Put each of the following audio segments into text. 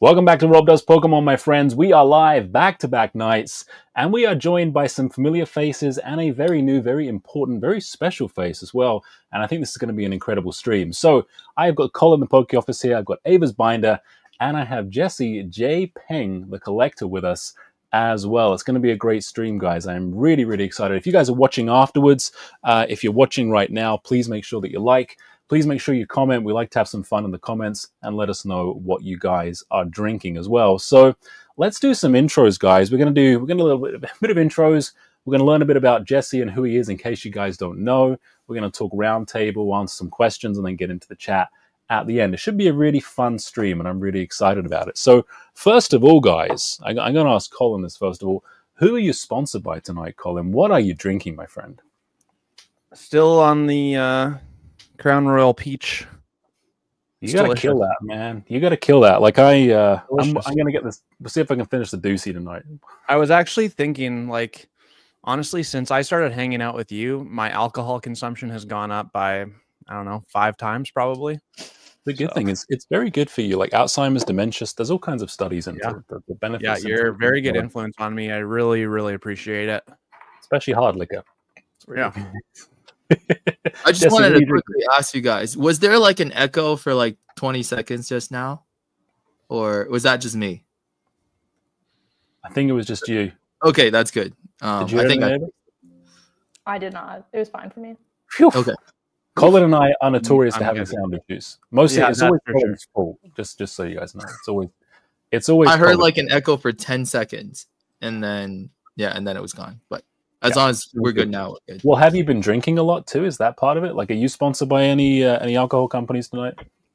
Welcome back to Rob Does Pokemon, my friends. We are live back-to-back nights, and we are joined by some familiar faces and a very new, very important, very special face as well. And I think this is going to be an incredible stream. So I've got Colin the Poke Office here, I've got Ava's Binder, and I have Jesse JPeng, the Collector, with us as well. It's going to be a great stream, guys. I'm really, really excited. If you guys are watching afterwards, if you're watching right now, please make sure that you like. Please make sure you comment. We like to have some fun in the comments and let us know what you guys are drinking as well. So let's do some intros, guys. We're going to do a bit of intros. We're going to learn a bit about Jesse and who he is in case you guys don't know. We're going to talk roundtable, answer some questions, and then get into the chat at the end. It should be a really fun stream, and I'm really excited about it. So first of all, guys, I'm going to ask Colin this first of all. Who are you sponsored by tonight, Colin? What are you drinking, my friend? Still on the Crown Royal Peach. You gotta kill that, man. You gotta kill that. Like I'm gonna get this. We'll see if I can finish the doozy tonight. I was actually thinking, like, honestly, since I started hanging out with you, my alcohol consumption has gone up by, I don't know, 5 times probably. The good thing is it's very good for you. Like Alzheimer's, dementia, there's all kinds of studies into the benefits. Yeah, you're a very good influence on me. I really, really appreciate it. Especially hard liquor. Yeah. I just wanted to quickly ask you guys, was there like an echo for like 20 seconds just now? Or was that just me? I think it was just you. Okay, that's good. Did you I did not. It was fine for me. Phew. Okay. Colin and I are notorious for having sound issues. Mostly it's always Colin's fault. Just so you guys know. It's always I heard like an echo for 10 seconds and then it was gone. But as long as we're good now. We're good. Well, have you been drinking a lot too? Is that part of it? Like, are you sponsored by any alcohol companies tonight?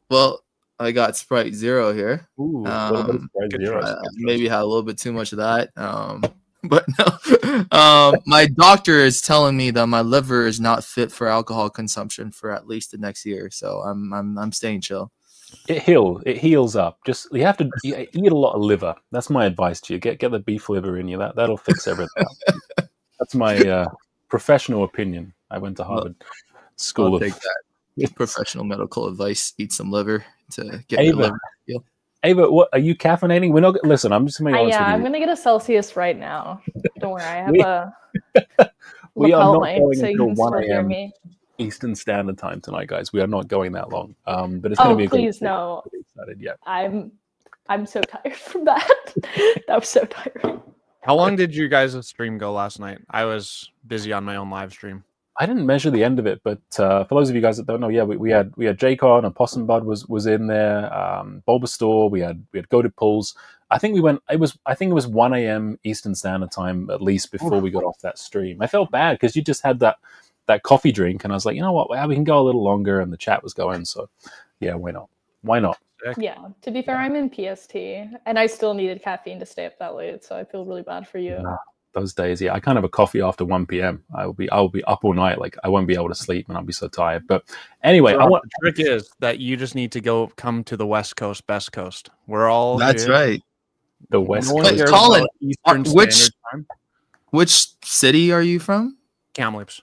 Well, I got Sprite Zero here. Ooh, Sprite Zero. Maybe had a little bit too much of that. But no. My doctor is telling me that my liver is not fit for alcohol consumption for at least the next year. So I'm staying chill. It heals up. Just you have to eat a lot of liver. That's my advice to you. Get the beef liver in you. That'll fix everything. That's my professional opinion. I went to Harvard School I'll take that. Professional medical advice. Eat some liver to get Ava, your liver heal. Ava, what are you caffeinating? We're not. Listen, I'm just going to be honest with you. I'm gonna get a Celsius right now. Don't worry, I have we are not mic, going so until you can 1 still hear a.m. me. Eastern Standard Time tonight, guys. We are not going that long. But it's going to be a please great no. I'm excited. Yeah. I'm so tired from that. That was so tiring. How long did you guys' stream go last night? I was busy on my own live stream. I didn't measure the end of it, but for those of you guys that don't know, yeah, we had J-Con and Possum Bud was in there. Bulbasaur, we had Goated Pulls. I think it was 1 a.m. Eastern Standard Time at least before we got off that stream. I felt bad because you just had that coffee drink, and I was like, you know what, we can go a little longer, and the chat was going, so yeah, why not? Why not? Yeah, to be fair, I'm in PST, and I still needed caffeine to stay up that late, so I feel really bad for you. Those days, yeah, I can't have a coffee after 1 p.m. I will be up all night, like I won't be able to sleep, and I'll be so tired. But anyway, So the trick is that you just need to come to the West Coast, best coast. We're all That's here. right. The West No one Coast. cares Colin, about Eastern Standard Time. Which city are you from? Kamloops.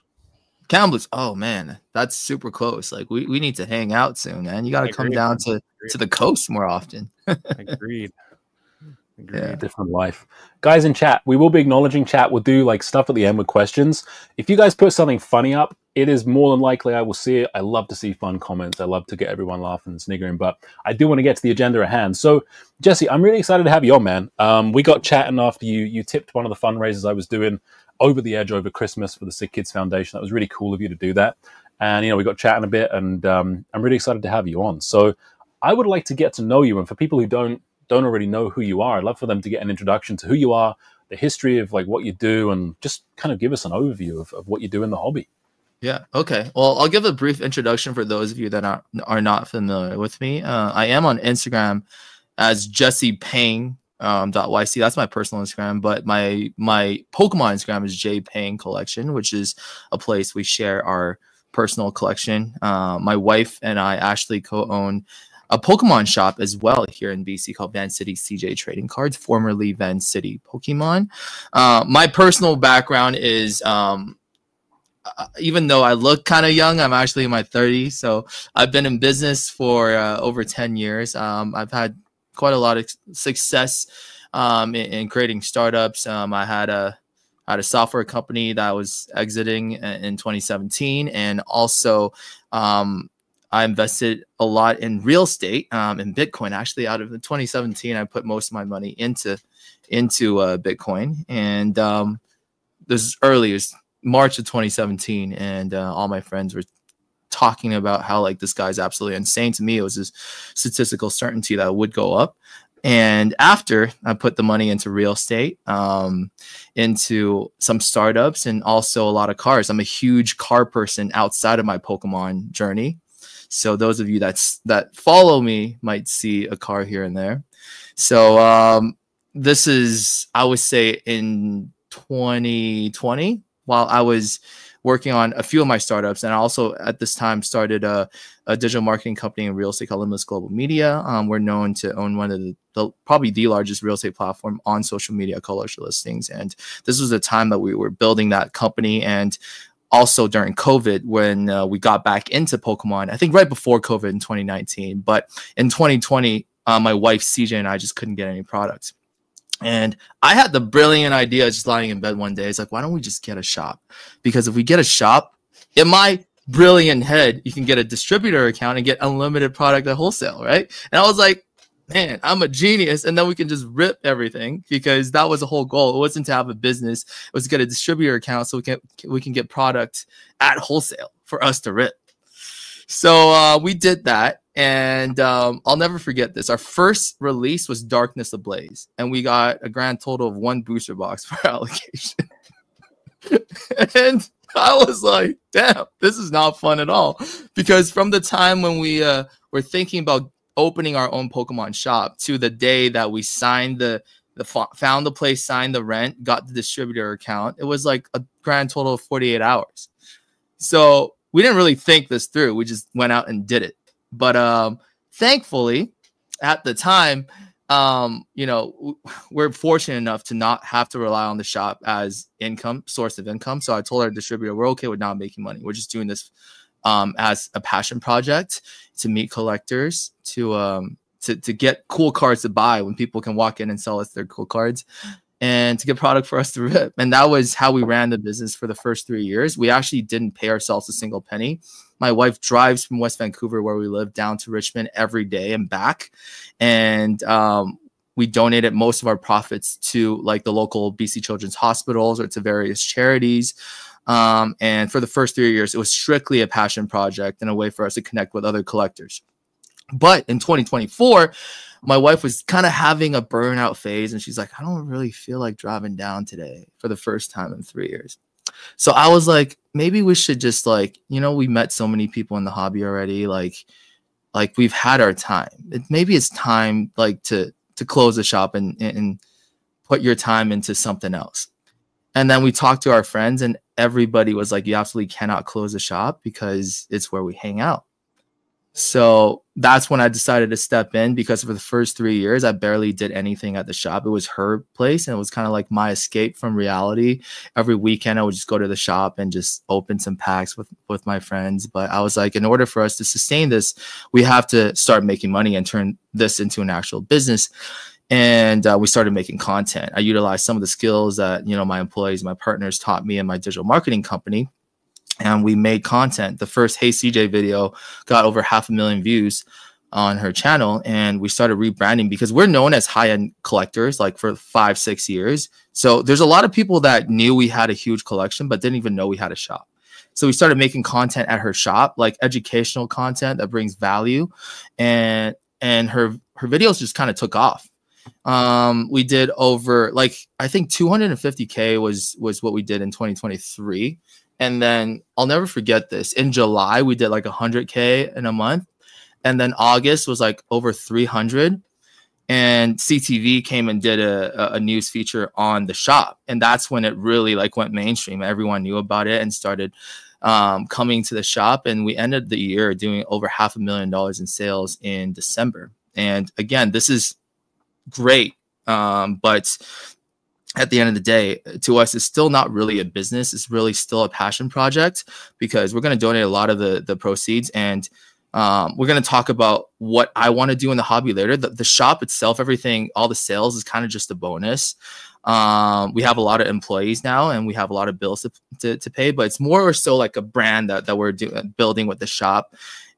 Kamloops. Oh man, that's super close. Like we need to hang out soon, man. You got to come down to the coast more often. Agreed. Yeah. Different life. Guys in chat, we will be acknowledging chat. We'll do like stuff at the end with questions. If you guys put something funny up, it is more than likely I will see it. I love to see fun comments. I love to get everyone laughing and sniggering, but I do want to get to the agenda at hand. So Jesse, I'm really excited to have you on, man. We got chatting after you tipped one of the fundraisers I was doing over the edge over Christmas for the Sick Kids Foundation. That was really cool of you to do that. And, we got chatting a bit, and I'm really excited to have you on. So I would like to get to know you. And for people who don't already know who you are, I'd love for them to get an introduction to who you are, the history of like what you do, and just kind of give us an overview of what you do in the hobby. Yeah. Okay. Well, I'll give a brief introduction for those of you that are not familiar with me. I am on Instagram as Jesse Peng. .yc. That's my personal Instagram, but my Pokemon Instagram is JPeng Collection, which is a place we share our personal collection. My wife and I actually co-own a Pokemon shop as well here in BC called Van City CJ Trading Cards, formerly Van City Pokemon. My personal background is even though I look kind of young, I'm actually in my 30s. So I've been in business for over 10 years. I've had quite a lot of success in creating startups. I had a software company that was exiting in 2017, and also I invested a lot in real estate, in Bitcoin. Actually, out of 2017, I put most of my money into Bitcoin, and this is early, it was March of 2017, and all my friends were talking about how like this guy's absolutely insane. To me, it was this statistical certainty that it would go up. And after I put the money into real estate, into some startups, and also a lot of cars. I'm a huge car person outside of my Pokemon journey. So those of you that follow me might see a car here and there. So this is, I would say, in 2020, while I was working on a few of my startups, and I also at this time started a digital marketing company in real estate called Limitless Global Media. We're known to own one of the probably the largest real estate platform on social media called Luxury Listings. And this was the time that we were building that company, and also during COVID when we got back into Pokemon. I think right before COVID in 2019, but in 2020, my wife CJ and I just couldn't get any products. And I had the brilliant idea, just lying in bed one day. It's like, why don't we just get a shop? Because if we get a shop, in my brilliant head, you can get a distributor account and get unlimited product at wholesale, right? And I was like, man, I'm a genius. And then we can just rip everything, because that was the whole goal. It wasn't to have a business. It was to get a distributor account so we can get product at wholesale for us to rip. So we did that. And I'll never forget this. Our first release was Darkness Ablaze, and we got a grand total of 1 booster box per allocation. And I was like, damn, this is not fun at all. Because from the time when we were thinking about opening our own Pokemon shop to the day that we signed found the place, signed the rent, got the distributor account, it was like a grand total of 48 hours. So we didn't really think this through. We just went out and did it. But thankfully, at the time, you know, we're fortunate enough to not have to rely on the shop as source of income. So I told our distributor, we're okay with not making money. We're just doing this as a passion project to meet collectors, to get cool cards to buy when people can walk in and sell us their cool cards, and to get product for us to rip. And that was how we ran the business for the first 3 years. We actually didn't pay ourselves a single penny. My wife drives from West Vancouver, where we live, down to Richmond every day and back. And we donated most of our profits to like the local BC Children's hospitals or to various charities. And for the first 3 years, it was strictly a passion project and a way for us to connect with other collectors. But in 2024, my wife was kind of having a burnout phase, and she's like, I don't really feel like driving down today, for the first time in 3 years. So I was like, maybe we should just, like, you know, we met so many people in the hobby already. Like we've had our time. Maybe it's time like to close the shop and put your time into something else. And then we talked to our friends, and everybody was like, you absolutely cannot close the shop because it's where we hang out. So that's when I decided to step in, because for the first 3 years, I barely did anything at the shop. It was her place, and it was kind of like my escape from reality. Every weekend, I would just go to the shop and just open some packs with my friends. But I was like, in order for us to sustain this, we have to start making money and turn this into an actual business. And we started making content. I utilized some of the skills that, you know, my employees, my partners taught me in my digital marketing company. And we made content. The first Hey CJ video got over 500,000 views on her channel. And we started rebranding, because we're known as high-end collectors, like for 5-6 years. So there's a lot of people that knew we had a huge collection, but didn't even know we had a shop. So we started making content at her shop, like educational content that brings value. And her videos just kind of took off. We did over, like, I think 250K was what we did in 2023. And then I'll never forget this. In July, we did like 100K in a month. And then August was like over 300. And CTV came and did a news feature on the shop. And that's when it really like went mainstream. Everyone knew about it and started coming to the shop. And we ended the year doing over $500,000 in sales in December. And again, this is great. But at the end of the day, to us, it's still not really a business. It's really still a passion project, because we're going to donate a lot of the proceeds. And We're going to talk about what I want to do in the hobby later. The shop itself, everything, all the sales is kind of just a bonus. We have a lot of employees now, and we have a lot of bills to pay, but it's more or so like a brand that we're building with the shop.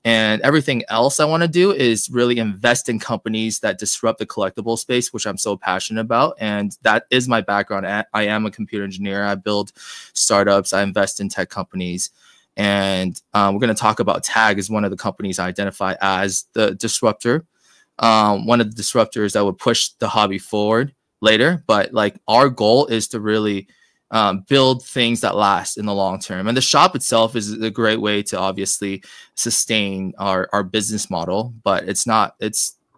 And everything else I want to do is really invest in companies that disrupt the collectible space, which I'm so passionate about. And that is my background. I am a computer engineer. I build startups. I invest in tech companies. And we're going to talk about Tag as one of the companies I identify as the disruptor. One of the disruptors that would push the hobby forward later. But like our goal is to really build things that last in the long term. And the shop itself is a great way to obviously sustain our business model, but it's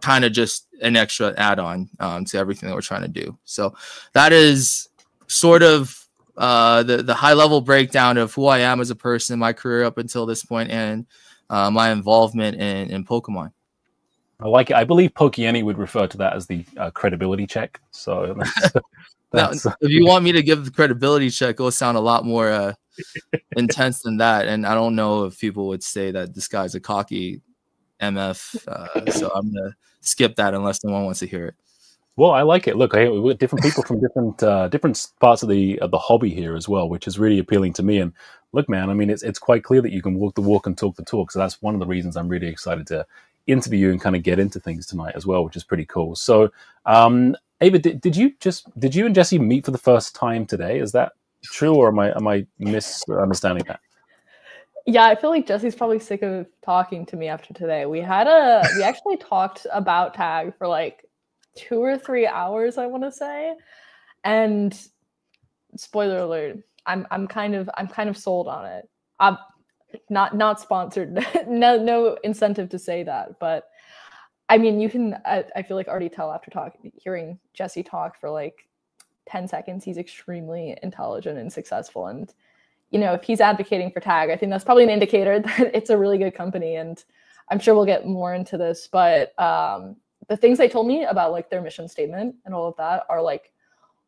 kind of just an extra add-on to everything that we're trying to do. So that is sort of the high level breakdown of who I am as a person, my career up until this point, and my involvement in Pokemon. I like it. I believe Pokieni would refer to that as the credibility check. So that's, now, if you want me to give the credibility check, it'll sound a lot more intense than that. And I don't know if people would say that this guy's a cocky MF. So I'm going to skip that unless someone wants to hear it. Well, I like it. Look, we've got different people from different parts of the hobby here as well, which is really appealing to me. And look, man, I mean, it's quite clear that you can walk the walk and talk the talk. So that's one of the reasons I'm really excited to interview you and kind of get into things tonight as well, which is pretty cool. So, Ava, did you and Jesse meet for the first time today? Is that true, or am I misunderstanding that? Yeah, I feel like Jesse's probably sick of talking to me after today. We actually talked about Tag for like 2 or 3 hours, I want to say. And spoiler alert, I'm kind of sold on it. I'm not sponsored. no incentive to say that, but I mean, you can I feel like already tell after hearing Jesse talk for like 10 seconds, he's extremely intelligent and successful. And you know, if he's advocating for Tag, I think that's probably an indicator that it's a really good company. And I'm sure we'll get more into this, but the things they told me about like their mission statement and all of that are like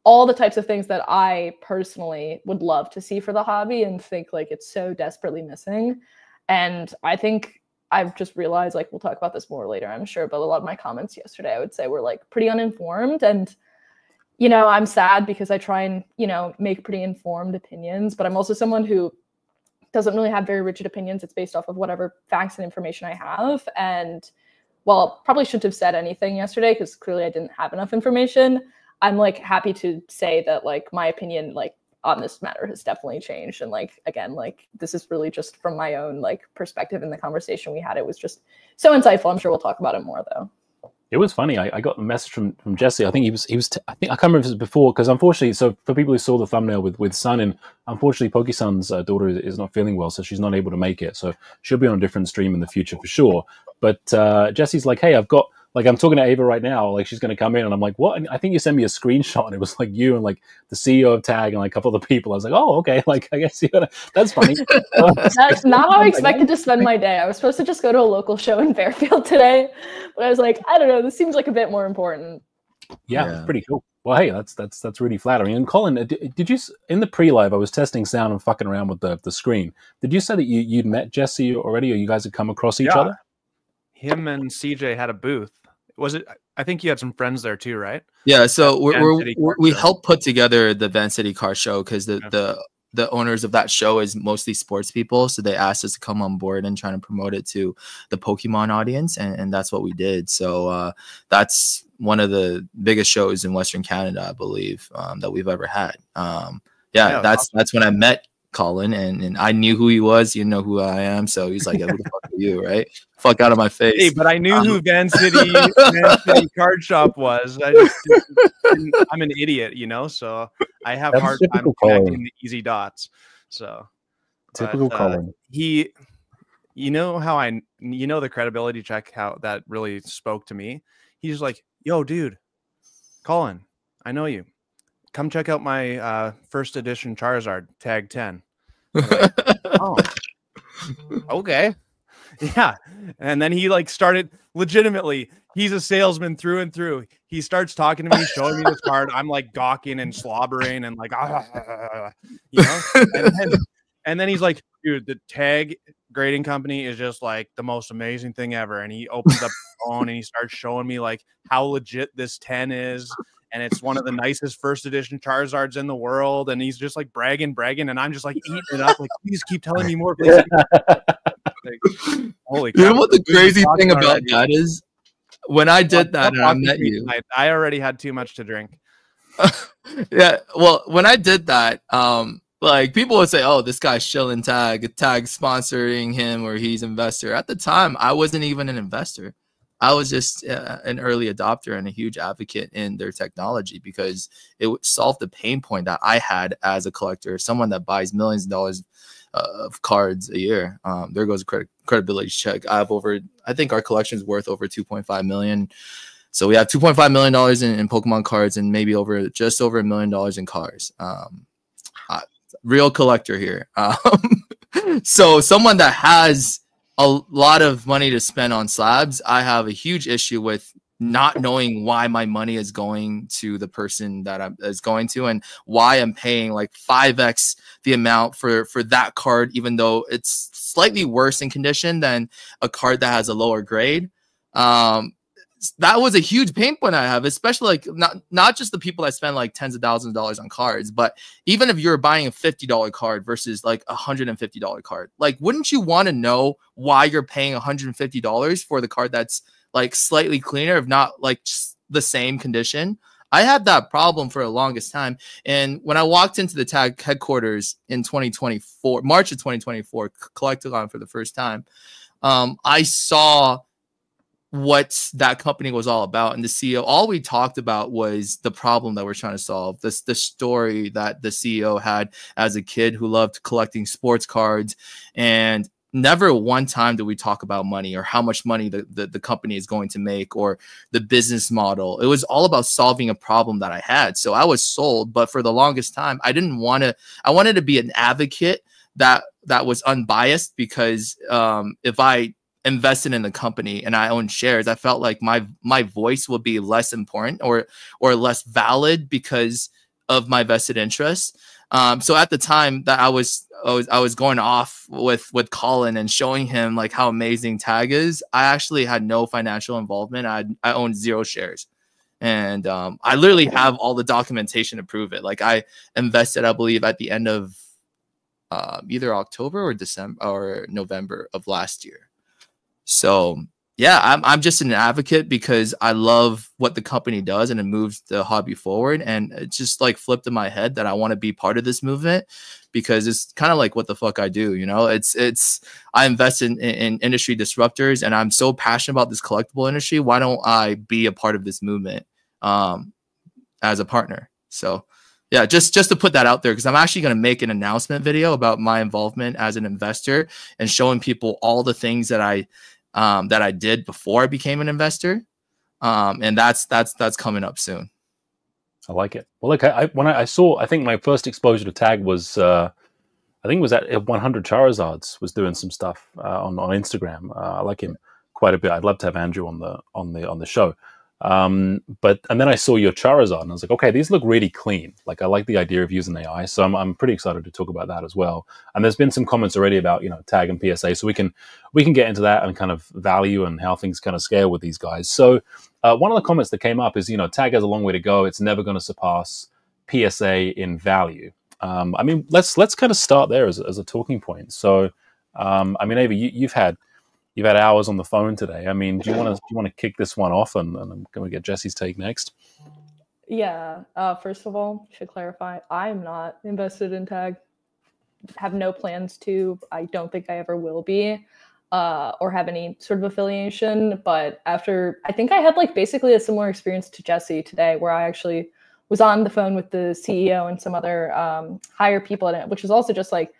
all the types of things that I personally would love to see for the hobby and think like it's so desperately missing. And I think I've just realized, like, we'll talk about this more later, I'm sure, but a lot of my comments yesterday, I would say, were like pretty uninformed. And, you know, I'm sad because I try and, you know, make pretty informed opinions, but I'm also someone who doesn't really have very rigid opinions. It's based off of whatever facts and information I have. And well, probably shouldn't have said anything yesterday because clearly I didn't have enough information. I'm like happy to say that like my opinion like on this matter has definitely changed. And like, again, like this is really just from my own like perspective in the conversation we had. It was just so insightful. I'm sure we'll talk about it more though. It was funny. I got a message from Jesse. I think he was I think I can't remember if it was before, because unfortunately, so for people who saw the thumbnail with Sun, and unfortunately Poke-san's daughter is not feeling well, so she's not able to make it. So she'll be on a different stream in the future for sure. But Jesse's like, hey, I've got, like, I'm talking to Ava right now, like she's going to come in, and I'm like, what? And I think you sent me a screenshot, and it was like you and like the CEO of Tag and like a couple other people. I was like, oh, okay, like I guess that's funny. That's not how I expected to spend my day. I was supposed to just go to a local show in Fairfield today, but I was like, I don't know, this seems like a bit more important. Yeah, it's pretty cool. Well, hey, that's really flattering. And Colin, did you, in the pre-live, I was testing sound and fucking around with the screen. Did you say that you'd met Jesse already, or you guys had come across each other? Him and CJ had a booth. Was it? I think you had some friends there too, right? Yeah. So we helped put together the Van City Car Show because the owners of that show is mostly sports people. So they asked us to come on board and try to promote it to the Pokemon audience. And that's what we did. So that's one of the biggest shows in Western Canada, I believe, that we've ever had. That's when I met Colin, and I knew who he was. You know who I am. So he's like, yeah, who the fuck are you, right? Fuck out of my face. Hey, but I knew who Van City Card Shop was. I'm an idiot, you know, so I have a hard time connecting the easy dots. So typical Colin. You know how the credibility check, how that really spoke to me. He's like, yo, dude, Colin, I know you. Come check out my first edition Charizard Tag 10. Like, oh, okay. Yeah. And then he like started legitimately, he's a salesman through and through. He starts talking to me, showing me this card. I'm like gawking and slobbering and like, you know, and then he's like, dude, the Tag grading company is just like the most amazing thing ever. And he opens up his phone and he starts showing me like how legit this 10 is. And it's one of the nicest first edition Charizards in the world. And he's just like bragging. And I'm just like eating it up. Like, please keep telling me more. Please. Like, holy crap. You know what the crazy thing about that is? When I did that and I met you, I already had too much to drink. Yeah, well, when I did that, like people would say, "Oh, this guy's shilling Tag sponsoring him, or he's investor." At the time, I wasn't even an investor. I was just an early adopter and a huge advocate in their technology because it would solve the pain point that I had as a collector, someone that buys millions of dollars of cards a year. There goes a credibility check. I think our collection is worth over 2.5 million. So we have $2.5 million in Pokemon cards and maybe just over $1 million in cars. Real collector here. So someone that has a lot of money to spend on slabs, I have a huge issue with not knowing why my money is going to the person that is going to, and why I'm paying like 5x the amount for that card, even though it's slightly worse in condition than a card that has a lower grade. That was a huge pain point I have, especially like not just the people that spend like tens of thousands of dollars on cards, but even if you're buying a $50 card versus like a $150 card, like, wouldn't you want to know why you're paying $150 for the card that's like slightly cleaner, if not like the same condition? I had that problem for the longest time. And when I walked into the Tag headquarters in 2024, March of 2024, Collecticon for the first time, I saw what that company was all about. And the CEO, all we talked about was the problem that we're trying to solve. The story that the CEO had as a kid who loved collecting sports cards, and never one time did we talk about money or how much money the company is going to make or the business model. It was all about solving a problem that I had. So I was sold, but for the longest time, I wanted to be an advocate that was unbiased, because if I invested in the company and I own shares, I felt like my voice would be less important or less valid because of my vested interest. So at the time that I was going off with Colin and showing him like how amazing Tag is, I actually had no financial involvement. I owned 0 shares. And I literally have all the documentation to prove it. Like, I invested, I believe, at the end of either October or December or November of last year. So yeah, I'm just an advocate because I love what the company does and it moves the hobby forward. And it just like flipped in my head that I want to be part of this movement, because it's kind of like what the fuck I do. You know, I invest in industry disruptors, and I'm so passionate about this collectible industry. Why don't I be a part of this movement as a partner? So yeah, just to put that out there, because I'm actually going to make an announcement video about my involvement as an investor and showing people all the things that I did before I became an investor. And that's coming up soon. I like it. Well, look, I think my first exposure to Tag was, I think it was at 100 Charizards was doing some stuff on Instagram. I like him quite a bit. I'd love to have Andrew on the show. And then I saw your Charizard and I was like, okay, these look really clean. Like, I like the idea of using AI, so I'm pretty excited to talk about that as well. And there's been some comments already about, you know, Tag and PSA, so we can get into that and kind of value and how things kind of scale with these guys. So one of the comments that came up is, you know, Tag has a long way to go. It's never going to surpass PSA in value. I mean, let's kind of start there as a talking point. So I mean, Ava, you've had hours on the phone today. I mean, do you want to kick this one off, and I'm going to get Jesse's take next? Yeah. First of all, should clarify, I'm not invested in Tag. Have no plans to. I don't think I ever will be, or have any sort of affiliation. But after, I think I had like basically a similar experience to Jesse today, where I actually was on the phone with the CEO and some other higher people in it, which is also just like,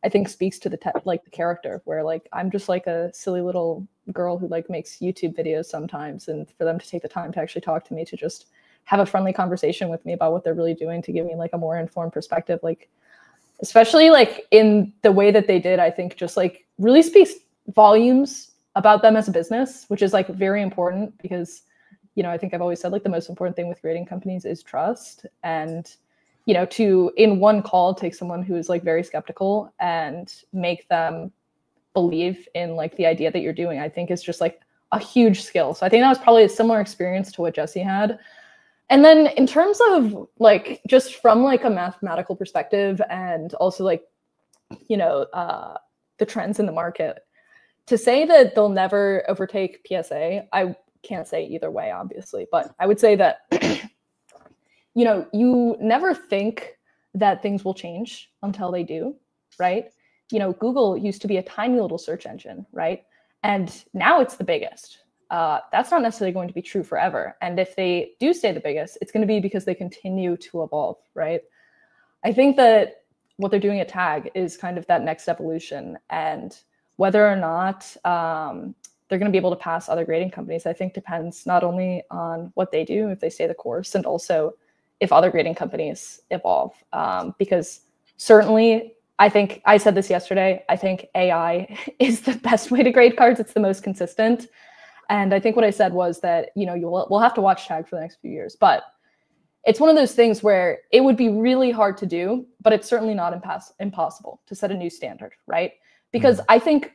I think speaks to the character, where like I'm just like a silly little girl who like makes YouTube videos sometimes, and for them to take the time to actually talk to me, to just have a friendly conversation with me about what they're really doing, to give me like a more informed perspective, like especially like in the way that they did, I think just like really speaks volumes about them as a business, which is like very important, because, you know, I think I've always said like the most important thing with grading companies is trust. And you know, to in one call take someone who is like very skeptical and make them believe in like the idea that you're doing, I think is just like a huge skill. So I think that was probably a similar experience to what Jesse had. And then in terms of like, just from like a mathematical perspective and also like, you know, the trends in the market, to say that they'll never overtake PSA, I can't say either way, obviously, but I would say that, you know, you never think that things will change until they do, right? You know, Google used to be a tiny little search engine, right? And now it's the biggest. That's not necessarily going to be true forever. And if they do stay the biggest, it's going to be because they continue to evolve, right? I think that what they're doing at Tag is kind of that next evolution. And whether or not they're going to be able to pass other grading companies, I think depends not only on what they do, if they stay the course, and also if other grading companies evolve. Because certainly, I think I said this yesterday, I think AI is the best way to grade cards. It's the most consistent. And I think what I said was that, you know, we'll have to watch Tag for the next few years. But it's one of those things where it would be really hard to do, but it's certainly not impossible to set a new standard, right? Because I think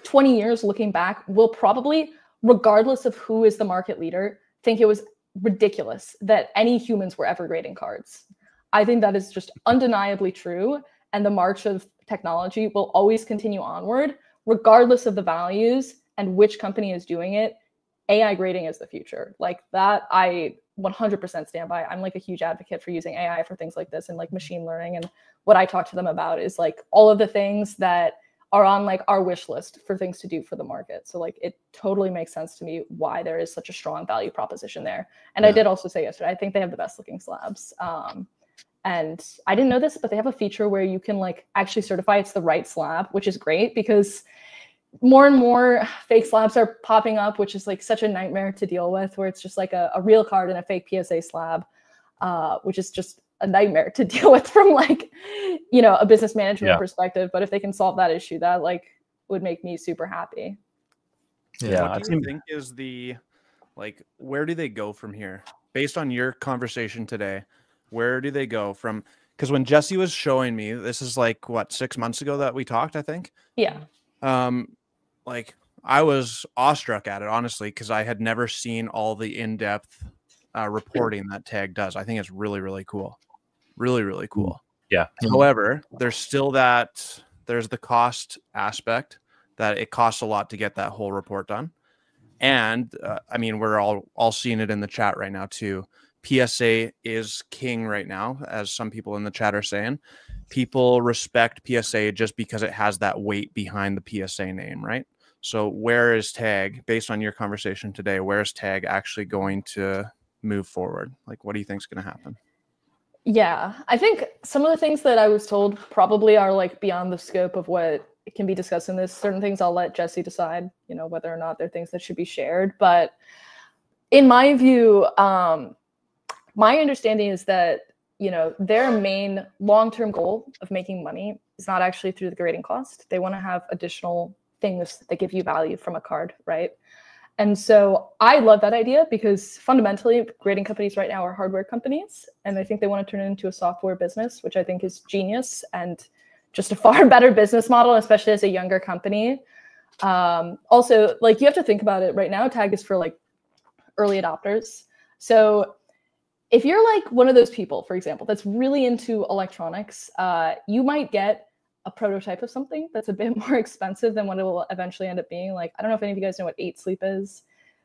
20 years looking back, we'll probably, regardless of who is the market leader, think it was ridiculous that any humans were ever grading cards. I think that is just undeniably true. And the march of technology will always continue onward, regardless of the values and which company is doing it. AI grading is the future. Like that, I 100% stand by. I'm like a huge advocate for using AI for things like this and like machine learning. And what I talk to them about is like all of the things that are on like our wish list for things to do for the market. So like it totally makes sense to me why there is such a strong value proposition there. And I did also say yesterday, I think they have the best looking slabs. And I didn't know this, but they have a feature where you can like actually certify it's the right slab, which is great because more and more fake slabs are popping up, which is like such a nightmare to deal with, where it's just like a real card and a fake PSA slab, which is just a nightmare to deal with from like, you know, a business management perspective. But if they can solve that issue, that like would make me super happy. Yeah. What do you think is the, like, where do they go from here? Based on your conversation today, where do they go from? Because when Jesse was showing me, this is like, what, 6 months ago that we talked, I think? Yeah. Like I was awestruck at it, honestly, because I had never seen all the in-depth reporting that Tag does. I think it's really, really cool. Really, really cool. Yeah. However, there's still there's the cost aspect that it costs a lot to get that whole report done. And I mean, we're all seeing it in the chat right now too. PSA is king right now, as some people in the chat are saying. People respect PSA just because it has that weight behind the PSA name, right? So where is Tag, based on your conversation today, where is Tag actually going to move forward? Like, what do you think is going to happen? Yeah, I think some of the things that I was told probably are like beyond the scope of what can be discussed in this. Certain things I'll let Jesse decide, you know, whether or not they're things that should be shared. But in my view, my understanding is that, you know, their main long-term goal of making money is not actually through the grading cost. They want to have additional things that give you value from a card, right? And so I love that idea because fundamentally grading companies right now are hardware companies. And I think they want to turn it into a software business, which I think is genius and just a far better business model, especially as a younger company. Also, like you have to think about it right now, Tag is for like early adopters. So if you're like one of those people, for example, that's really into electronics, you might get a prototype of something that's a bit more expensive than what it will eventually end up being. Like, I don't know if any of you guys know what 8 Sleep is.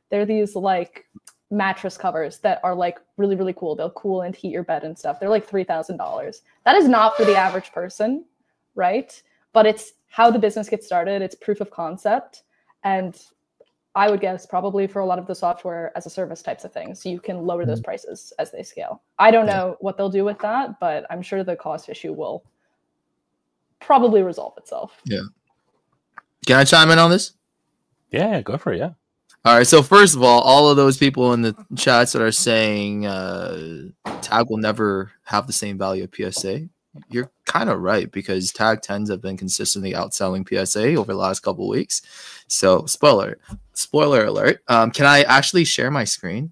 They're these like mattress covers that are like really, really cool. They'll cool and heat your bed and stuff. They're like $3,000. That is not for the average person, right? But it's how the business gets started. It's proof of concept. And I would guess probably for a lot of the software as a service types of things, you can lower those prices as they scale. I don't know what they'll do with that, but I'm sure the cost issue will probably resolve itself. Yeah. Can I chime in on this? Yeah, go for it. Yeah. All right. So first of all of those people in the chats that are saying Tag will never have the same value of PSA, you're kind of right, because Tag 10s have been consistently outselling PSA over the last couple of weeks. So spoiler alert. Can I actually share my screen?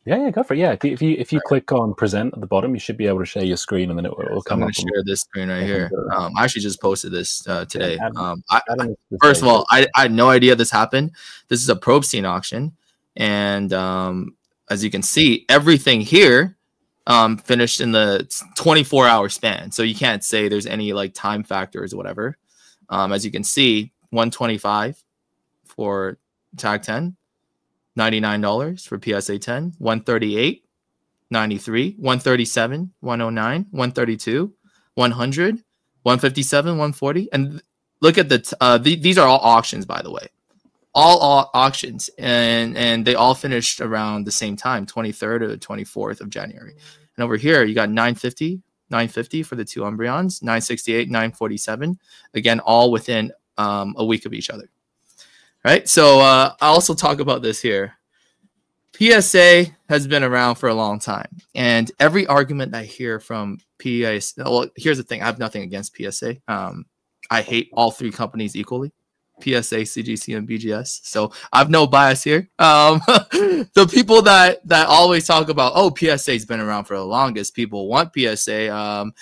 Yeah, go for it. Yeah, if you click on present at the bottom, you should be able to share your screen, and then it will So I'm come going up. to share this screen right here. I actually just posted this today. First of all, I had no idea this happened. This is a Probstein auction, and as you can see, everything here finished in the 24-hour span. So you can't say there's any like time factors or whatever. As you can see, 125 for tag 10. $99 for PSA 10, 138, 93, 137, 109, 132, 100, 157, 140. And look at these are all auctions, by the way. All auctions, and they all finished around the same time, 23rd or the 24th of January. And over here, you got 950 for the two Umbreons, 968, 947. Again, all within a week of each other. Right, so I also talk about this here. PSA has been around for a long time, and every argument I hear from PSA, well, here's the thing: I have nothing against PSA. I hate all three companies equally: PSA, CGC, and BGS. So I have no bias here. The people that always talk about, oh, PSA's been around for the longest. People want PSA.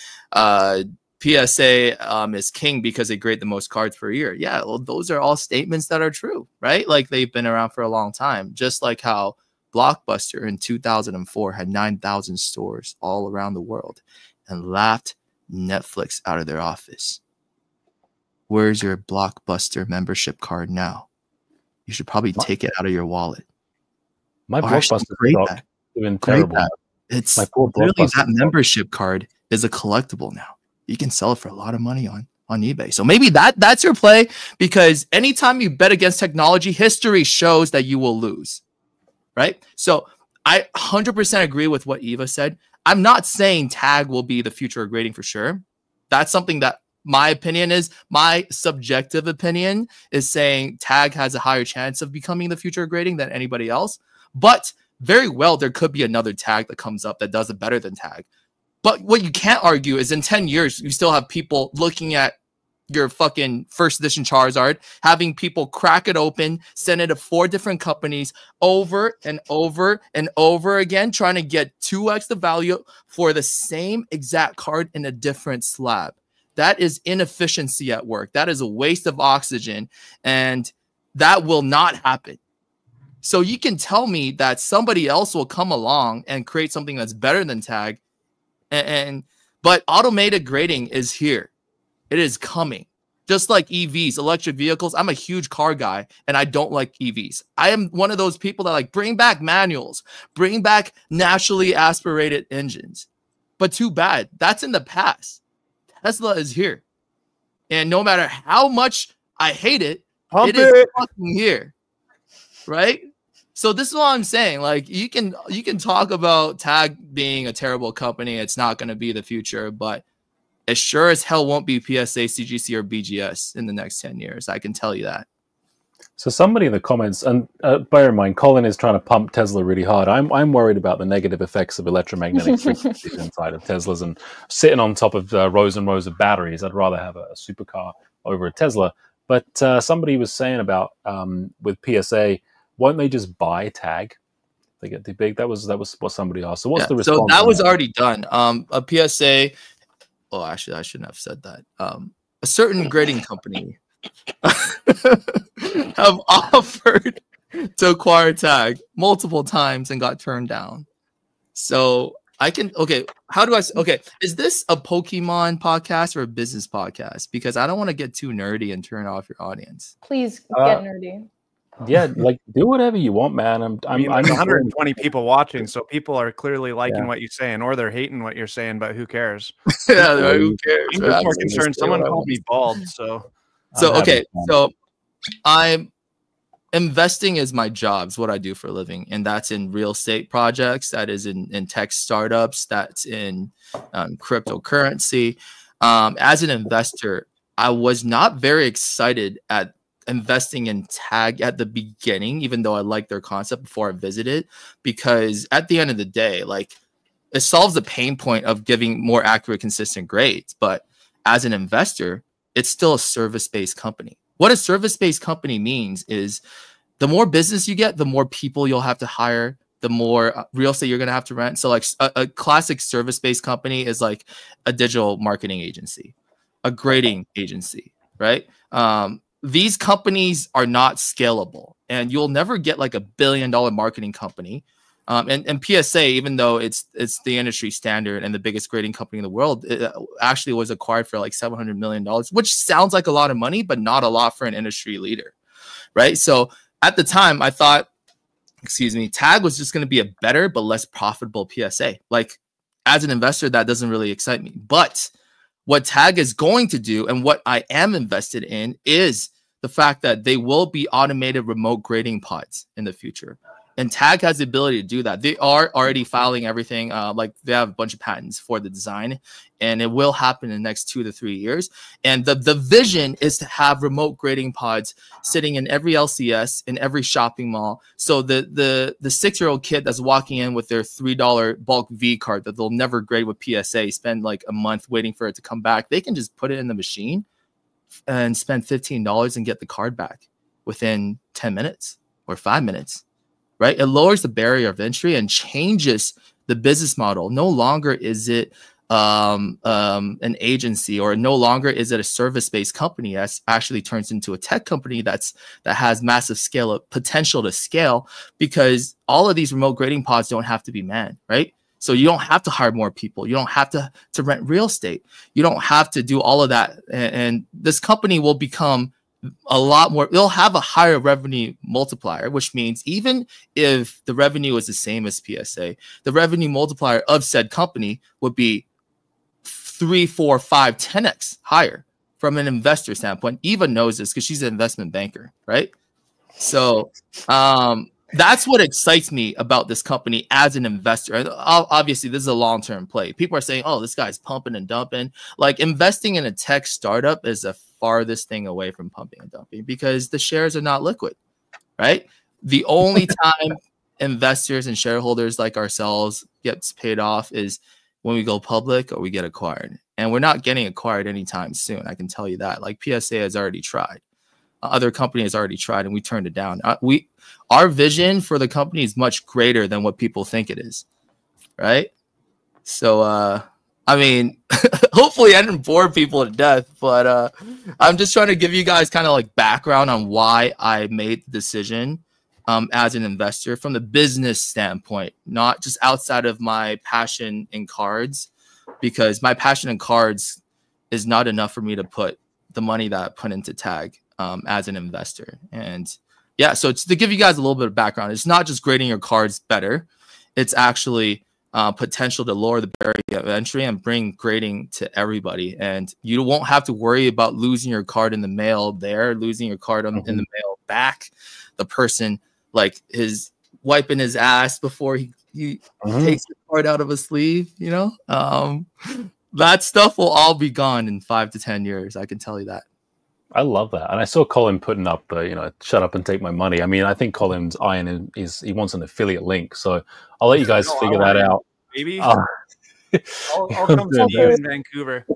PSA is king because they grade the most cards per year. Yeah, well, those are all statements that are true, right? Like they've been around for a long time, just like how Blockbuster in 2004 had 9,000 stores all around the world and laughed Netflix out of their office. Where's your Blockbuster membership card now? You should probably take it out of your wallet. My Blockbuster stock has been terrible. It's literally that membership card is a collectible now. You can sell it for a lot of money on eBay. So maybe that's your play, because anytime you bet against technology, history shows that you will lose, right? So I 100% agree with what Eva said. I'm not saying tag will be the future of grading for sure. That's something that my subjective opinion is saying tag has a higher chance of becoming the future of grading than anybody else. But very well, there could be another tag that comes up that does it better than tag. But what you can't argue is in 10 years, you still have people looking at your fucking first edition Charizard, having people crack it open, send it to 4 different companies over and over and over again, trying to get 2x the value for the same exact card in a different slab. That is inefficiency at work. That is a waste of oxygen, and that will not happen. So you can tell me that somebody else will come along and create something that's better than tag, but automated grading is here. It is coming. Just like EVs, electric vehicles. I'm a huge car guy, and I don't like EVs. I am one of those people that like bring back manuals, bring back naturally aspirated engines. But too bad. That's in the past. Tesla is here. And no matter how much I hate it, it is fucking here. Right? So this is what I'm saying. Like you can talk about tag being a terrible company. It's not going to be the future, but it sure as hell won't be PSA, CGC, or BGS in the next 10 years. I can tell you that. So somebody in the comments, and bear in mind, Colin is trying to pump Tesla really hard. I'm worried about the negative effects of electromagnetic frequencies inside of Teslas, and sitting on top of rows and rows of batteries. I'd rather have a supercar over a Tesla. But somebody was saying about with PSA, won't they just buy tag? They get too big. That was what somebody asked. So what's the response? So that was already done. A PSA. Oh, actually, I shouldn't have said that. A certain grading company have offered to acquire tag multiple times and got turned down. So I can, how do I, is this a Pokemon podcast or a business podcast? Because I don't want to get too nerdy and turn off your audience. Please get nerdy. Yeah, like do whatever you want, man. I'm 120 people watching, so people are clearly liking what you're saying, or they're hating what you're saying, but who cares? Yeah, who cares? I'm more concerned. Someone called me bald, so I'm investing is my job. It's what I do for a living, and that's in real estate projects. That is in tech startups. That's in cryptocurrency. As an investor, I was not very excited at investing in tag at the beginning, even though I liked their concept before I visited, because at the end of the day, like it solves the pain point of giving more accurate, consistent grades. But as an investor, it's still a service-based company. What a service-based company means is the more business you get, the more people you'll have to hire, the more real estate you're going to have to rent. So like a classic service-based company is like a digital marketing agency, a grading agency, right? These companies are not scalable, and you'll never get like $1 billion marketing company. And PSA, even though it's the industry standard and the biggest grading company in the world, it actually was acquired for like $700 million, which sounds like a lot of money, but not a lot for an industry leader, right? So at the time, I thought, Tag was just going to be a better but less profitable PSA. Like, as an investor, that doesn't really excite me. But what Tag is going to do, and what I am invested in, is the fact that they will be automated remote grading pods in the future. And Tag has the ability to do that. They are already filing everything. Like, they have a bunch of patents for the design, and it will happen in the next 2 to 3 years. And the vision is to have remote grading pods sitting in every LCS, in every shopping mall. So the 6-year-old kid that's walking in with their $3 bulk V card that they'll never grade with PSA, spend like a month waiting for it to come back, they can just put it in the machine and spend $15 and get the card back within 10 minutes or 5 minutes. Right? It lowers the barrier of entry and changes the business model. No longer is it an agency, or no longer is it a service-based company. That actually turns into a tech company that has massive potential to scale, because all of these remote grading pods don't have to be manned, right? So you don't have to hire more people. You don't have to rent real estate. You don't have to do all of that. And this company will become a lot more, they'll have a higher revenue multiplier, which means even if the revenue is the same as PSA, the revenue multiplier of said company would be 3, 4, 5, 10x higher from an investor standpoint. Eva knows this because she's an investment banker, right? So that's what excites me about this company as an investor. And obviously, this is a long-term play. People are saying, oh, this guy's pumping and dumping. Like, investing in a tech startup is the farthest thing away from pumping and dumping, because the shares are not liquid, right? The only time investors and shareholders like ourselves gets paid off is when we go public or we get acquired. And we're not getting acquired anytime soon. I can tell you that. Like, PSA has already tried. Other companies already tried, and we turned it down. Our vision for the company is much greater than what people think it is, right? So, I mean, hopefully I didn't bore people to death, but I'm just trying to give you guys kind of like background on why I made the decision as an investor from the business standpoint, not just outside of my passion in cards, because my passion in cards is not enough for me to put the money that I put into Tag as an investor. And yeah, so it's to give you guys a little bit of background. It's not just grading your cards better. It's actually potential to lower the barrier of entry and bring grading to everybody. And you won't have to worry about losing your card in the mail there, losing your card in the mail back. The person like is wiping his ass before he takes the card out of a sleeve, you know? That stuff will all be gone in 5 to 10 years. I can tell you that. I love that. And I saw Colin putting up the, shut up and take my money. I mean, I think Colin's eyeing he wants an affiliate link. So I'll let you guys figure that out. Maybe. I'll come to you in Vancouver.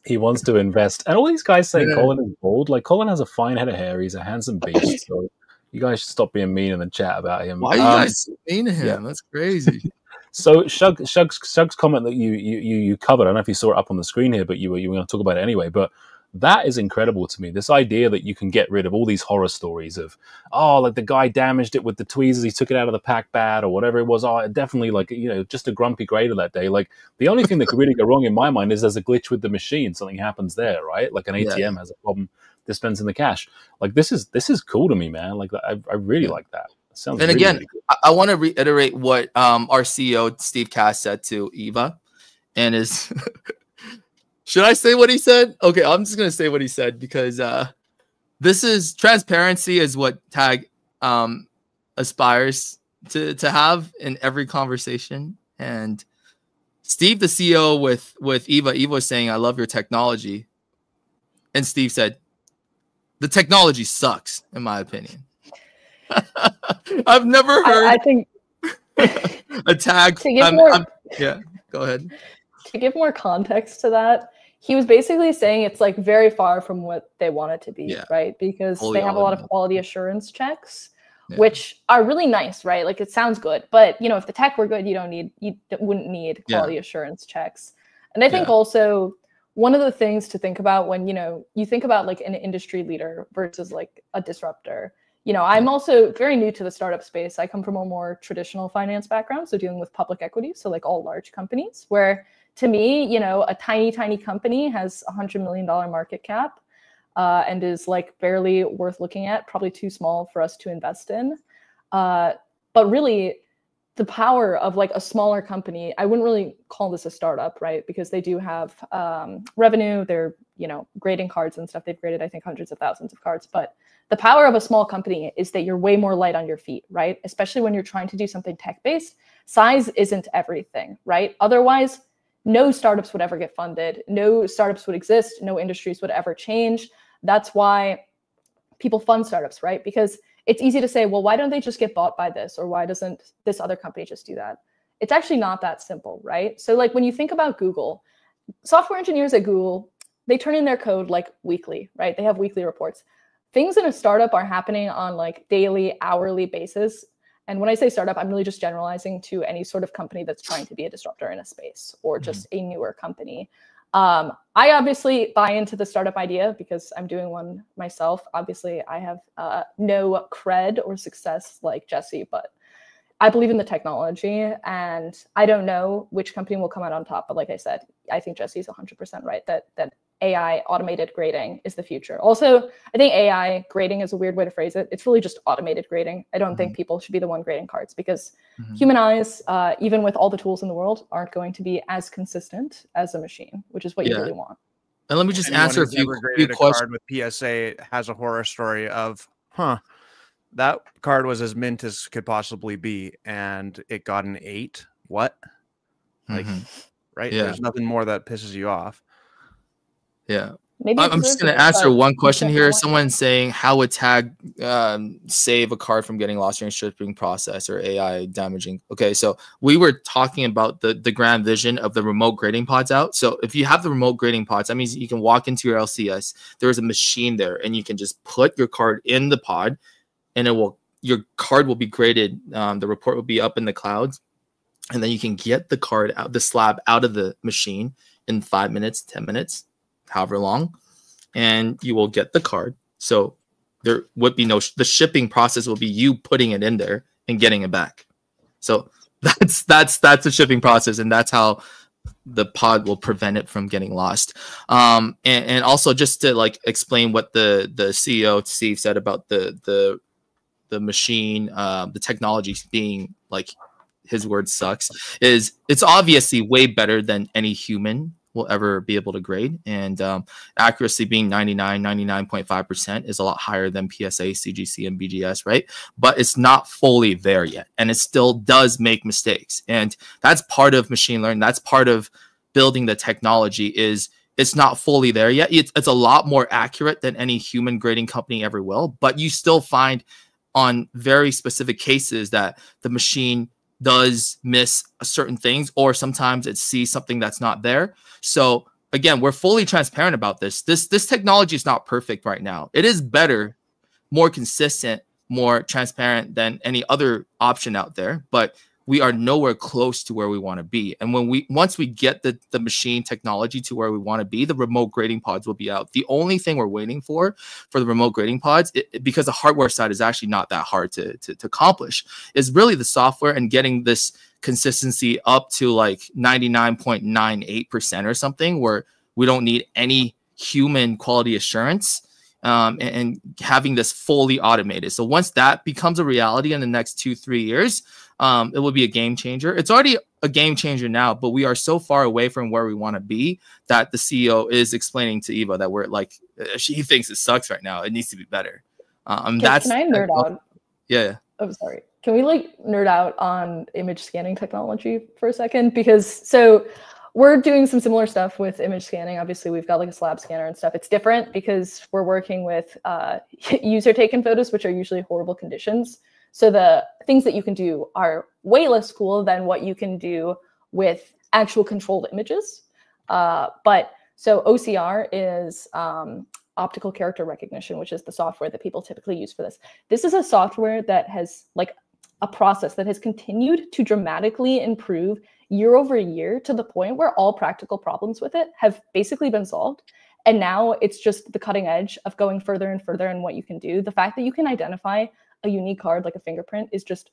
He wants to invest. And all these guys say Colin is bald. Like, Colin has a fine head of hair. He's a handsome beast. So you guys should stop being mean in the chat about him. Why are you guys so mean to him? Yeah. That's crazy. So Shug's comment that you covered, I don't know if you saw it up on the screen here, but you were going to talk about it anyway. But that is incredible to me. This idea that you can get rid of all these horror stories of, oh, like the guy damaged it with the tweezers, he took it out of the pack bad or whatever it was. Oh, definitely like, just a grumpy grader that day. Like, the only thing that could really go wrong in my mind is there's a glitch with the machine. Something happens there, right? Like an ATM has a problem dispensing the cash. Like, this is cool to me, man. Like, I really like that. Sounds and really, again, really cool. I want to reiterate what our CEO, Steve Cass, said to Eva and his... Should I say what he said? Okay, I'm just going to say what he said, because this is transparency is what Tag aspires to have in every conversation. And Steve, the CEO with Eva was saying, I love your technology. And Steve said, the technology sucks, in my opinion. I've never heard I think a Tag. Yeah, go ahead. To give more context to that, he was basically saying it's like very far from what they want it to be, right? Because they have a lot of quality assurance checks. which are really nice, right? Like it sounds good, but you know, if the tech were good, you wouldn't need quality assurance checks. And I think also one of the things to think about when, you know, you think about like an industry leader versus like a disruptor, you know, I'm also very new to the startup space. I come from a more traditional finance background, so dealing with public equity, so like all large companies, where to me, you know, a tiny company has $100 million market cap and is like barely worth looking at, probably too small for us to invest in. But really, the power of like a smaller company, I wouldn't really call this a startup, right? Because they do have revenue, they're, you know, grading cards and stuff. They've graded, I think, hundreds of thousands of cards. But the power of a small company is that you're way more light on your feet, right? Especially when you're trying to do something tech-based. Size isn't everything, right? Otherwise, no startups would ever get funded. No startups would exist. No industries would ever change. That's why people fund startups, right? Because it's easy to say, well, why don't they just get bought by this? Or why doesn't this other company just do that? It's actually not that simple, right? So like when you think about Google, software engineers at Google, they turn in their code like weekly, right? They have weekly reports. Things in a startup are happening on like daily, hourly basis. And when I say startup, I'm really just generalizing to any sort of company that's trying to be a disruptor in a space or just a newer company. I obviously buy into the startup idea because I'm doing one myself. Obviously, I have no cred or success like Jesse, but I believe in the technology, and I don't know which company will come out on top. But like I said, I think Jesse's 100% right that AI automated grading is the future. Also, I think AI grading is a weird way to phrase it. It's really just automated grading. I don't think people should be the one grading cards because human eyes, even with all the tools in the world, aren't going to be as consistent as a machine, which is what you really want. And let me just answer a few questions. Card with PSA has a horror story of, that card was as mint as could possibly be, and it got an 8. What? Like, right? Yeah. There's nothing more that pisses you off. Yeah. Maybe I'm just going to answer one question here. Someone's saying, how would tag save a card from getting lost during shipping process or AI damaging? Okay, so we were talking about the grand vision of the remote grading pods out. So if you have the remote grading pods, that means you can walk into your LCS. There's a machine there, and you can just put your card in the pod, and your card will be graded. The report will be up in the clouds, and then you can get the card out, the slab out of the machine in 5 minutes, 10 minutes. However long, and you will get the card. So there would be the shipping process will be you putting it in there and getting it back. So that's the shipping process, and that's how the pod will prevent it from getting lost. And also just to like explain what the CEO Steve said about the machine, the technology being like his word sucks, is it's obviously way better than any human will ever be able to grade, and accuracy being 99.5% is a lot higher than PSA, CGC, and BGS, right? But it's not fully there yet, and it still does make mistakes, and that's part of machine learning. That's part of building the technology. Is it's not fully there yet. It's a lot more accurate than any human grading company ever will, but you still find on very specific cases that the machine does miss certain things, or sometimes it sees something that's not there. So again, we're fully transparent about this. This technology is not perfect right now. It is better, more consistent, more transparent than any other option out there, but we are nowhere close to where we want to be. And once we get the machine technology to where we want to be, the remote grading pods will be out. The only thing we're waiting for the remote grading pods, because the hardware side is actually not that hard to accomplish, is really the software and getting this consistency up to like 99.98% or something, where we don't need any human quality assurance. And having this fully automated. So once that becomes a reality in the next 2-3 years, it will be a game changer. It's already a game changer now, but we are so far away from where we want to be that the CEO is explaining to Eva that we're like, she thinks it sucks right now. It needs to be better. Can I nerd out? Yeah. Oh, sorry. Can we like nerd out on image scanning technology for a second? Because we're doing some similar stuff with image scanning. Obviously, we've got like a slab scanner and stuff. It's different because we're working with user taken photos, which are usually horrible conditions. So the things that you can do are way less cool than what you can do with actual controlled images. But so OCR is optical character recognition, which is the software that people typically use for this. This is a software that has like a process that has continued to dramatically improve year over year to the point where all practical problems with it have basically been solved. And now it's just the cutting edge of going further and further in what you can do. The fact that you can identify a unique card like a fingerprint is just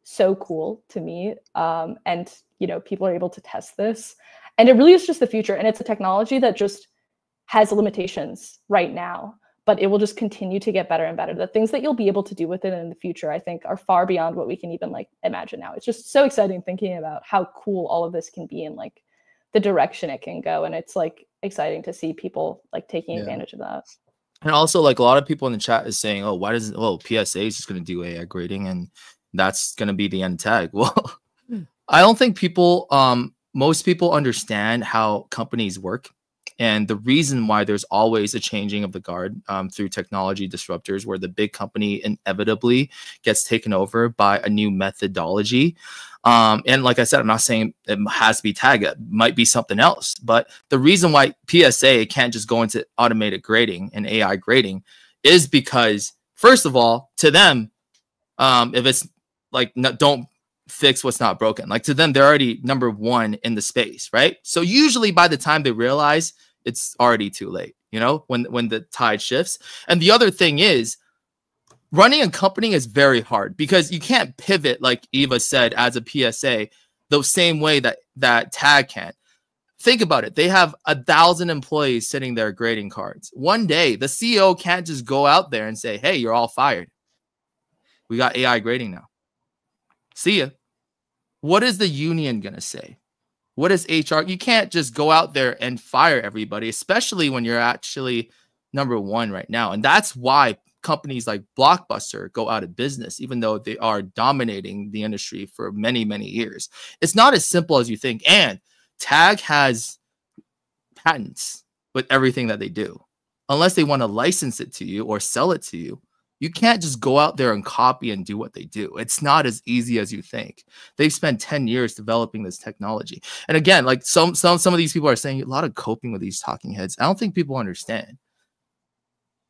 so cool to me. And, you know, people are able to test this. And it really is just the future. And it's a technology that just has limitations right now, but it will just continue to get better and better. The things that you'll be able to do with it in the future, I think, are far beyond what we can even like imagine now. It's just so exciting thinking about how cool all of this can be and like the direction it can go. And it's like exciting to see people like taking advantage of that. And also, like, a lot of people in the chat is saying, oh, why doesn't, well, PSA is just going to do AI grading and that's going to be the end tag. Well, I don't think people, most people understand how companies work. And the reason why there's always a changing of the guard through technology disruptors, where the big company inevitably gets taken over by a new methodology. And like I said, I'm not saying it has to be tagged. It might be something else. But the reason why PSA can't just go into automated grading and AI grading is because, first of all, to them, if it's like, don't fix what's not broken. Like, to them, they're already number one in the space, right? So usually by the time they realize, it's already too late, you know, when the tide shifts. And the other thing is, running a company is very hard because you can't pivot, like Eva said, as a PSA, the same way that Tag can. Think about it. They have 1,000 employees sitting there grading cards. One day, the CEO can't just go out there and say, hey, you're all fired. We got AI grading now. See ya. What is the union going to say? What is HR? You can't just go out there and fire everybody, especially when you're actually number one right now. And that's why companies like Blockbuster go out of business, even though they are dominating the industry for many, many years. It's not as simple as you think. And Tag has patents with everything that they do. Unless they want to license it to you or sell it to you, you can't just go out there and copy and do what they do. It's not as easy as you think. They've spent 10 years developing this technology. And again, like some of these people are saying a lot of coping with these talking heads. I don't think people understand.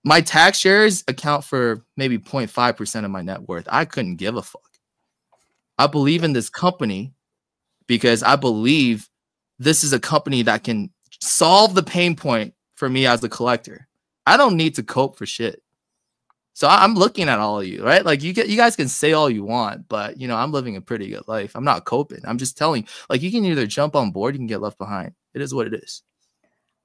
My tax shares account for maybe 0.5% of my net worth. I couldn't give a fuck. I believe in this company because I believe this is a company that can solve the pain point for me as a collector. I don't need to cope for shit. So I'm looking at all of you, right? Like you guys can say all you want, but you know, I'm living a pretty good life. I'm not coping. I'm just telling, like, you can either jump on board, you can get left behind. It is what it is.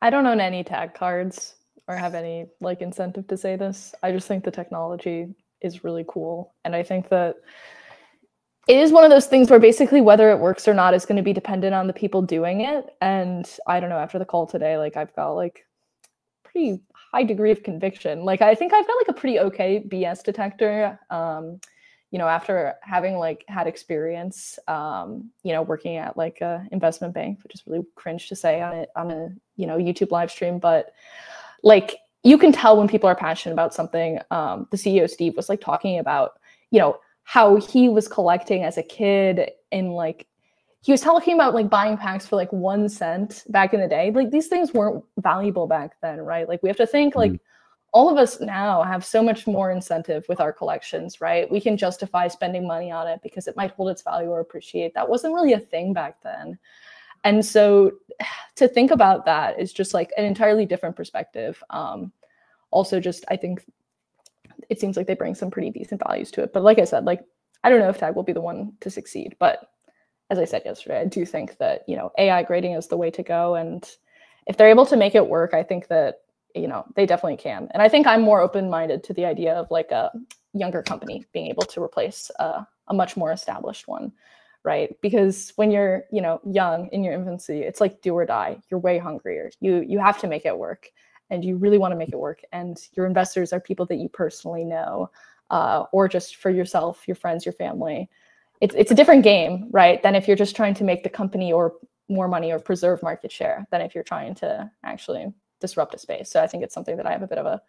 I don't own any tag cards or have any like incentive to say this. I just think the technology is really cool. And I think that it is one of those things where basically whether it works or not is going to be dependent on the people doing it. And I don't know, after the call today, like I've got like pretty high degree of conviction. Like I think I've got like a pretty okay BS detector. You know, after having like had experience, you know, working at like a investment bank, which is really cringe to say on a you know, YouTube live stream, but like you can tell when people are passionate about something. The CEO Steve was like talking about, you know, how he was collecting as a kid and like he was talking about like buying packs for like 1 cent back in the day. Like these things weren't valuable back then, right? Like we have to think like all of us now have so much more incentive with our collections, right? We can justify spending money on it because it might hold its value or appreciate. That wasn't really a thing back then. And so to think about that is just like an entirely different perspective. Also just, I think it seems like they bring some pretty decent values to it. But like I said, like, I don't know if Tag will be the one to succeed, but as I said yesterday, I do think that, you know, AI grading is the way to go. And if they're able to make it work, I think that, you know, they definitely can. And I think I'm more open-minded to the idea of like a younger company being able to replace a much more established one, right? Because when you're, you know, young in your infancy, it's like do or die. You're way hungrier. You have to make it work and you really want to make it work. And your investors are people that you personally know, or just for yourself, your friends, your family. It's a different game, right? Than if you're just trying to make the company or more money or preserve market share than if you're trying to actually disrupt a space. So I think it's something that I have a bit of a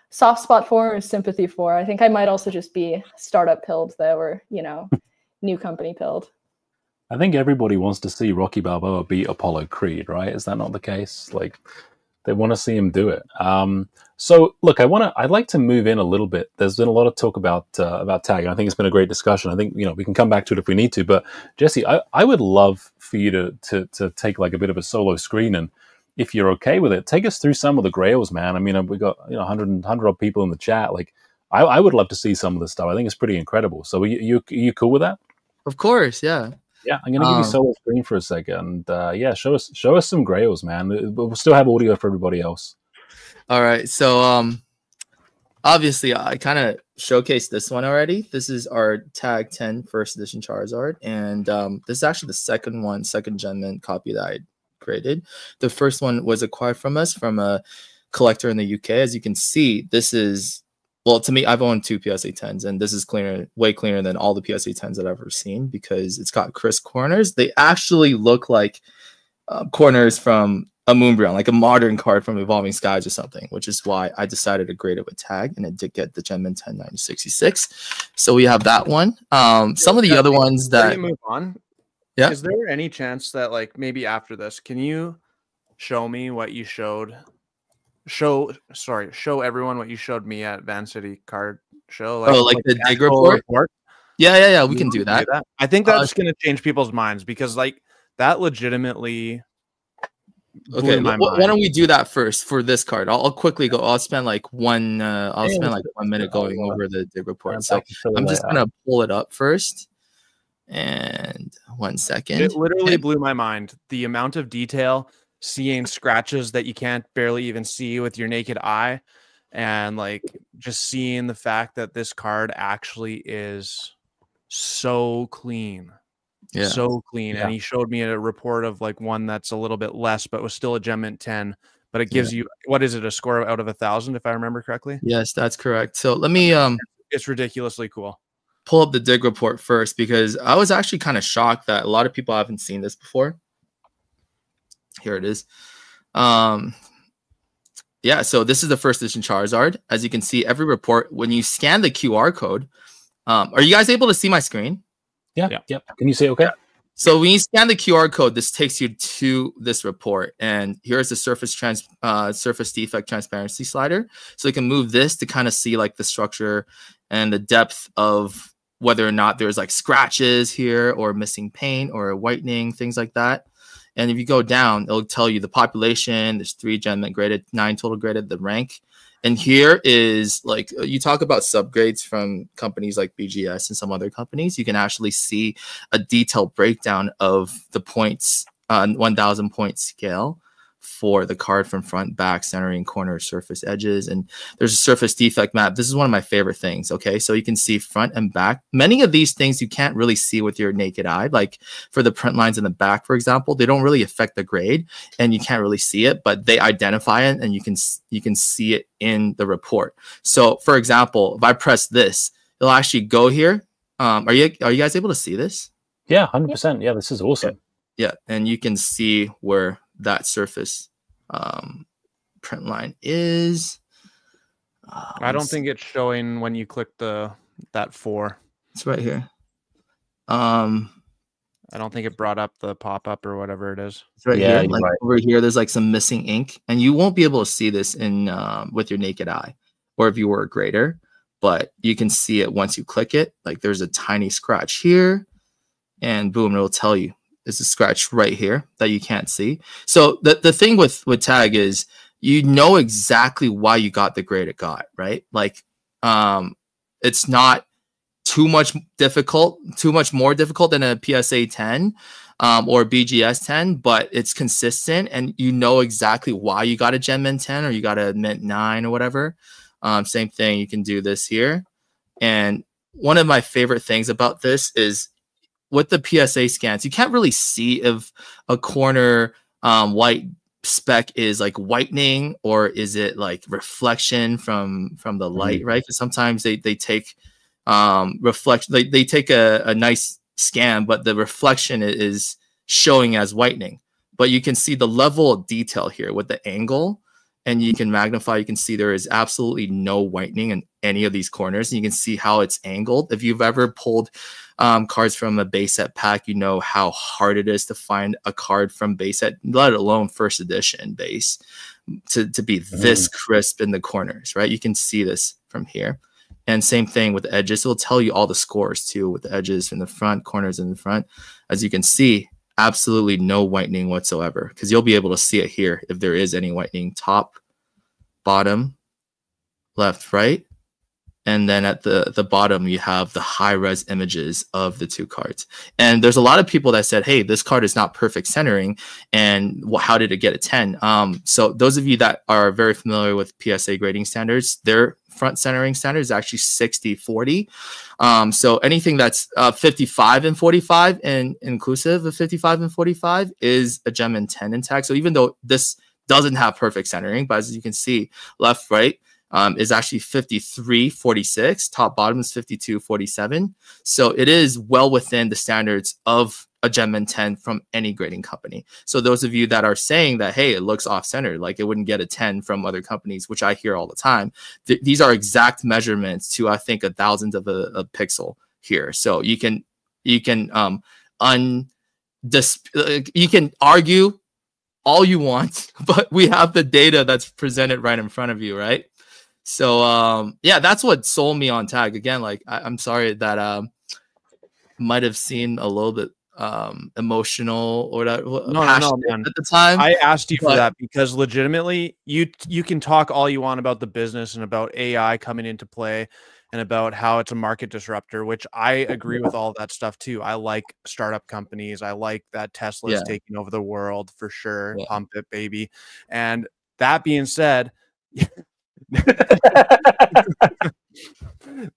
soft spot for or sympathy for. I think I might also just be startup pilled though, or, you know, new company pilled. I think everybody wants to see Rocky Balboa beat Apollo Creed, right? Is that not the case? Like, They want to see him do it. So look, I'd like to move in a little bit. There's been a lot of talk about tag, and I think it's been a great discussion. I think we can come back to it if we need to. But Jesse, I would love for you to take like a bit of a solo screen, and if you're okay with it, take us through some of the grails, man. I mean, we got 100 odd people in the chat. Like, I would love to see some of this stuff. I think it's pretty incredible. So are you cool with that? Of course, yeah. Yeah, I'm gonna give you solo screen for a second. Yeah, show us some grails, man. We'll still have audio for everybody else. All right, so obviously I kind of showcased this one already. This is our Tag 10 first edition Charizard, and this is actually the second Gen Mint copy that I created. The first one was acquired from us from a collector in the UK. As you can see, this is, well, to me, I've owned 2 PSA 10s, and this is way cleaner than all the PSA 10s that I've ever seen because it's got crisp corners. They actually look like corners from a Moonbreon, like a modern card from Evolving Skies or something, which is why I decided to grade it with tag, and it did get the Gen Mint 109066. So we have that one. Some of the other ones that move on. Yeah. Is there any chance that like maybe after this, can you show me what you showed? Show everyone what you showed me at Van City Card Show. Like the dig report? Yeah. We can do that. I think that's going to change people's minds because like that legitimately. Okay, why don't we do that first for this card? I'll quickly go. I'll spend like 1 minute going over the dig report. So I'm just gonna pull it up first. And 1 second. It literally blew my mind. The amount of detail, seeing scratches that you can't barely even see with your naked eye, and like just seeing the fact that this card actually is so clean. Yeah. So clean. Yeah. And he showed me a report of like one that's a little bit less, but was still a Gen Mint 10. But it gives you, what is it, a score out of 1,000, if I remember correctly? Yes, that's correct. So let me it's ridiculously cool. Pull up the dig report first because I was actually kind of shocked that a lot of people haven't seen this before. Here it is. Yeah, so this is the first edition Charizard. As you can see, every report, when you scan the QR code, are you guys able to see my screen? Yeah. Yep. Can you see okay? Yeah. So when you scan the QR code, this takes you to this report, and here's the surface defect transparency slider. So you can move this to kind of see like the structure and the depth of whether or not there's like scratches here or missing paint or whitening, things like that. And if you go down, it'll tell you the population. There's 3 Gen Mint graded, 9 total graded, the rank. And here is like, you talk about subgrades from companies like BGS and some other companies. You can actually see a detailed breakdown of the points, 1,000 point scale for the card from front, back, centering, corner, surface, edges. And there's a surface defect map. This is one of my favorite things. Okay, so you can see front and back. Many of these things you can't really see with your naked eye. Like for the print lines in the back, for example, they don't really affect the grade and you can't really see it, but they identify it and you can see it in the report. So for example, if I press this, it'll actually go here. Are you guys able to see this? Yeah, 100%. Yeah, this is awesome. Yeah, and you can see where that surface print line is. I don't think it's showing when you click that 4. It's right here. I don't think it brought up the pop-up or whatever it is. It's right here. Like right. Over here, there's like some missing ink, and you won't be able to see this in with your naked eye, or if you were a grader, but you can see it once you click it. Like there's a tiny scratch here, and boom, it'll tell you. There's a scratch right here that you can't see. So the thing with tag is you know exactly why you got the grade it got, right? Like it's not too much more difficult than a PSA 10 or BGS 10, but it's consistent and you know exactly why you got a Gen Mint 10 or you got a Mint 9 or whatever. Same thing, you can do this here. And one of my favorite things about this is with the PSA scans, you can't really see if a corner white speck is like whitening or is it like reflection from the light, right? Because sometimes they take reflection, they take a nice scan, but the reflection is showing as whitening. But you can see the level of detail here with the angle and you can magnify, you can see there is absolutely no whitening in any of these corners. And you can see how it's angled. If you've ever pulled cards from a base set pack, you know how hard it is to find a card from base set, let alone first edition base, to be this crisp in the corners, right? You can see this from here. And same thing with the edges. It'll tell you all the scores too, with the edges in the front, corners in the front. As you can see, absolutely no whitening whatsoever, because you'll be able to see it here if there is any whitening. Top, bottom, left, right. And then at the bottom, you have the high-res images of the two cards. And there's a lot of people that said, hey, this card is not perfect centering. And how did it get a 10? So those of you that are very familiar with PSA grading standards, their front centering standard is actually 60-40. So anything that's 55 and 45 and inclusive of 55 and 45 is a gem and 10 in tag. So even though this doesn't have perfect centering, but as you can see, left, right, is actually 53-46. Top bottom is 52-47. So it is well within the standards of a gem and 10 from any grading company. So those of you that are saying that, hey, it looks off-centered, like it wouldn't get a 10 from other companies, which I hear all the time, these are exact measurements to, I think, a thousandth of a pixel here. So you can argue all you want, but we have the data that's presented right in front of you, right? So yeah, that's what sold me on tag. Again, like I'm sorry that might have seemed a little bit emotional or that no, man. At the time. I asked you for that because legitimately you can talk all you want about the business and about AI coming into play and about how it's a market disruptor, which I agree with all that stuff too. I like startup companies. I like that Tesla is taking over the world for sure. Yeah. Pump it, baby. And that being said,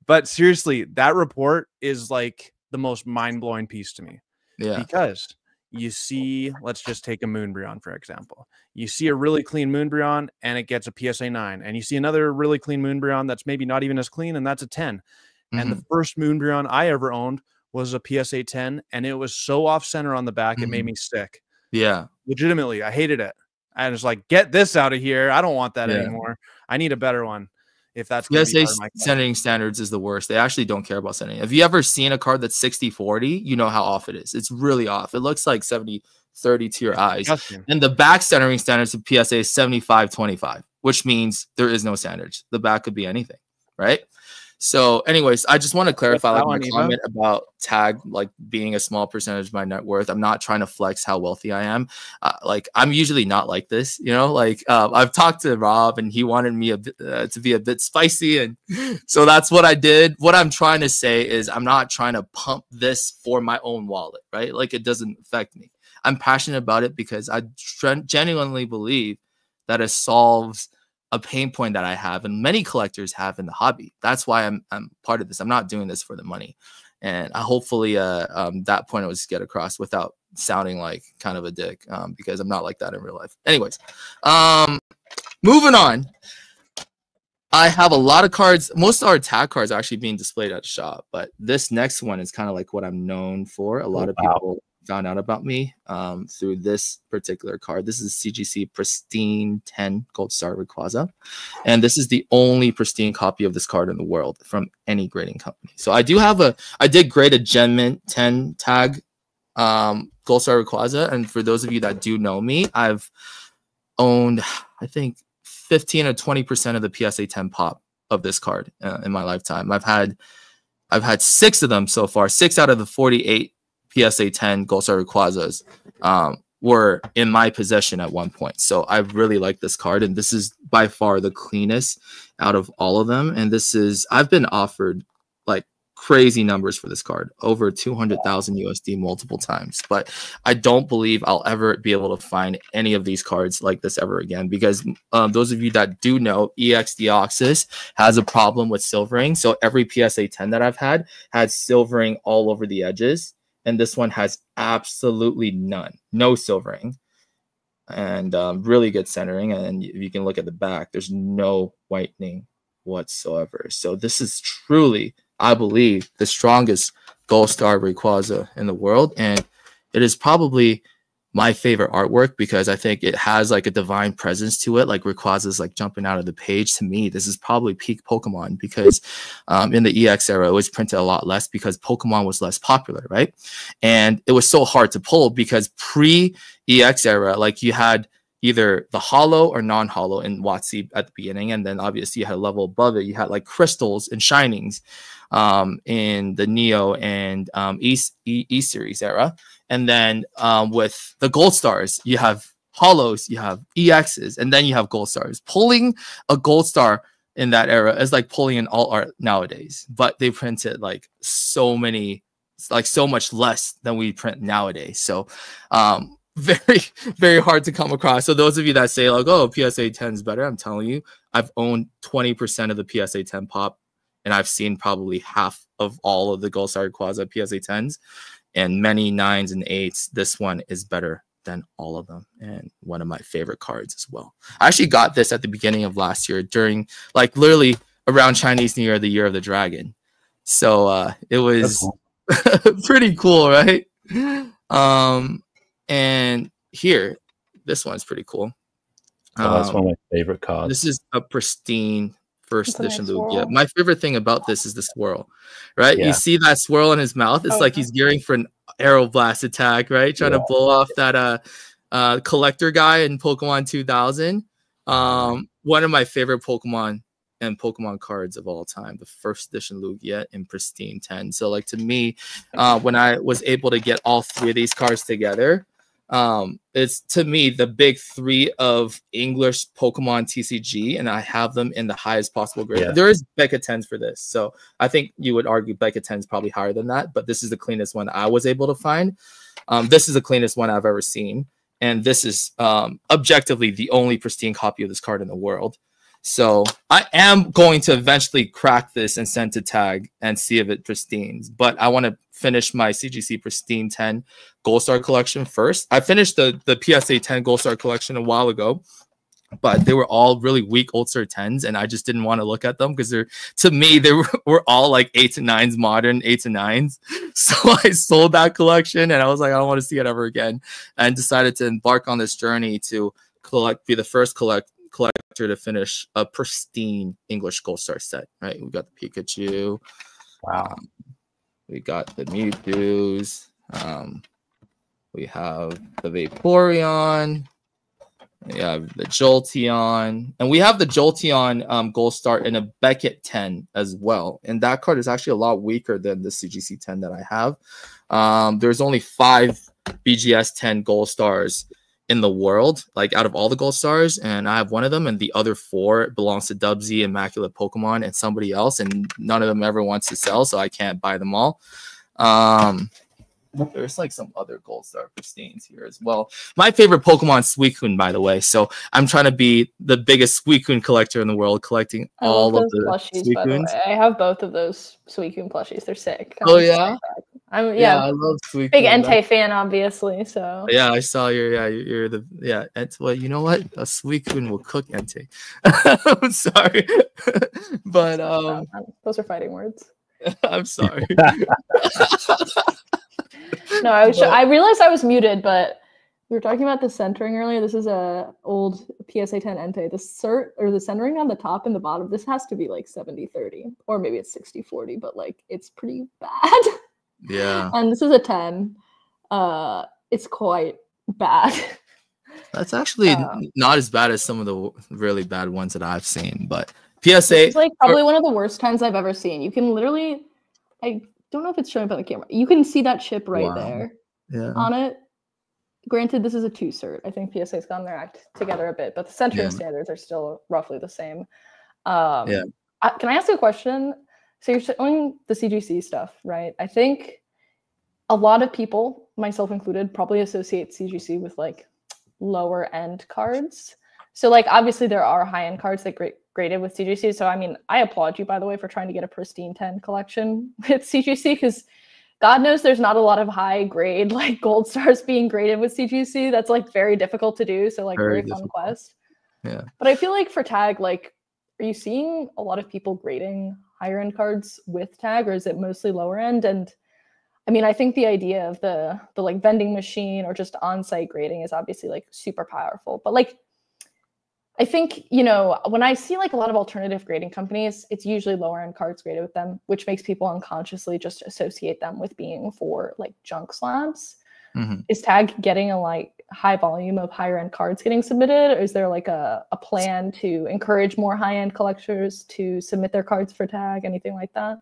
but seriously, that report is like the most mind-blowing piece to me. Yeah, because you see, let's just take a Moonbryon, for example. You see a really clean Moonbryon and it gets a PSA 9, and you see another really clean Moonbryon that's maybe not even as clean, and that's a 10. And the first Moonbryon I ever owned was a PSA 10, and it was so off center on the back, it made me sick. Yeah, legitimately, I hated it. I was like, get this out of here. I don't want that anymore. I need a better one. If that's PSA centering standards is the worst. They actually don't care about centering. Have you ever seen a card that's 60-40? You know how off it is. It's really off. It looks like 70-30 to your eyes. And the back centering standards of PSA is 75-25, which means there is no standards. The back could be anything, right? So anyways, I just want to clarify like my comment about tag like being a small percentage of my net worth. I'm not trying to flex how wealthy I am. Like I'm usually not like this, you know, like I've talked to Rob and he wanted me to be a bit spicy. And so that's what I did. What I'm trying to say is I'm not trying to pump this for my own wallet, right? Like it doesn't affect me. I'm passionate about it because I genuinely believe that it solves a pain point that I have and many collectors have in the hobby. That's why I'm part of this. I'm not doing this for the money. And I hopefully that point I was get across without sounding like kind of a dick because I'm not like that in real life. Anyways, moving on. I have a lot of cards. Most of our tag cards are actually being displayed at the shop, but this next one is kind of like what I'm known for. A lot of people found out about me through this particular card. This is CGC Pristine 10 Gold Star Rayquaza. And this is the only pristine copy of this card in the world from any grading company. So I did grade a Gem Mint 10 tag Gold Star Rayquaza. And for those of you that do know me, I've owned, I think, 15 or 20% of the PSA 10 pop of this card in my lifetime. I've had 6 of them so far. 6 out of the 48 PSA 10 Gold Star Rayquazas were in my possession at one point. So I really like this card, and this is by far the cleanest out of all of them. And I've been offered like crazy numbers for this card, over 200,000 USD multiple times. But I don't believe I'll ever be able to find any of these cards like this ever again, because those of you that do know, EX Deoxys has a problem with silvering. So every PSA 10 that I've had silvering all over the edges. And this one has absolutely none, no silvering, and really good centering. And you can look at the back, there's no whitening whatsoever. So this is truly, I believe, the strongest Gold Star Rayquaza in the world. And it is probably my favorite artwork because I think it has like a divine presence to it. Like Rayquaza's like jumping out of the page. To me, this is probably peak Pokemon because in the EX era, it was printed a lot less because Pokemon was less popular, right? And it was so hard to pull because pre-EX era, like you had either the hollow or non-hollow in WotC at the beginning. And then obviously you had a level above it. You had like crystals and shinings in the Neo and E series era. And then with the gold stars, you have hollows, you have EXs, and then you have gold stars. Pulling a gold star in that era is like pulling an alt art nowadays, but they printed like so much less than we print nowadays. So very, very hard to come across. So those of you that say like, oh, PSA 10 is better, I'm telling you, I've owned 20% of the PSA 10 pop, and I've seen probably half of all of the Gold Star Quaza PSA 10s and many 9s and 8s. This one is better than all of them, and one of my favorite cards as well. I actually got this at the beginning of last year during like literally around Chinese New Year, the Year of the Dragon. So it was cool. Pretty cool, right? And here, this one's pretty cool. That's one of my favorite cards. This is a pristine first edition Lugia. My favorite thing about this is the swirl, right? Yeah. You see that swirl in his mouth? It's like he's gearing for an arrow blast attack, right? Trying to blow off that collector guy in Pokemon 2000. One of my favorite Pokemon and Pokemon cards of all time, the first edition Lugia in pristine 10. So like to me, when I was able to get all three of these cards together, it's to me the big three of English Pokemon TCG, and I have them in the highest possible grade. There is Becca 10s for this, so I think you would argue Becca 10 is probably higher than that, but this is the cleanest one I was able to find. This is the cleanest one I've ever seen, and this is objectively the only pristine copy of this card in the world. So I am going to eventually crack this and send to Tag and see if it pristines, but I want to finish my CGC Pristine 10 Gold Star collection first. I finished the PSA 10 Gold Star collection a while ago, but they were all really weak Old Star 10s, and I just didn't want to look at them because to me, they were all like 8s and 9s, modern 8s and 9s. So I sold that collection, and I was like, I don't want to see it ever again, and decided to embark on this journey to be the first collector to finish a pristine English Gold Star set. Right, we got the Pikachu. Wow. We got the Mewtwo's. We have the Vaporeon. We have the Jolteon. And we have the Jolteon Gold Star in a Beckett 10 as well. And that card is actually a lot weaker than the CGC 10 that I have. There's only 5 BGS 10 Gold Stars in the world, like out of all the Gold Stars, and I have one of them, and the other 4 belongs to Dubsy, Immaculate Pokemon, and somebody else, and none of them ever wants to sell, so I can't buy them all. There's like some other Gold Star pristines here as well. My favorite Pokemon is Suicune, by the way, so I'm trying to be the biggest Suicune collector in the world, collecting all of the plushies, by the way. I have both of those Suicune plushies. They're sick. Oh yeah? I love Suicune. Big Entei fan, obviously. So yeah, I saw you're the well, you know what? A Suicune will cook Entei. I'm sorry, but those are fighting words. I'm sorry. No, I realized I was muted, but we were talking about the centering earlier. This is a old PSA 10 Entei. The centering on the top and the bottom, this has to be like 70-30, or maybe it's 60-40, but like it's pretty bad. Yeah. And this is a 10. It's quite bad. That's actually not as bad as some of the really bad ones that I've seen, but PSA it's like probably one of the worst 10s I've ever seen. You can literally, I don't know if it's showing up on the camera. You can see that chip right there on it. Granted, this is a 2 cert. I think PSA's gotten their act together a bit, but the centering standards are still roughly the same. Can I ask you a question? So you're showing the CGC stuff, right? I think a lot of people, myself included, probably associate CGC with like lower end cards. So like obviously there are high end cards that graded with CGC. So I mean, I applaud you, by the way, for trying to get a pristine 10 collection with CGC, because God knows there's not a lot of high grade like Gold Stars being graded with CGC. That's like very difficult to do. So like very fun quest. Yeah. But I feel like for Tag, like, are you seeing a lot of people grading higher end cards with Tag, or is it mostly lower end? And I mean, I think the idea of the like vending machine or just on-site grading is obviously like super powerful. But like, I think, you know, when I see like a lot of alternative grading companies, it's usually lower end cards graded with them, which makes people unconsciously just associate them with being for like junk slabs. Mm-hmm. Is Tag getting a like high volume of higher end cards getting submitted? Or is there like a plan to encourage more high end collectors to submit their cards for Tag, anything like that?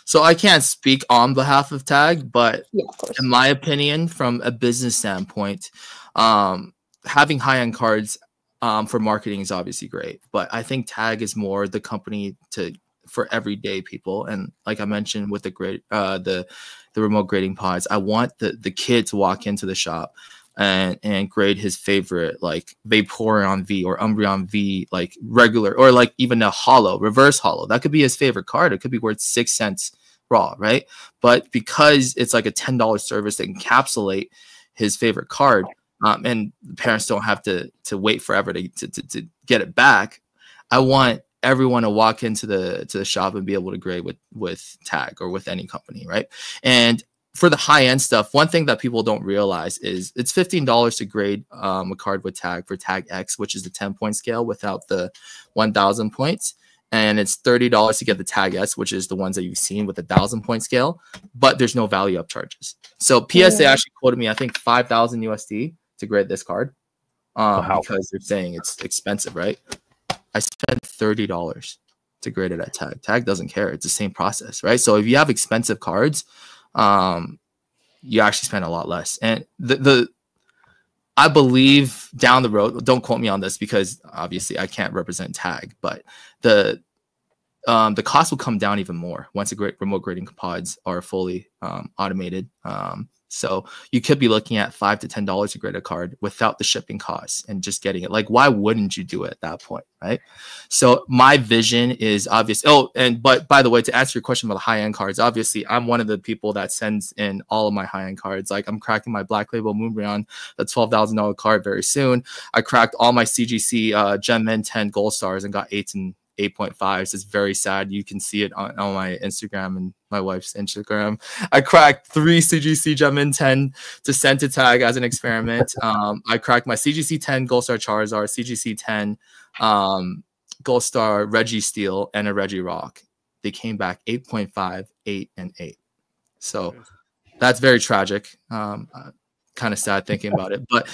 So I can't speak on behalf of Tag, but Yeah, of course. in my opinion, from a business standpoint, having high end cards for marketing is obviously great, but I think Tag is more the company for everyday people. And like I mentioned with the remote grading pods, I want the kid to walk into the shop and grade his favorite like Vaporeon V or Umbreon V, like regular, or like even a reverse hollow. That could be his favorite card. It could be worth 6 cents raw, right? But because it's like a $10 service that encapsulate his favorite card, and parents don't have to wait forever to get it back, I want everyone to walk into the shop and be able to grade with Tag or with any company, right? And for the high end stuff, one thing that people don't realize is it's $15 to grade a card with Tag for Tag X, which is the 10-point scale without the 1,000 points. And it's $30 to get the Tag S, which is the ones that you've seen with the 1,000-point scale, but there's no value up charges. So PSA actually quoted me, I think, 5,000 USD to grade this card, because they're saying it's expensive, right? I spent $30 to grade it at Tag. Tag doesn't care. It's the same process, right? So if you have expensive cards, you actually spend a lot less. And I believe down the road, don't quote me on this because obviously I can't represent Tag, but the cost will come down even more once the remote grading pods are fully automated. So you could be looking at $5 to $10 to grade a card without the shipping costs and just getting it. Like, why wouldn't you do it at that point, right? So my vision is obvious. But by the way, to answer your question about the high-end cards, obviously I'm one of the people that sends in all of my high-end cards. Like, I'm cracking my Black Label Moonbreon, the $12,000 card very soon. I cracked all my CGC Gem Min 10 Gold Stars and got 8s and 8.5s. It's very sad. You can see it on my Instagram and my wife's Instagram. I cracked 3 CGC Gem Min 10 to send to Tag as an experiment. I cracked my CGC 10 Gold Star Charizard, CGC 10 Gold Star Reggie Steel, and a Reggie Rock. They came back 8.5, 8, and 8. So that's very tragic. Kind of sad thinking about it. But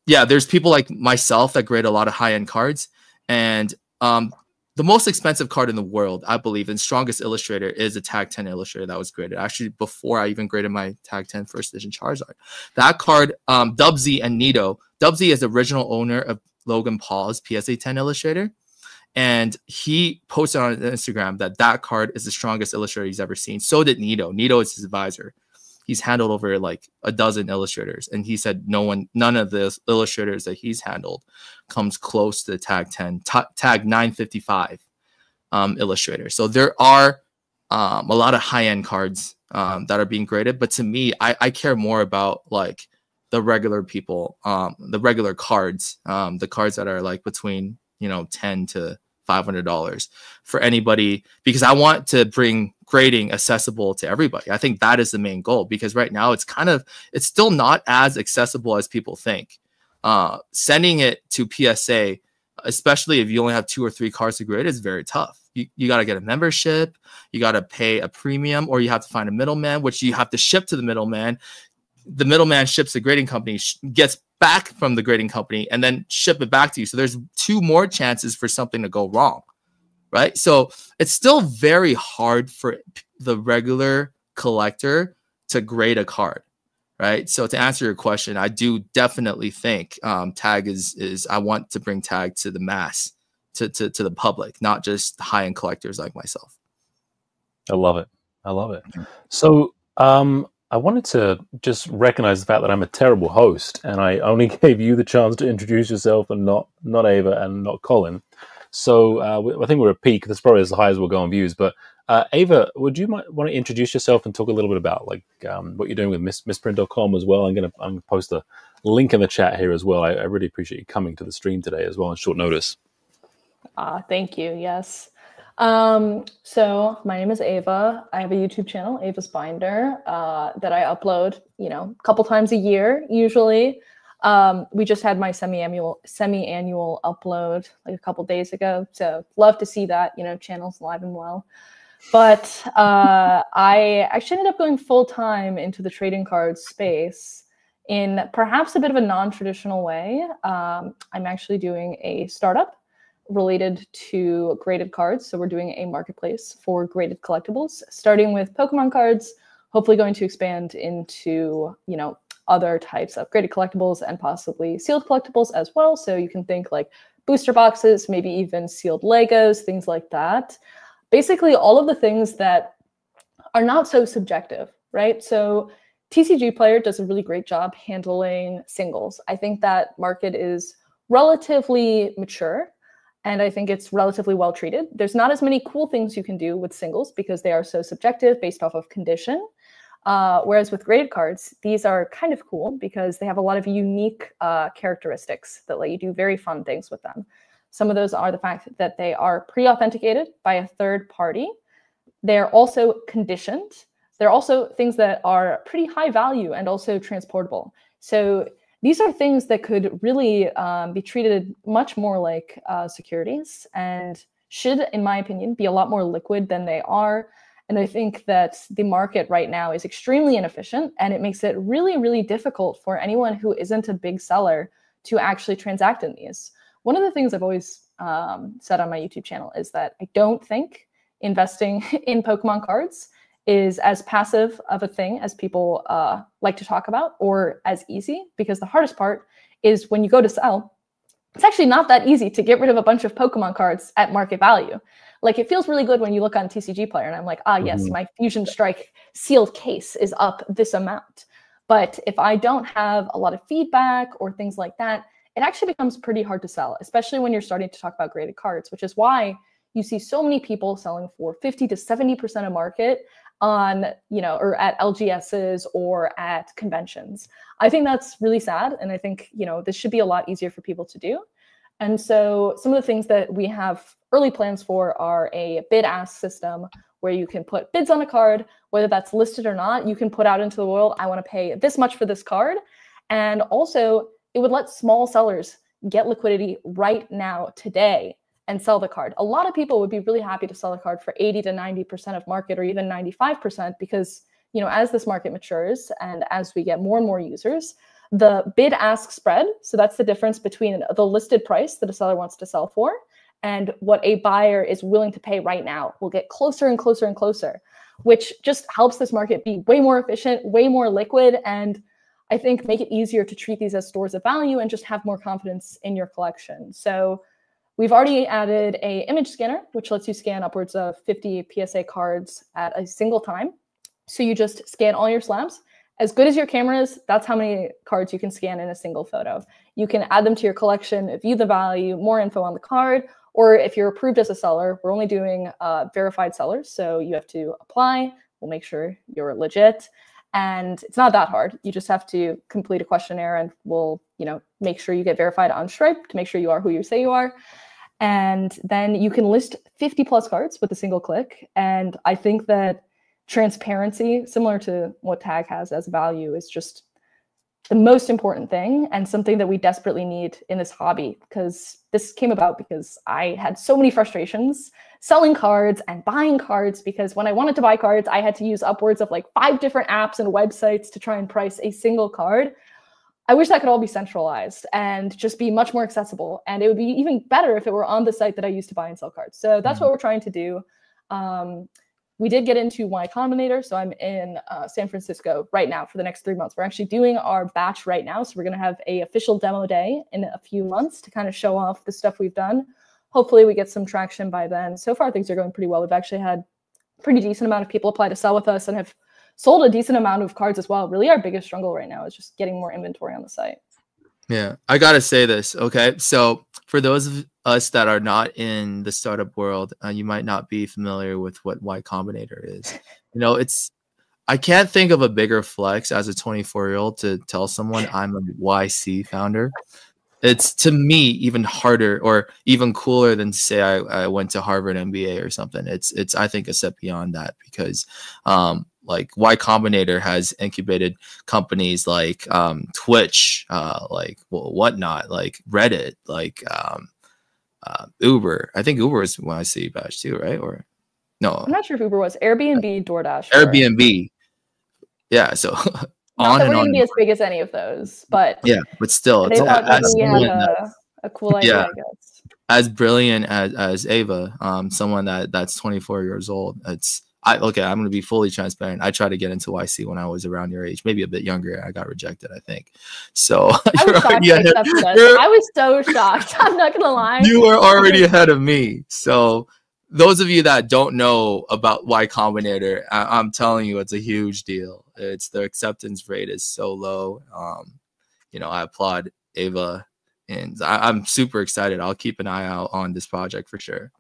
yeah, there's people like myself that grade a lot of high-end cards. And the most expensive card in the world, I believe, and strongest illustrator is a Tag 10 illustrator that was graded. Actually, before I even graded my Tag 10 first edition Charizard. That card, Dubsy and Nito. Dubsy is the original owner of Logan Paul's PSA 10 illustrator. And he posted on Instagram that card is the strongest illustrator he's ever seen. So did Nito. Nito is his advisor. He's handled over like a dozen illustrators. And he said none of the illustrators that he's handled comes close to the Tag 10, Tag 955 illustrator. So there are a lot of high-end cards that are being graded. But to me, I care more about like the regular people, the regular cards, the cards that are like between, $10 to $500 for anybody, because I want to bring grading accessible to everybody. I think that is the main goal, because right now it's still not as accessible as people think. Sending it to PSA, especially if you only have 2 or 3 cards to grade, is very tough. You got to get a membership, you got to pay a premium, or you have to find a middleman, which you have to ship to the middleman. The middleman ships the grading company, gets back from the grading company, and then ship it back to you. So there's 2 more chances for something to go wrong, right? So it's still very hard for the regular collector to grade a card, right? So to answer your question, I do definitely think Tag is I want to bring Tag to the mass, to the public, not just high-end collectors like myself. I love it. So I wanted to just recognize the fact that I'm a terrible host, and I only gave you the chance to introduce yourself, and not Ava and not Colin. So I think we're at peak. That's probably as high as we'll go on views. But Ava, would you want to introduce yourself and talk a little bit about what you're doing with Missprint.com as well? I'm gonna post a link in the chat here as well. I really appreciate you coming to the stream today as well on short notice. Thank you. Yes. So my name is Ava. I have a YouTube channel, Ava's Binder, that I upload, a couple times a year, usually. We just had my semi-annual upload like a couple days ago. So love to see that, channel's alive and well. But I actually ended up going full-time into the trading cards space in perhaps a bit of a non-traditional way. I'm actually doing a startup related to graded cards. So we're doing a marketplace for graded collectibles, starting with Pokemon cards, hopefully going to expand into, other types of graded collectibles and possibly sealed collectibles as well. So you can think like booster boxes, maybe even sealed Legos, things like that. Basically all of the things that are not so subjective, right? So TCG Player does a really great job handling singles. I think that market is relatively mature, and I think it's relatively well treated. There's not as many cool things you can do with singles because they are so subjective based off of condition. Whereas with graded cards, these are kind of cool because they have a lot of unique characteristics that let you do very fun things with them. Some of those are the fact that they are pre-authenticated by a third party. They're also conditioned. They're also things that are pretty high value and also transportable. So these are things that could really be treated much more like securities and should, in my opinion, be a lot more liquid than they are. And I think that the market right now is extremely inefficient, and it makes it really, really difficult for anyone who isn't a big seller to actually transact in these. One of the things I've always said on my YouTube channel is that I don't think investing in Pokemon cards is as passive of a thing as people like to talk about, or as easy, because the hardest part is when you go to sell, it's actually not that easy to get rid of a bunch of Pokemon cards at market value. Like, it feels really good when you look on TCG Player and I'm like, yes, my Fusion Strike sealed case is up this amount. But if I don't have a lot of feedback or things like that, it actually becomes pretty hard to sell, especially when you're starting to talk about graded cards, which is why you see so many people selling for 50 to 70% of market on, or at LGSs or at conventions. I think that's really sad. And I think, this should be a lot easier for people to do. And so some of the things that we have early plans for are a bid-ask system where you can put bids on a card, whether that's listed or not. You can put out into the world, I want to pay this much for this card. And also, it would let small sellers get liquidity right now, today, and sell the card. A lot of people would be really happy to sell a card for 80 to 90% of market, or even 95%, because, as this market matures and as we get more and more users, the bid-ask spread, so that's the difference between the listed price that a seller wants to sell for and what a buyer is willing to pay right now, will get closer and closer and closer, which just helps this market be way more efficient, way more liquid, and I think make it easier to treat these as stores of value and just have more confidence in your collection. So we've already added an image scanner, which lets you scan upwards of 50 PSA cards at a single time. So you just scan all your slabs. As good as your camera is, that's how many cards you can scan in a single photo. You can add them to your collection, view the value, more info on the card, or if you're approved as a seller, we're only doing verified sellers. So you have to apply, we'll make sure you're legit. And it's not that hard. You just have to complete a questionnaire and we'll, make sure you get verified on Stripe to make sure you are who you say you are. And then you can list 50 plus cards with a single click. And I think that transparency, similar to what Tag has as value, is just the most important thing and something that we desperately need in this hobby, because this came about because I had so many frustrations selling cards and buying cards, because when I wanted to buy cards, I had to use upwards of like 5 different apps and websites to try and price a single card. I wish that could all be centralized and just be much more accessible. And it would be even better if it were on the site that I used to buy and sell cards. So that's what we're trying to do. We did get into Y Combinator, so I'm in San Francisco right now for the next 3 months. We're actually doing our batch right now, so we're going to have an official demo day in a few months to kind of show off the stuff we've done. Hopefully we get some traction by then. So far, things are going pretty well. We've actually had a pretty decent amount of people apply to sell with us and have sold a decent amount of cards as well. Really, our biggest struggle right now is just getting more inventory on the site. Yeah, I got to say this, okay? So for those of us that are not in the startup world, you might not be familiar with what Y Combinator is. I can't think of a bigger flex as a 24-year-old to tell someone I'm a YC founder. it's to me even harder or even cooler than say I went to Harvard MBA or something. It's I think a step beyond that because like Y Combinator has incubated companies like Twitch, like whatnot, like Reddit, like Uber. I think Uber is YC badge too, right? Or no? I'm not sure if Uber was. Airbnb, DoorDash. Airbnb. Yeah. So not that we're on gonna be as big as any of those, but yeah, but still, they it's thought as we had someone a cool idea, I guess. as brilliant as Ava, someone that's 24 years old. I'm going to be fully transparent. I tried to get into YC when I was around your age, maybe a bit younger. I got rejected, I think. So I was shocked they accepted us. I was so shocked. I'm not gonna lie. You were already ahead of me. So those of you that don't know about Y Combinator, I'm telling you, it's a huge deal. The acceptance rate is so low. I applaud Ava, and I'm super excited. I'll keep an eye out on this project for sure.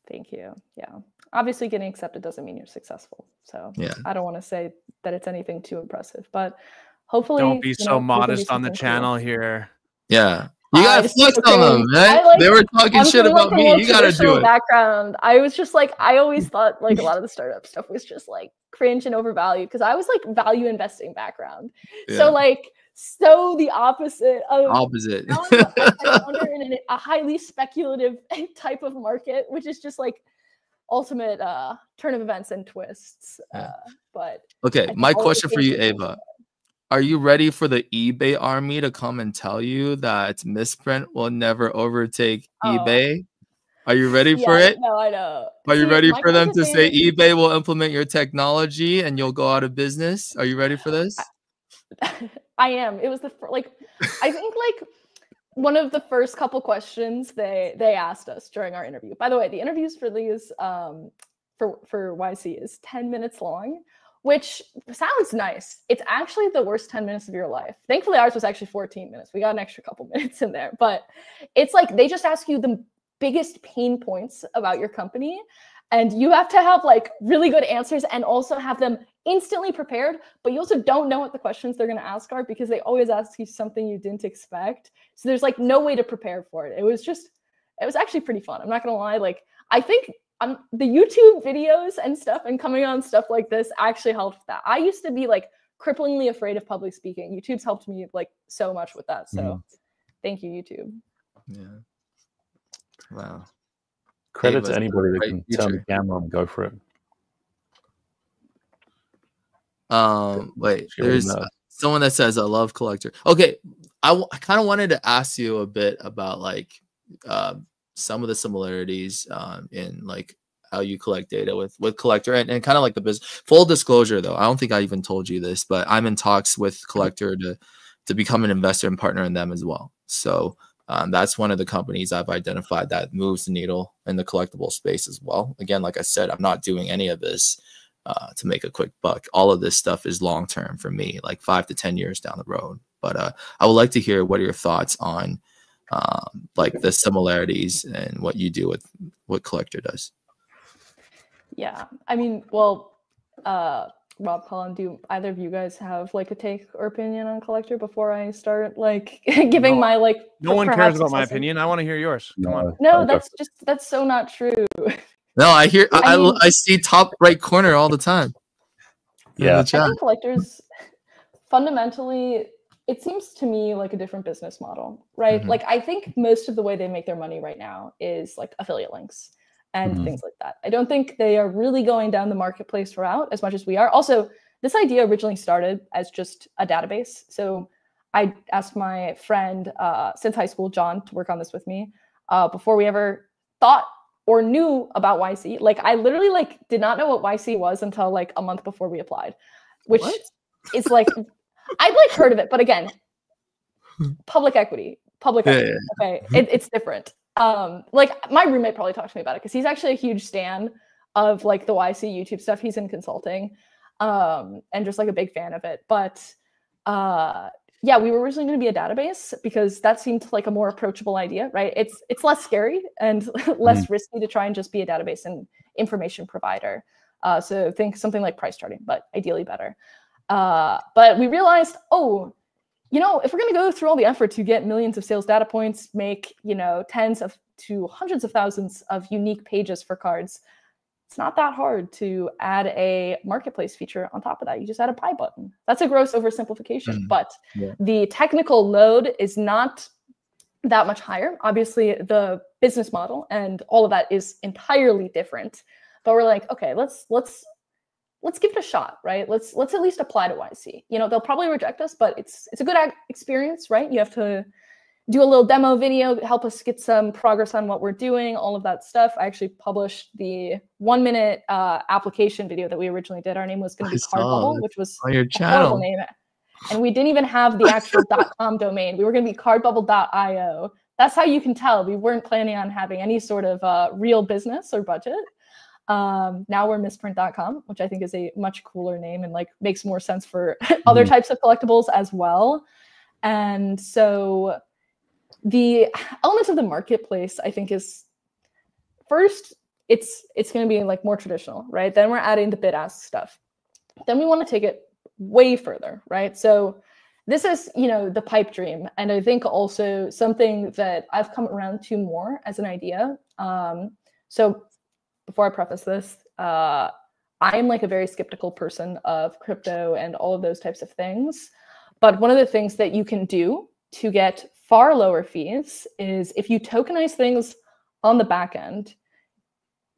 Thank you. Yeah. Obviously, getting accepted doesn't mean you're successful. So yeah. I don't want to say that it's anything too impressive, but hopefully, don't be so modest on the channel here. Yeah. You gotta flex on them, man. They were talking shit about me. You gotta do it. Background. I was just like, I always thought like a lot of the startup stuff was just like cringe and overvalued because I was like value investing background. Yeah. So the opposite of now I'm a founder in a highly speculative type of market, which is just like ultimate turn of events and twists. Yeah. But okay, my question for you, Ava. Are you ready for the eBay army to come and tell you that misprint will never overtake eBay? Are you ready for it? No, I know. Are you ready for them to say eBay will implement your technology and you'll go out of business? Are you ready for this? I am. It was I think like one of the first couple questions they asked us during our interview. By the way, the interviews for these for YC is 10 minutes long. Which sounds nice. It's actually the worst 10 minutes of your life. Thankfully, ours was actually 14 minutes. We got an extra couple minutes in there. But it's like they just ask you the biggest pain points about your company. And you have to have like really good answers and also have them instantly prepared. But you also don't know what the questions they're going to ask are because they always ask you something you didn't expect. So there's like no way to prepare for it. It was actually pretty fun. I'm not going to lie. Like, I think the YouTube videos and stuff and coming on stuff like this actually helped with that. I used to be like cripplingly afraid of public speaking. YouTube's helped me like so much with that. So thank you, YouTube. Yeah. Wow. Credit to anybody that can turn the camera on and go for it. Wait, there's someone that says I love Collector. Okay. I kind of wanted to ask you a bit about like, some of the similarities in like how you collect data with Collector and kind of like the business. Full disclosure though, I don't think I even told you this, but I'm in talks with Collector to become an investor and partner in them as well. So that's one of the companies I've identified that moves the needle in the collectible space as well. Again, like I said, I'm not doing any of this to make a quick buck. All of this stuff is long term for me, like 5 to 10 years down the road. But I would like to hear what are your thoughts on like the similarities and what you do with what Collector does. Yeah, I mean, well, Rob, Colin, do either of you guys have like a take or opinion on Collector before I start like giving my like? No one cares about my opinion. I want to hear yours. Come on. No, that's so not true. No, I hear. I see top right corner all the time. Yeah, I think Collector's fundamentally. It seems to me like a different business model, right? Mm-hmm. Like I think most of the way they make their money right now is like affiliate links and things like that. I don't think they are really going down the marketplace route as much as we are. Also, this idea originally started as just a database. So I asked my friend since high school, John, to work on this with me before we ever thought or knew about YC. Like I literally like did not know what YC was until like a month before we applied, which is like I'd like heard of it, but again, public equity. Okay, it's different. Like my roommate probably talked to me about it because he's actually a huge stan of like the YC YouTube stuff. He's in consulting, and just like a big fan of it. But yeah, we were originally going to be a database because that seemed like a more approachable idea, right? It's less scary and less risky to try and just be a database and information provider. So think something like price charting, but ideally better. But we realized, you know, if we're going to go through all the effort to get millions of sales data points, make, you know, tens of to hundreds of thousands of unique pages for cards, it's not that hard to add a marketplace feature on top of that. You just add a buy button. That's a gross oversimplification, but the technical load is not that much higher. Obviously, the business model and all of that is entirely different. But we're like, okay, let's give it a shot, right? Let's at least apply to YC. You know, they'll probably reject us, but it's a good experience, right? You have to do a little demo video, help us get some progress on what we're doing, all of that stuff. I actually published the 1-minute application video that we originally did. Our name was going to be Card Bubble, which was on your a channel horrible name. And we didn't even have the actual .com domain. We were going to be cardbubble.io. That's how you can tell we weren't planning on having any sort of real business or budget. Now we're misprint.com, which I think is a much cooler name and like makes more sense for other types of collectibles as well. And so the elements of the marketplace, I think, is first, it's going to be like more traditional, right? Then we're adding the bid ask stuff. Then we want to take it way further, right? So this is, you know, the pipe dream. And I think also something that I've come around to more as an idea. So before I preface this, I am like a very skeptical person of crypto and all of those types of things. But one of the things that you can do to get far lower fees is if you tokenize things on the back end,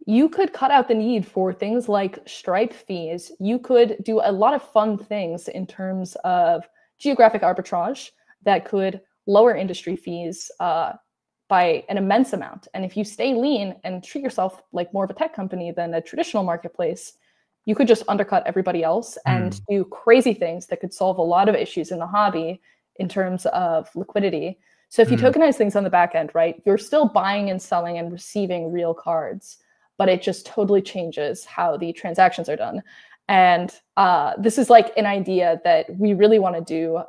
you could cut out the need for things like Stripe fees. You could do a lot of fun things in terms of geographic arbitrage that could lower industry fees by an immense amount. And if you stay lean and treat yourself like more of a tech company than a traditional marketplace, you could just undercut everybody else and do crazy things that could solve a lot of issues in the hobby in terms of liquidity. So if you tokenize things on the back end, right, you're still buying and selling and receiving real cards, but it just totally changes how the transactions are done. And this is like an idea that we really want to do.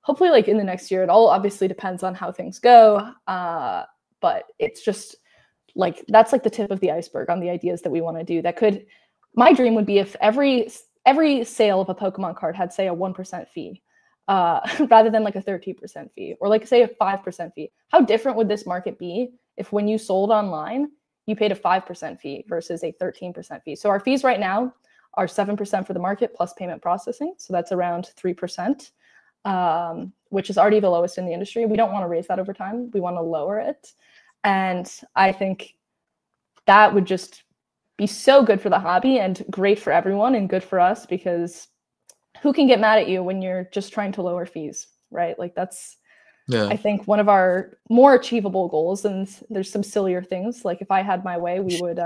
Hopefully like in the next year. It all obviously depends on how things go. But it's just like, that's like the tip of the iceberg on the ideas that we want to do. That could, my dream would be if every sale of a Pokemon card had, say, a 1% fee, rather than like a 13% fee, or like say a 5% fee. How different would this market be if when you sold online, you paid a 5% fee versus a 13% fee? So our fees right now are 7% for the market plus payment processing. So that's around 3%, which is already the lowest in the industry. We don't want to raise that over time. We want to lower it. And I think that would just be so good for the hobby and great for everyone and good for us, because who can get mad at you when you're just trying to lower fees, right? Like that's, I think, one of our more achievable goals. And there's some sillier things. Like if I had my way, we would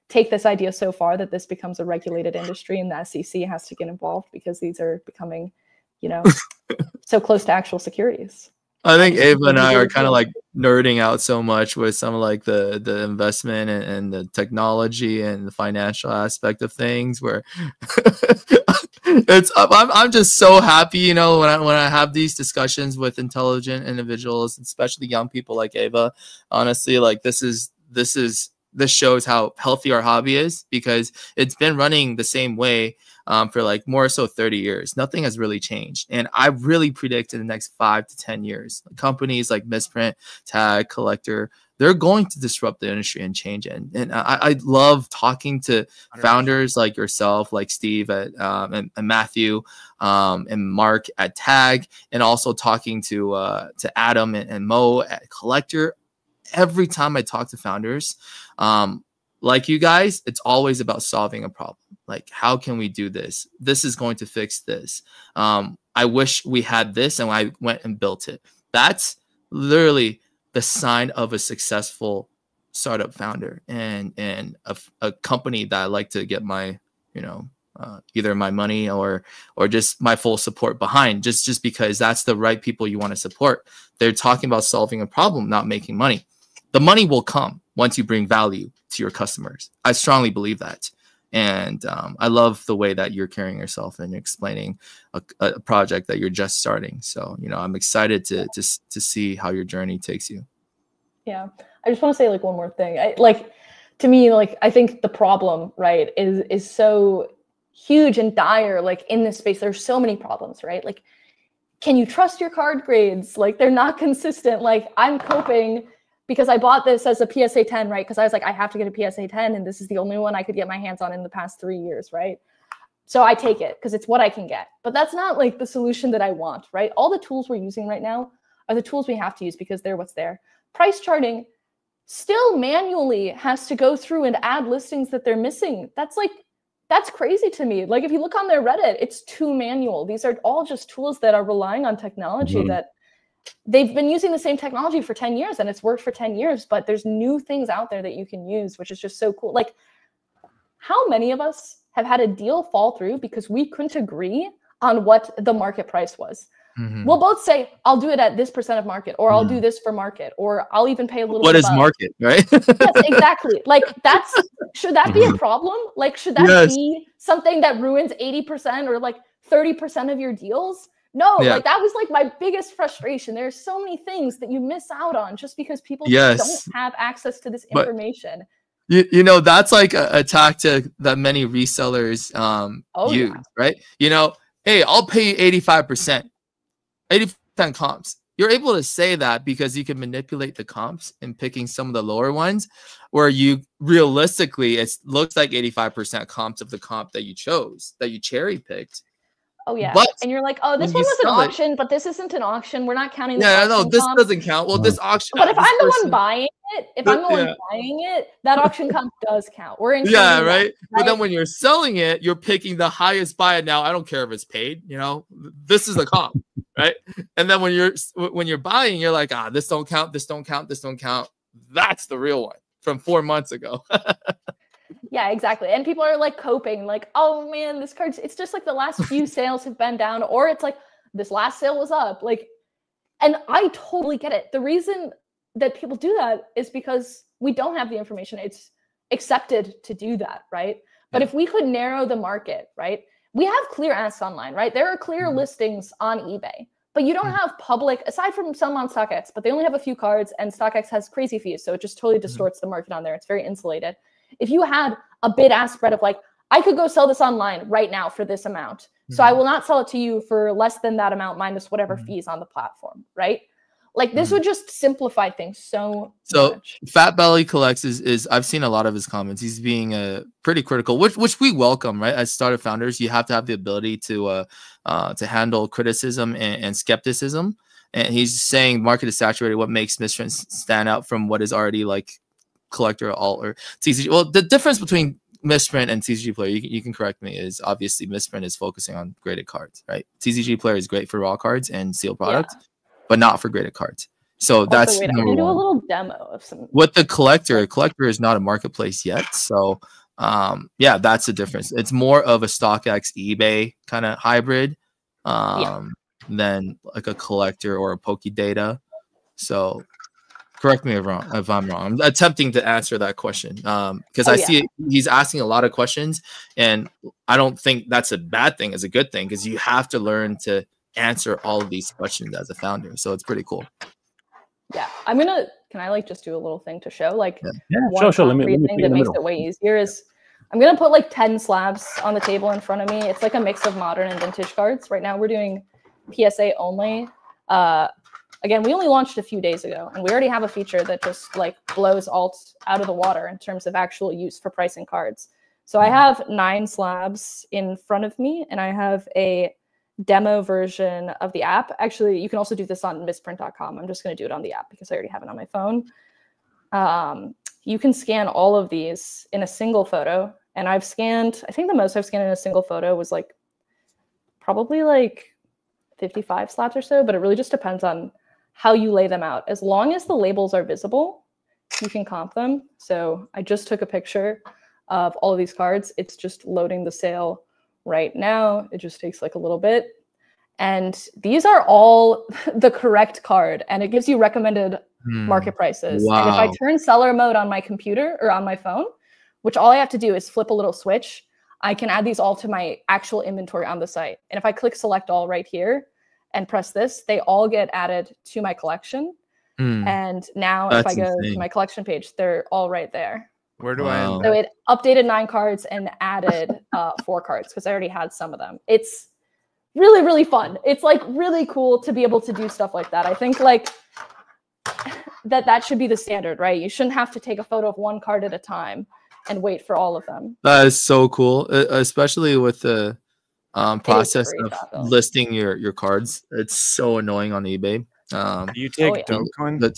take this idea so far that this becomes a regulated industry and the SEC has to get involved because these are becoming, you know, so close to actual securities. I think Ava and I are kind of like nerding out so much with some of like the investment and the technology and the financial aspect of things, where I'm just so happy, you know, when I have these discussions with intelligent individuals, especially young people like Ava. Honestly, like this shows how healthy our hobby is, because it's been running the same way for like more so 30 years. Nothing has really changed. And I really predict in the next 5 to 10 years, companies like Misprint, Tag, Collector, they're going to disrupt the industry and change it. And I love talking to founders like yourself, like Steve and Matthew and Mark at Tag, and also talking to Adam and Mo at Collector. Every time I talk to founders, like you guys, it's always about solving a problem. Like, how can we do this? This is going to fix this. I wish we had this, and I went and built it. That's literally the sign of a successful startup founder and a company that I like to get my, you know, either my money or just my full support behind, just because that's the right people you want to support. They're talking about solving a problem, not making money. The money will come once you bring value to your customers. I strongly believe that. And I love the way that you're carrying yourself and explaining a project that you're just starting. So, you know, I'm excited to see how your journey takes you. Yeah. I just want to say like one more thing. To me, like, I think the problem, right, is so huge and dire. Like in this space, there's so many problems, right? Like can you trust your card grades? Like, they're not consistent. Like, I'm coping because I bought this as a PSA 10, right? Because I was like, I have to get a PSA 10, and this is the only one I could get my hands on in the past 3 years, right? So I take it because it's what I can get. But that's not like the solution that I want, right? All the tools we're using right now are the tools we have to use because they're what's there. Price charting still manually has to go through and add listings that they're missing. That's crazy to me. Like, if you look on their Reddit, it's too manual. These are all just tools that are relying on technology that they've been using the same technology for 10 years and it's worked for 10 years, but there's new things out there that you can use, which is just so cool. Like, how many of us have had a deal fall through because we couldn't agree on what the market price was? We'll both say, I'll do it at this % of market, or I'll do this for market, or I'll even pay a little What bit is above. market, right? Yes, exactly. Like, should that be a problem? Like, should that be something that ruins 80% or like 30% of your deals? No, like, that was like my biggest frustration. There's so many things that you miss out on just because people just don't have access to this information. You know, that's like a tactic that many resellers use, right? You know, hey, I'll pay you 85%. 80% comps. You're able to say that because you can manipulate the comps and picking some of the lower ones, where you realistically, it looks like 85% comps of the comp that you chose, that you cherry picked. Oh yeah, but and you're like, oh, this one was an auction, but this isn't an auction. We're not counting. Yeah, no, this doesn't count. Well, this auction. But if I'm the one buying it, that auction comp does count. We're in. Yeah, right. But then when you're selling it, you're picking the highest buy. Now, I don't care if it's paid. You know, this is the comp, right? And then when you're buying, you're like, this don't count. This don't count. This don't count. That's the real one from 4 months ago. Yeah, exactly. And people are like coping, like, oh man, this card, it's just like the last few sales have been down, or it's like this last sale was up. Like, and I totally get it. The reason that people do that is because we don't have the information. It's accepted to do that, right? But if we could narrow the market, right? We have clear asks online, right? There are clear listings on eBay, but you don't have public, aside from some on StockX, but they only have a few cards, and StockX has crazy fees. So it just totally distorts the market on there. It's very insulated. If you had a bid-ask spread of like, I could go sell this online right now for this amount, so I will not sell it to you for less than that amount minus whatever fees on the platform, right? Like, this would just simplify things so much. Fat Belly Collects is I've seen a lot of his comments. He's being pretty critical, which we welcome, right? As startup founders, you have to have the ability to handle criticism and skepticism. And he's saying market is saturated. What makes Misprint stand out from what is already like collector, alt, or TCG? Well, the difference between Misprint and TCG Player, you can correct me, is obviously Misprint is focusing on graded cards, right? TCG Player is great for raw cards and sealed product, but not for graded cards. So that's I'm gonna do a little demo of some. With the collector, is not a marketplace yet, so yeah, that's the difference. It's more of a StockX eBay kind of hybrid than like a collector or a Pokédata. So correct me if I'm wrong. I'm attempting to answer that question because I see he's asking a lot of questions, and I don't think that's a bad thing. It's a good thing because you have to learn to answer all of these questions as a founder. So it's pretty cool. Yeah, can I like just do a little thing to show like sure. Let me thing that makes it way easier is I'm gonna put like 10 slabs on the table in front of me. It's like a mix of modern and vintage cards. Right now we're doing PSA only. Again, we only launched a few days ago, and we already have a feature that just like blows alts out of the water in terms of actual use for pricing cards. So I have 9 slabs in front of me, and I have a demo version of the app. Actually, you can also do this on misprint.com. I'm just going to do it on the app because I already have it on my phone. You can scan all of these in a single photo, and I think the most I've scanned in a single photo was like probably like 55 slabs or so, but it really just depends on how you lay them out. As long as the labels are visible, you can comp them. So I just took a picture of all of these cards. It's just loading the sale right now. It just takes like a little bit. And these are all the correct card, and it gives you recommended market prices. Wow. And if I turn seller mode on my computer or on my phone, which all I have to do is flip a little switch, I can add these all to my actual inventory on the site. And if I click select all right here and press this, they all get added to my collection. And now if I go to my collection page, they're all right there. Where do I end? So it updated 9 cards and added 4 cards because I already had some of them. It's really, really fun. It's like really cool to be able to do stuff like that. I think like that should be the standard, right? You shouldn't have to take a photo of one card at a time and wait for all of them. That is so cool, especially with the process of listing your cards. It's so annoying on eBay. Do you take Dogecoin?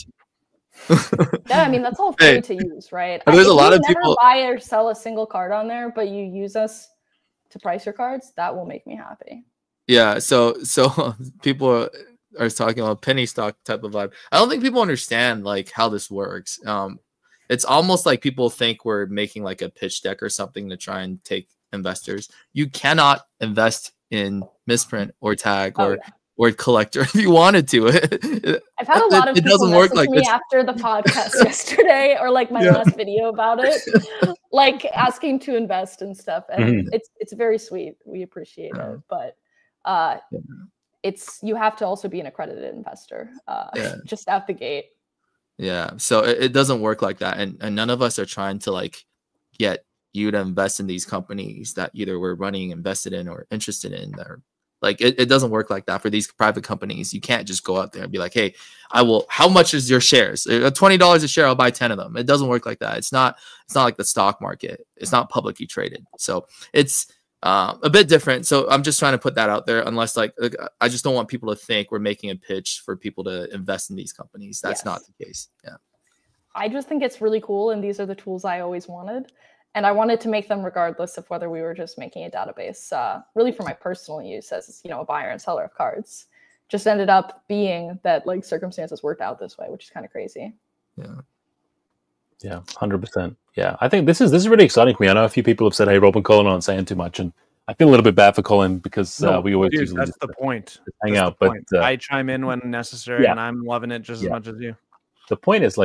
Yeah, I mean that's all free to use, right? There's a lot of never people buy or sell a single card on there, but you use us to price your cards. That will make me happy. Yeah, so people are talking about penny stock type of vibe. I don't think people understand like how this works. It's almost like people think we're making like a pitch deck or something to try and take investors. You cannot invest in misprint or tag or collector if you wanted to. I've had a lot of people message me after the podcast yesterday, or like my last video about it, like asking to invest and stuff, and it's very sweet. We appreciate it, but you have to also be an accredited investor just out the gate. Yeah, so it doesn't work like that, and none of us are trying to like get you to invest in these companies that either we're running, invested in, or interested in. Or like it doesn't work like that for these private companies. You can't just go out there and be like, hey, I will. How much is your shares? $20 a share. I'll buy 10 of them. It doesn't work like that. It's not like the stock market. It's not publicly traded. So it's a bit different. So I'm just trying to put that out there. Unless like I just don't want people to think we're making a pitch for people to invest in these companies. That's not the case. Yeah. I just think it's really cool, and these are the tools I always wanted. And I wanted to make them regardless of whether we were just making a database, really for my personal use as, you know, a buyer and seller of cards. Just ended up being that like circumstances worked out this way, which is kind of crazy. Yeah. Yeah, 100%. Yeah, I think this is really exciting for me. I know a few people have said, hey, Rob and Colin aren't saying too much. And I feel a little bit bad for Colin because we always usually that's the point. Hang out. But I chime in when necessary, and I'm loving it just as much as you. The point is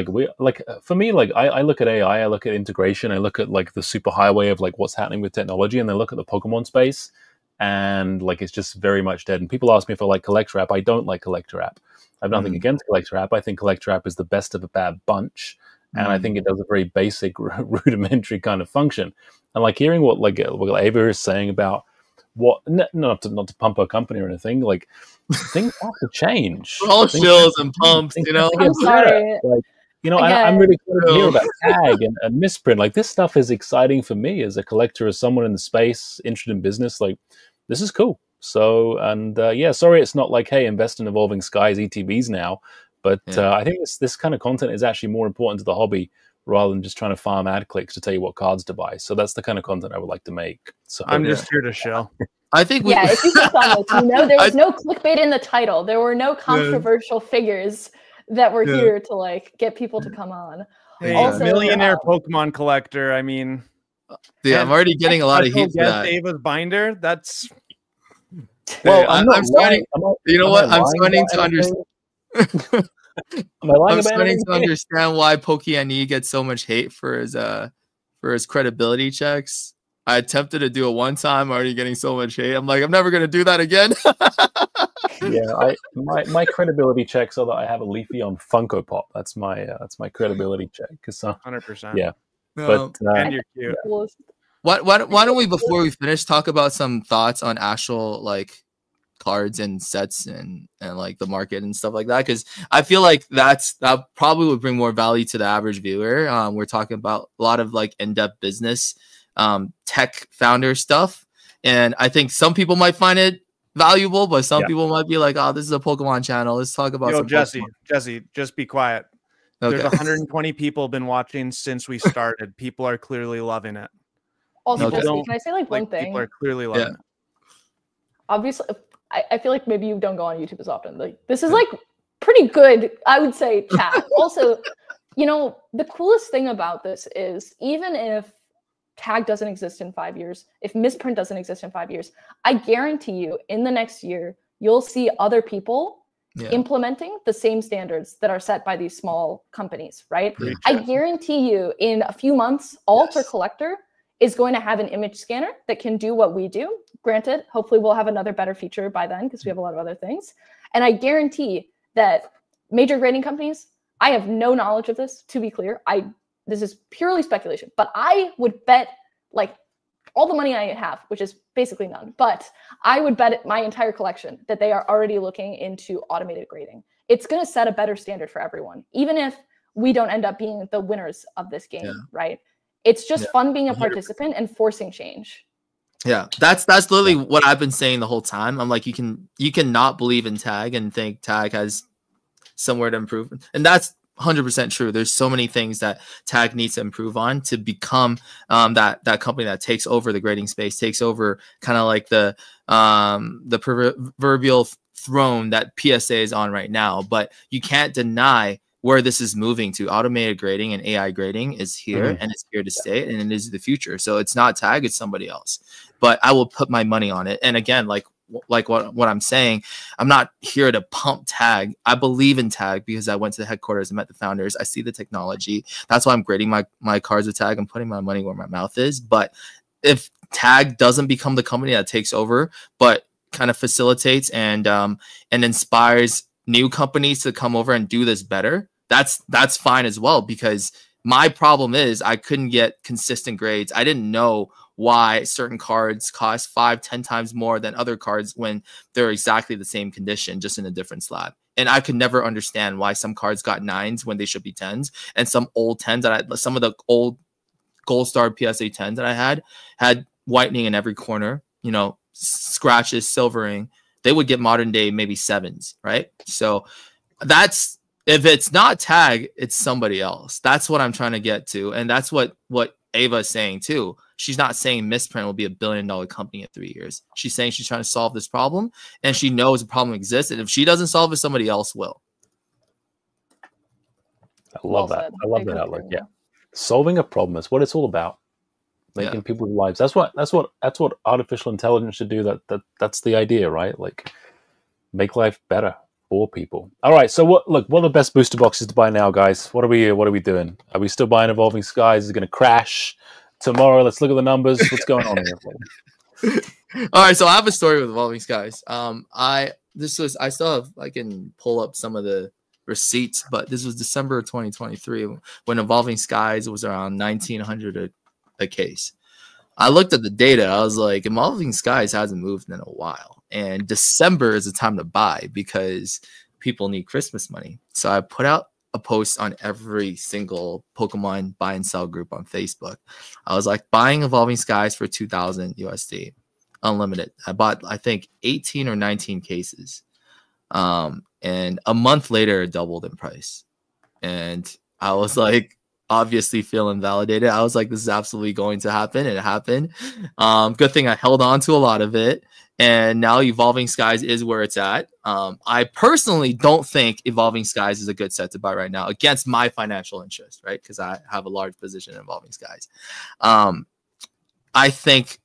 for me, like I look at AI, I look at integration, I look at like the super highway of like what's happening with technology, and then look at the Pokemon space, and like it's just very much dead. And people ask me if I like Collector App. I don't like Collector App. I have nothing against Collector App. I think Collector App is the best of a bad bunch, and I think it does a very basic, rudimentary kind of function. And like hearing what Ava is saying about what not to pump our company or anything, like things have to change. We're all chills and pumps, you know. I'm sorry. Like, you know, I'm really excited to hear about tag and misprint. Like this stuff is exciting for me as a collector, as someone in the space, interested in business. Like this is cool. So, and sorry, it's not like, hey, invest in Evolving Skies ETBs now. But I think this kind of content is actually more important to the hobby rather than just trying to farm ad clicks to tell you what cards to buy. So that's the kind of content I would like to make. So I'm just here to show. I think if you click on this, you know there was no clickbait in the title. There were no controversial figures that were here to like get people to come on. Hey, also, millionaire Pokemon collector. I mean, I'm already getting a lot of heat for that. Ava's binder. That's well. I'm starting. You know what? I'm starting to understand. I'm starting to understand why Pokémon gets so much hate for his credibility checks. I attempted to do it one time, already getting so much hate. I'm like, I'm never gonna do that again. My credibility checks are that I have a Leafy on Funko Pop. That's my credibility check. 100%. Yeah, but and you're cute. Why don't we, before we finish, talk about some thoughts on actual like cards and sets and like the market and stuff like that, because I feel like that probably would bring more value to the average viewer. We're talking about a lot of like in-depth business tech founder stuff, and I think some people might find it valuable, but some people might be like, oh, this is a Pokemon channel, let's talk about Jesse, just be quiet. Okay. There's 120 people been watching since we started. People are clearly loving it. Also, can I say like one thing? People are clearly loving it. Obviously, I feel like maybe you don't go on YouTube as often. Like this is like pretty good, I would say, chat. Also, you know, the coolest thing about this is even if tag doesn't exist in 5 years, if misprint doesn't exist in 5 years, I guarantee you in the next year, you'll see other people implementing the same standards that are set by these small companies, right? I guarantee you in a few months, Alter Collector is going to have an image scanner that can do what we do. Granted, hopefully we'll have another better feature by then because we have a lot of other things. And I guarantee that major grading companies, I have no knowledge of this, to be clear. This is purely speculation, but I would bet like all the money I have, which is basically none, but I would bet my entire collection that they are already looking into automated grading. It's going to set a better standard for everyone, even if we don't end up being the winners of this game, right? It's just fun being a participant and forcing change. Yeah, that's literally what I've been saying the whole time. I'm like, you can not believe in tag and think tag has somewhere to improve, and that's 100% true. There's so many things that tag needs to improve on to become that company that takes over the grading space, takes over kind of like the proverbial throne that PSA is on right now. But you can't deny where this is moving to. Automated grading and AI grading is here, and it's here to stay, and it is the future. So it's not tag, it's somebody else. But I will put my money on it. And again, like what I'm saying, I'm not here to pump tag. I believe in tag because I went to the headquarters and met the founders. I see the technology. That's why I'm grading my cards with tag. I'm putting my money where my mouth is. But if tag doesn't become the company that takes over, but kind of facilitates and inspires new companies to come over and do this better, that's fine as well. Because my problem is I couldn't get consistent grades. I didn't know why certain cards cost 5-10 times more than other cards when they're exactly the same condition, just in a different slab. And I could never understand why some cards got 9s when they should be 10s, and some old 10s some of the old gold star PSA 10s that I had whitening in every corner, you know, scratches, silvering. They would get modern day maybe 7s, right? So that's, if it's not tag, it's somebody else. That's what I'm trying to get to, and that's what Ava is saying too. She's not saying Misprint will be $1 billion company in 3 years. She's saying she's trying to solve this problem, and she knows the problem exists. And if she doesn't solve it, somebody else will. I love that. I love that outlook. Yeah, solving a problem is what it's all about. Making people's lives. That's what artificial intelligence should do. That's the idea, right? Like, make life better for people. All right. So what are the best booster boxes to buy now, guys? What are we doing? Are we still buying Evolving Skies? Is it going to crash tomorrow? Let's look at the numbers. What's going on here? All right, so I have a story with Evolving Skies. I can pull up some of the receipts, but this was December of 2023 when Evolving Skies was around 1,900 a case. I looked at the data. I was like, Evolving Skies hasn't moved in a while, and December is the time to buy because people need Christmas money. So I put out a post on every single Pokemon buy and sell group on Facebook. I was like, buying Evolving Skies for 2,000 USD, unlimited. I bought, I think, 18 or 19 cases. And a month later, it doubled in price. And I was like, obviously feeling validated. I was like, this is absolutely going to happen. It happened. Good thing I held on to a lot of it. And now Evolving Skies is where it's at. I personally don't think Evolving Skies is a good set to buy right now against my financial interest, right? Because I have a large position in Evolving Skies. I think,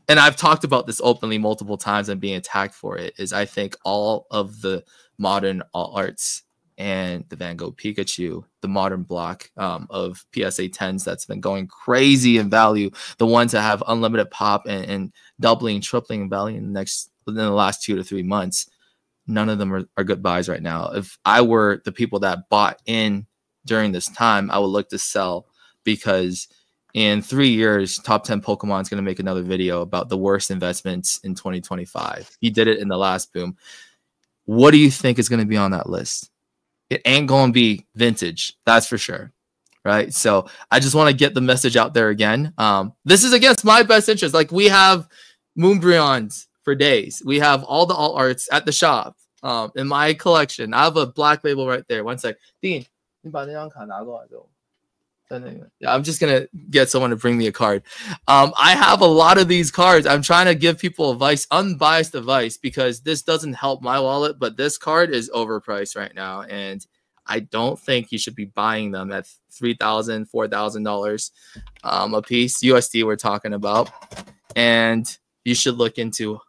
and I've talked about this openly multiple times and being attacked for it, is I think all of the modern alt arts and the Van Gogh Pikachu, the modern block of PSA 10s that's been going crazy in value, the ones that have unlimited pop and doubling, tripling in value within the last 2 to 3 months, none of them are good buys right now. If I were the people that bought in during this time, I would look to sell, because in 3 years, Top 10 Pokemon is going to make another video about the worst investments in 2025. He did it in the last boom. What do you think is going to be on that list? It ain't going to be vintage. That's for sure. Right. So I just want to get the message out there again. This is against my best interest. Like, we have Moonbryons for days. We have all the alt arts at the shop in my collection. I have a black label right there. One sec. Dean, yeah, I'm just going to get someone to bring me a card. I have a lot of these cards. I'm trying to give people advice, unbiased advice, because this doesn't help my wallet, but this card is overpriced right now. And I don't think you should be buying them at $3,000, $4,000 a piece. USD we're talking about. And you should look into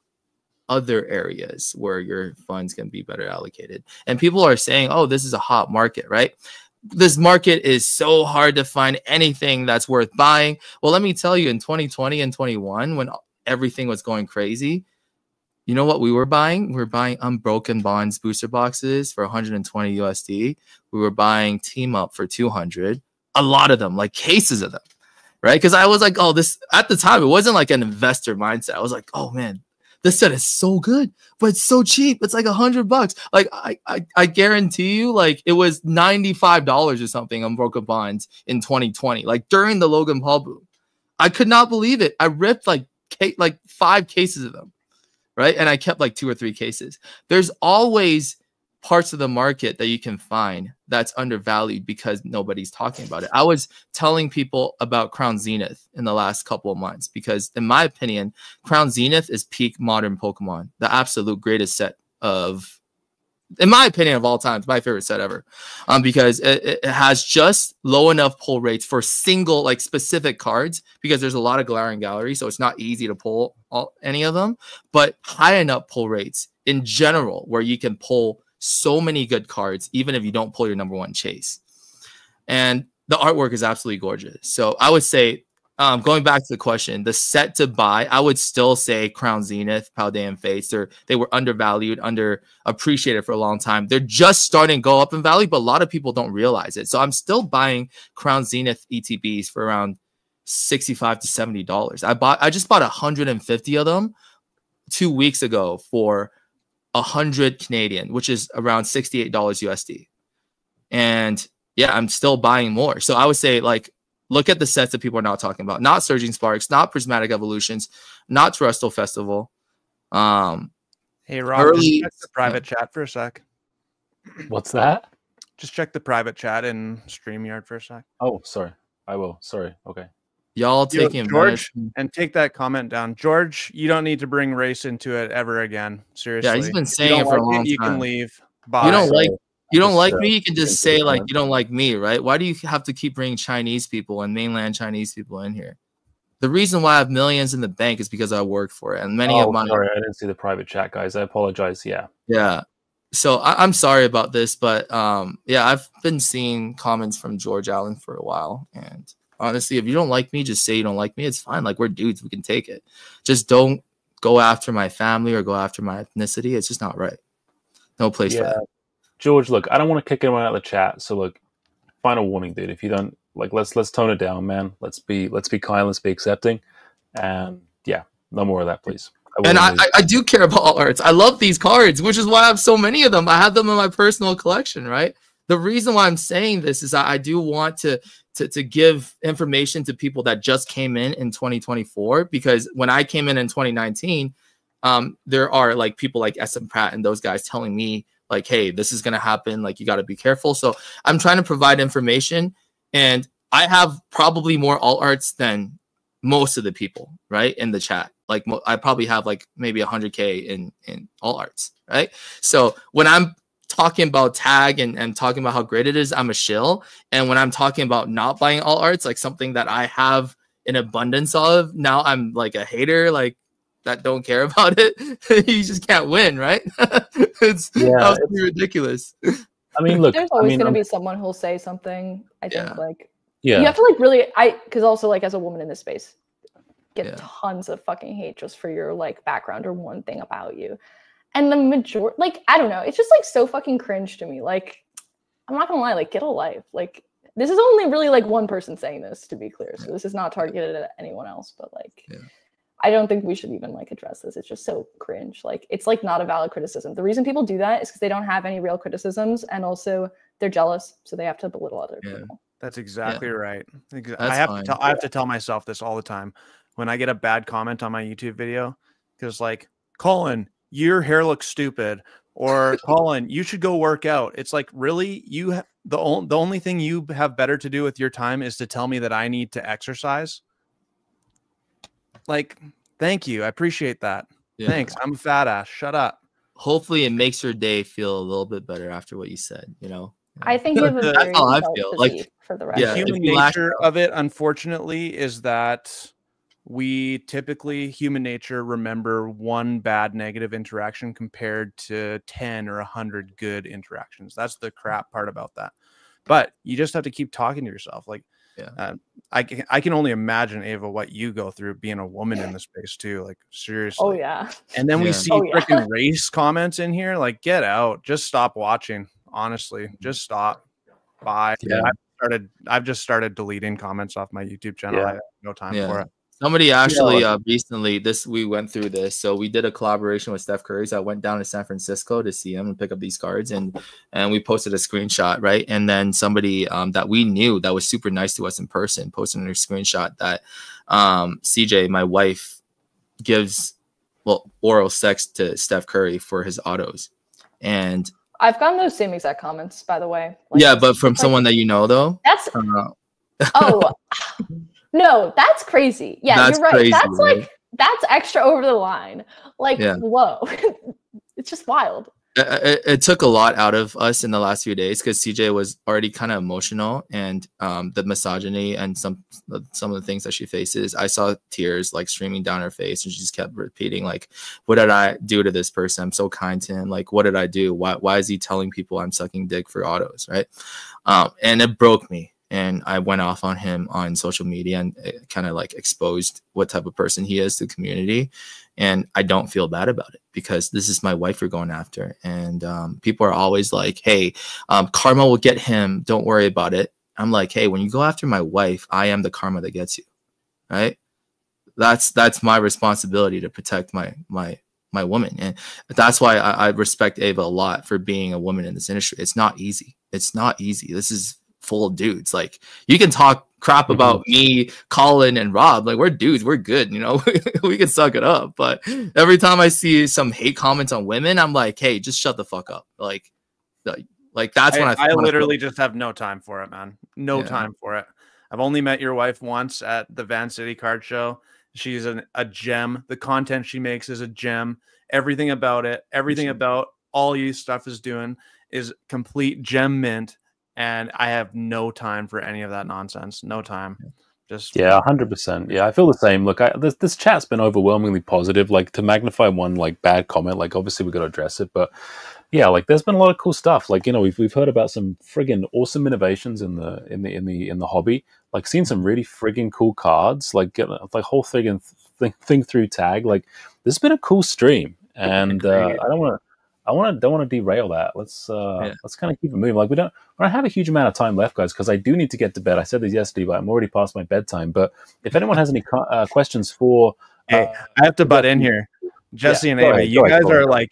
other areas where your funds can be better allocated. And people are saying, oh, this is a hot market, right? This market is so hard to find anything that's worth buying. Well, let me tell you, in 2020 and 21, when everything was going crazy, you know what we were buying? We were buying Unbroken Bonds booster boxes for 120 USD. We were buying Team Up for 200. A lot of them, like cases of them. right? Because I was like, oh, this at the time, it wasn't like an investor mindset. I was like, oh man, this set is so good, but it's so cheap. It's like $100. Like I guarantee you, like it was $95 or something on broker bonds in 2020, like during the Logan Paul boom. I could not believe it. I ripped like 5 cases of them, right? And I kept like 2 or 3 cases. There's always parts of the market that you can find that's undervalued because nobody's talking about it. I was telling people about Crown Zenith in the last couple of months because, in my opinion, Crown Zenith is peak modern Pokemon, the absolute greatest set of, in my opinion, of all time. It's my favorite set ever, because it has just low enough pull rates for single, like specific cards, because there's a lot of glaring galleries, so it's not easy to pull any of them, but high enough pull rates in general where you can pull so many good cards, even if you don't pull your number 1 chase. And the artwork is absolutely gorgeous. So I would say, going back to the question, the set to buy, I would still say Crown Zenith, Paldean Fates. They were undervalued, underappreciated for a long time. They're just starting to go up in value, but a lot of people don't realize it. So I'm still buying Crown Zenith ETBs for around $65 to $70. I just bought 150 of them 2 weeks ago for 100 Canadian, which is around $68 USD. And yeah, I'm still buying more. So I would say, like, look at the sets that people are not talking about. Not Surging Sparks, not Prismatic Evolutions, not Terrestrial Festival. Hey, Rob, just check the private chat for a sec. What's that? Just check the private chat in StreamYard for a sec. Oh, sorry. I will. Sorry. Okay. Y'all taking George, and take that comment down. George, you don't need to bring race into it ever again. Seriously. Yeah, he's been saying it for a long time. You can leave. Bye. You don't like me, you can just say like you don't like me, right? Why do you have to keep bringing Chinese people and mainland Chinese people in here? The reason why I have millions in the bank is because I work for it, and many of my. Sorry, I didn't see the private chat, guys. I apologize. Yeah. Yeah. So I'm sorry about this, but yeah, I've been seeing comments from George Allen for a while, and honestly, if you don't like me, just say you don't like me. It's fine. Like, we're dudes, we can take it. Just don't go after my family or go after my ethnicity. It's just not right. No place for that. George, look, I don't want to kick anyone out of the chat. So look, final warning, dude. If you don't like, let's tone it down, man. Let's be kind. Let's be accepting. And yeah, no more of that, please. I do care about all arts. I love these cards, which is why I have so many of them. I have them in my personal collection, right? The reason why I'm saying this is I do want to give information to people that just came in 2024, because when I came in 2019, there are like people like SM Pratt and those guys telling me like, hey, this is going to happen. Like, you got to be careful. So I'm trying to provide information, and I have probably more alt arts than most of the people, right, in the chat. Like, I probably have like maybe 100K in alt arts, right? So when I'm talking about tag and talking about how great it is, I'm a shill. And when I'm talking about not buying alt arts, like something that I have an abundance of, now I'm like a hater, like that don't care about it. You just can't win, right? It's ridiculous. I mean, look, there's always going to be someone who'll say something. I think you Yeah. have to like really, because also like as a woman in this space, get tons of fucking hate just for your like background or one thing about you. And the majority, like, I don't know, it's just like so fucking cringe to me. Like, I'm not gonna lie, like, get a life. Like, this is only really like one person saying this, to be clear. So this is not targeted at anyone else, but like, I don't think we should even like address this. It's just so cringe. Like, it's like not a valid criticism. The reason people do that is because they don't have any real criticisms, and also they're jealous, so they have to belittle other people. That's exactly right. I have to tell myself this all the time when I get a bad comment on my YouTube video, because like, Colin, your hair looks stupid, or Colin, you should go work out. It's like, really, the only thing you have better to do with your time is to tell me that I need to exercise. Like, thank you, I appreciate that. Thanks. I'm a fat ass. Shut up. Hopefully it makes your day feel a little bit better after what you said, you know. I think you have a very how I feel. Like, for the rest. The human nature of it, unfortunately, is that human nature remember one bad negative interaction compared to 10 or 100 good interactions. That's the crap part about that. But you just have to keep talking to yourself. Like, I can only imagine, Ava, what you go through being a woman in the space too. Like, seriously. Oh yeah. And then we see freaking race comments in here. Like, get out. Just stop watching. Honestly, just stop. Bye. Yeah. just started deleting comments off my YouTube channel. Yeah. I have no time for it. Somebody actually recently we went through this. So we did a collaboration with Steph Curry. So I went down to San Francisco to see him and pick up these cards, and we posted a screenshot, right? And then somebody that we knew that was super nice to us in person posted a screenshot that CJ, my wife, gives oral sex to Steph Curry for his autos. And I've gotten those same exact comments, by the way. Like, yeah, but from someone that you know, though. That's oh no, that's crazy. Yeah, you're right. Crazy, that's like that's extra over the line. Like, whoa, it's just wild. It took a lot out of us in the last few days because CJ was already kind of emotional, and the misogyny and some of the things that she faces, I saw tears like streaming down her face, and she just kept repeating like, "What did I do to this person? I'm so kind to him. Like, what did I do? Why is he telling people I'm sucking dick for autos?" Right? And it broke me. And I went off on him on social media and kind of like exposed what type of person he is to the community. And I don't feel bad about it because this is my wife we're going after. And people are always like, hey, karma will get him. Don't worry about it. I'm like, hey, when you go after my wife, I am the karma that gets you. Right? That's my responsibility to protect my woman. And that's why I respect Ava a lot for being a woman in this industry. It's not easy. It's not easy. This is full of dudes. Like, you can talk crap about me, Colin, and Rob. Like, we're dudes, we're good, you know. We can suck it up. But every time I see some hate comments on women, I'm like, hey, just shut the fuck up. Like that's when I literally just have no time for it, man. No time for it. I've only met your wife once at the Van City card show. She's a gem. The content she makes is a gem. Everything about it, everything about all you stuff is doing is complete gem mint. And I have no time for any of that nonsense. No time. Just 100%. Yeah, I feel the same. Look, this chat's been overwhelmingly positive. Like, to magnify one like bad comment, like obviously we got to address it, but yeah, like there's been a lot of cool stuff. Like, you know, we've heard about some friggin' awesome innovations in the hobby. Like, seen some really friggin' cool cards. Like, whole friggin' thing through tag. Like, this has been a cool stream, and I don't want to derail that. Let's kind of keep it moving. Like, we don't have a huge amount of time left, guys, because I do need to get to bed. I said this yesterday, but I'm already past my bedtime. But if anyone has any questions for, hey, I have to butt in here, Jesse and Ava. You guys are like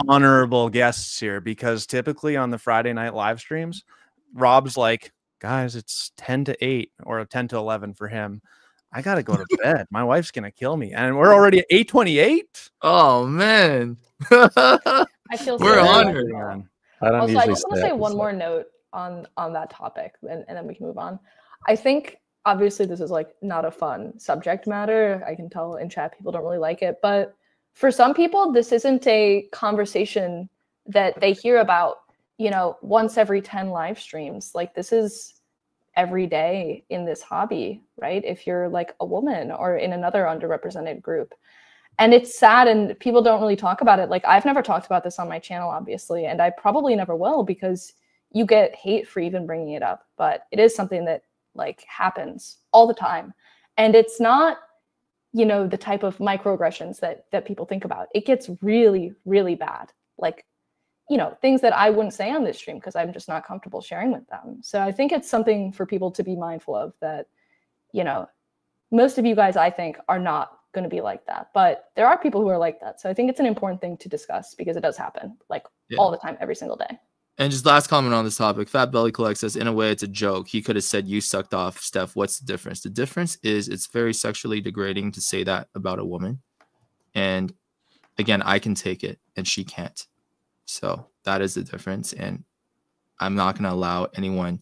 honorable guests here, because typically on the Friday night live streams, Rob's like, guys, it's 10 to 8 or 10 to 11 for him. I gotta go to bed. My wife's gonna kill me, and we're already at 8:28. Oh man. I feel we're honored. Also, I just want to say one more note on that topic, and then we can move on. I think obviously this is like not a fun subject matter. I can tell in chat people don't really like it, but for some people, this isn't a conversation that they hear about, you know, once every 10 live streams. Like, this is every day in this hobby, right? If you're like a woman or in another underrepresented group. And it's sad, and people don't really talk about it. Like, I've never talked about this on my channel, obviously, and I probably never will, because you get hate for even bringing it up. But it is something that like happens all the time. And it's not, you know, the type of microaggressions that people think about. It gets really, really bad. Like, you know, things that I wouldn't say on this stream because I'm just not comfortable sharing with them. So I think it's something for people to be mindful of, that, you know, most of you guys, I think, are not going to be like that, but there are people who are like that. So I think it's an important thing to discuss, because it does happen like all the time, every single day. And just last comment on this topic, Fat Belly Collect says, in a way, it's a joke. He could have said, you sucked off, Steph. What's the difference? The difference is it's very sexually degrading to say that about a woman. And again, I can take it and she can't. So that is the difference. And I'm not going to allow anyone,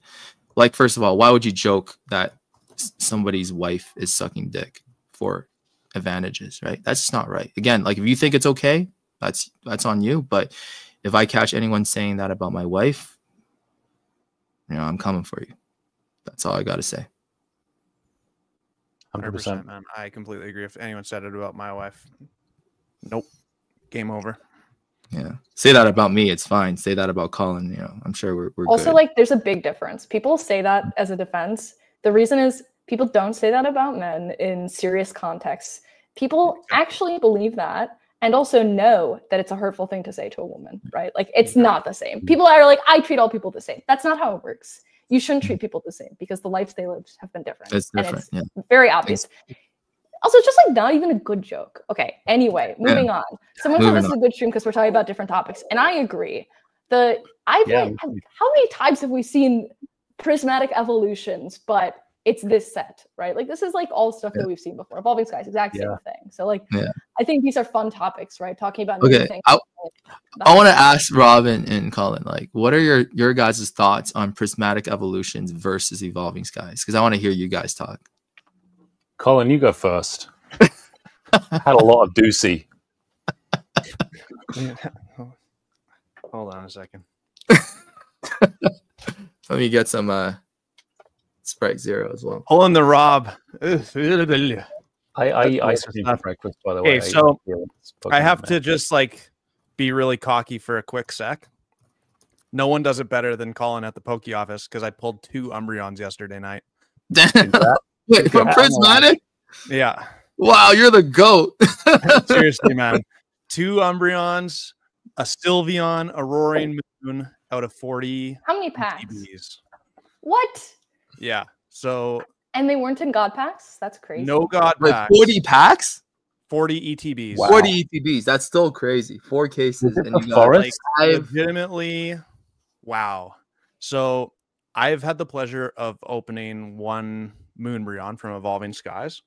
like, first of all, why would you joke that somebody's wife is sucking dick for advantages, right? That's just not right. Again, like, if you think it's okay, that's on you. But if I catch anyone saying that about my wife, you know, I'm coming for you. That's all I got to say. 100%, man. I completely agree. If anyone said it about my wife, nope, game over. Yeah, say that about me, it's fine. Say that about Colin, you know, I'm sure we're also good. Like, there's a big difference. People say that as a defense. The reason is people don't say that about men in serious contexts. People actually believe that, and also know that it's a hurtful thing to say to a woman, right? Like, it's not the same. People are like, I treat all people the same. That's not how it works. you shouldn't treat people the same because the lives they lived have been different. It's different. And it's very obvious. Also, it's just like not even a good joke. Okay, anyway, moving on. Someone said this is a good stream because we're talking about different topics, and I agree. How many times have we seen prismatic evolutions, but it's this set, right? Like this is like all stuff that we've seen before. Evolving Skies, exact same thing. So like, I think these are fun topics, right? Talking about new things. I want to ask Rob and Colin, like, what are your guys' thoughts on prismatic evolutions versus Evolving Skies? Because I want to hear you guys talk. Colin, you go first. Had a lot of Doocy. Hold on a second. Let me get some Sprite Zero as well. Pulling the Rob. I eat ice cream for breakfast, by the way. Okay, so I have to just like be really cocky for a quick sec. No one does it better than Colin at the Poke office because I pulled 2 Umbreons yesterday night. Wait, from prismatic? Yeah. Wow, you're the GOAT. Seriously, man. 2 Umbreons, a Sylveon, a Roaring Moon out of 40. How many packs? ETBs. What? Yeah. So. And they weren't in God packs? That's crazy. No God packs. 40 packs? 40 ETBs. Wow. 40 ETBs. That's still crazy. 4 cases. And you got like legitimately. Wow. So I've had the pleasure of opening 1 Moonbreon from Evolving Skies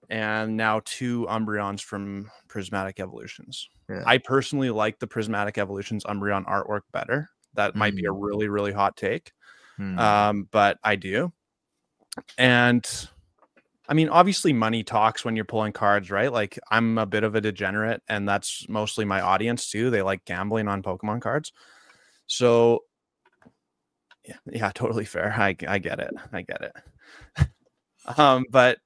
and now 2 Umbreons from Prismatic Evolutions. Yeah. I personally like the Prismatic Evolutions Umbreon artwork better. That might be a really, really hot take. But I do. And I mean, obviously money talks when you're pulling cards, right? Like I'm a bit of a degenerate and that's mostly my audience too. They like gambling on Pokemon cards. So yeah, totally fair. I get it. I get it. But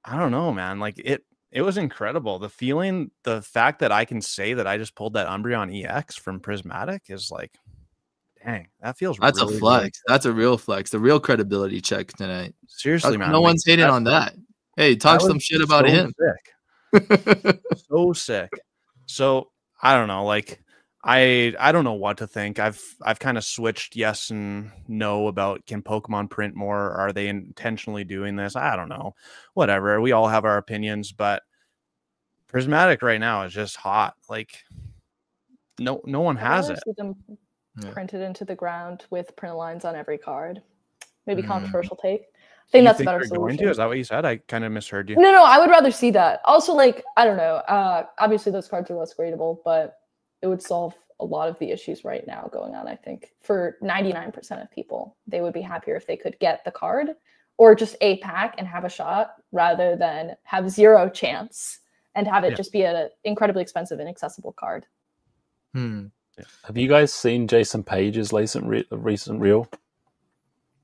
I don't know, man. Like it was incredible. The feeling, the fact that I can say that I just pulled that Umbreon EX from Prismatic is like, dang, that feels that's really, a flex. really that's a real flex. The real credibility check tonight. Seriously, man. No one's hating on that. Hey, talk some shit about him. Sick. So sick. So I don't know. Like I don't know what to think. I've kind of switched yes and no about can Pokemon print more? Are they intentionally doing this? I don't know. Whatever. We all have our opinions, but Prismatic right now is just hot. Like no one has it. Them printed into the ground with print lines on every card. Maybe controversial take. I think that's a better solution. Is that what you said? I kind of misheard you. No, I would rather see that. Also, like, I don't know. Obviously, those cards are less gradable, but it would solve a lot of the issues right now going on. I think for 99% of people, they would be happier if they could get the card or just a pack and have a shot rather than have 0 chance and have it just be an incredibly expensive, inaccessible card. Have you guys seen Jason Page's recent reel?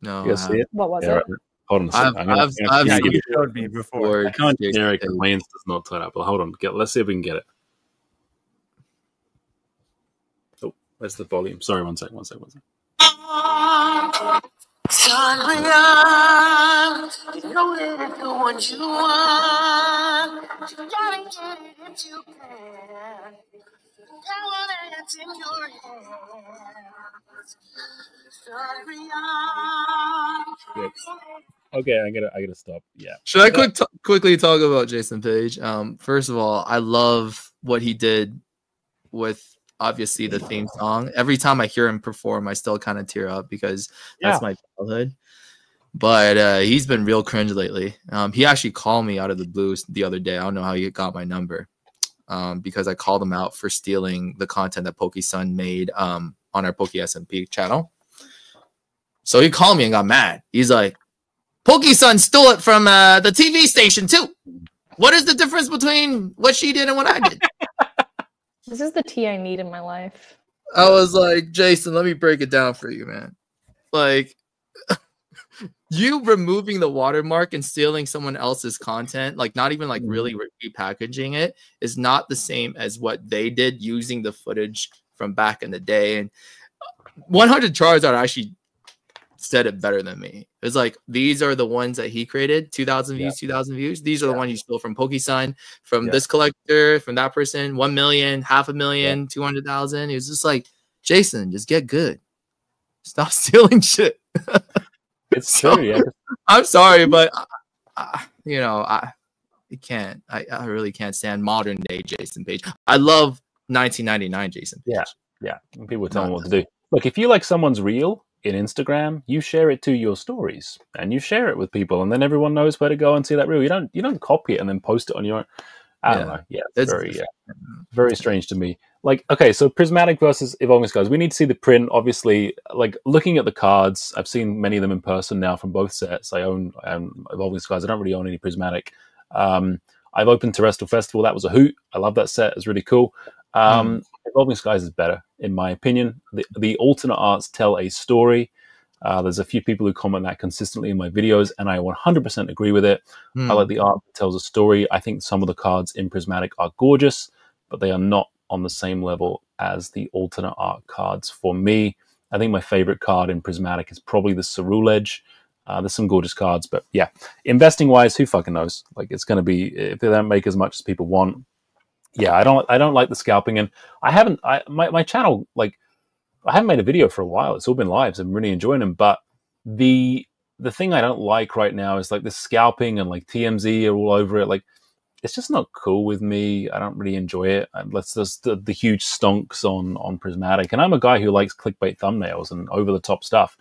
No. You guys see it? What was it? Right. Hold on a second. You showed me before. I can't generic complaints does not turn up. But hold on. Let's see if we can get it. Oh, where's the volume? Sorry, one second. You know it, the one you want. You gotta get it if you can. Power that's in your hands. Okay, I gotta stop. Yeah. Should I quickly talk about Jason Page? First of all, I love what he did with obviously the theme song. Every time I hear him perform, I still kind of tear up because that's my childhood. But he's been real cringe lately. He actually called me out of the blue the other day. I don't know how he got my number. Because I called him out for stealing the content that PokeSun made on our Poke SMP channel. So he called me and got mad. He's like, PokeSun stole it from the TV station too. What is the difference between what she did and what I did? This is the tea I need in my life. I was like, Jason, let me break it down for you, man. Like, you removing the watermark and stealing someone else's content, like not even like really repackaging it, is not the same as what they did using the footage from back in the day. And 100 Charizard actually said it better than me. It's like, these are the ones that he created, 2,000 views, 2,000 views. These are the ones you stole from PokeSun, from this collector, from that person, 1 million, 500,000, 200,000. It was just like, Jason, just get good. Stop stealing shit. It's true. Yeah. I'm sorry, but you know, I really can't stand modern day Jason Page. I love 1999 Jason Page. Yeah. People tell me what to do. Look, if you like someone's reel in Instagram, you share it to your stories and you share it with people, and then everyone knows where to go and see that reel. You don't copy it and then post it on your own. I don't know. Yeah, it's very strange to me. Like, okay, so Prismatic versus Evolving Skies. We need to see the print. Obviously, like looking at the cards, I've seen many of them in person now from both sets. I own Evolving Skies. I don't really own any Prismatic. I've opened Terrestrial Festival. That was a hoot. I love that set. It's really cool. Evolving Skies is better, in my opinion. The alternate arts tell a story. There's a few people who comment that consistently in my videos, and I 100% agree with it. I like the art that tells a story. I think some of the cards in Prismatic are gorgeous, but they are not on the same level as the alternate art cards for me. I think my favorite card in Prismatic is probably the Cerule Edge. There's some gorgeous cards, but yeah, investing-wise, who fucking knows? Like, it's going to be, if they don't make as much as people want. Yeah, I don't like the scalping, and my channel, like, I haven't made a video for a while. It's all been lives. I'm really enjoying them, but the thing I don't like right now is like the scalping and like TMZ are all over it. Like, it's just not cool with me. I don't really enjoy it. Let's just the huge stonks on Prismatic, and I'm a guy who likes clickbait thumbnails and over the top stuff.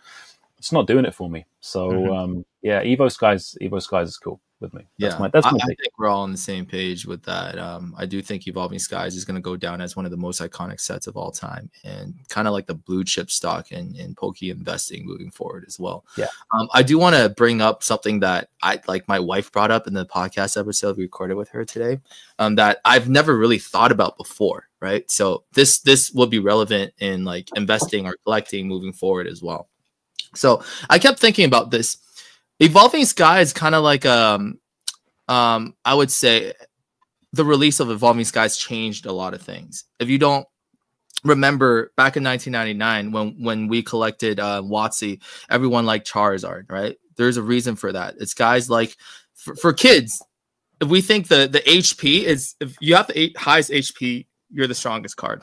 It's not doing it for me. So yeah, Evo Skies is cool with me. That's my I think we're all on the same page with that. I do think Evolving Skies is going to go down as one of the most iconic sets of all time, and kind of like the blue chip stock in Poke investing moving forward as well. Yeah. I do want to bring up something that my wife brought up in the podcast episode we recorded with her today, that I've never really thought about before. Right. So this will be relevant in like investing or collecting moving forward as well. So I kept thinking about this. Evolving Sky is kind of like I would say the release of Evolving Skies changed a lot of things. If you don't remember, back in 1999 when we collected WotC, everyone liked Charizard, right? There's a reason for that. It's guys like for kids. If we think the HP is, if you have the highest HP, you're the strongest card.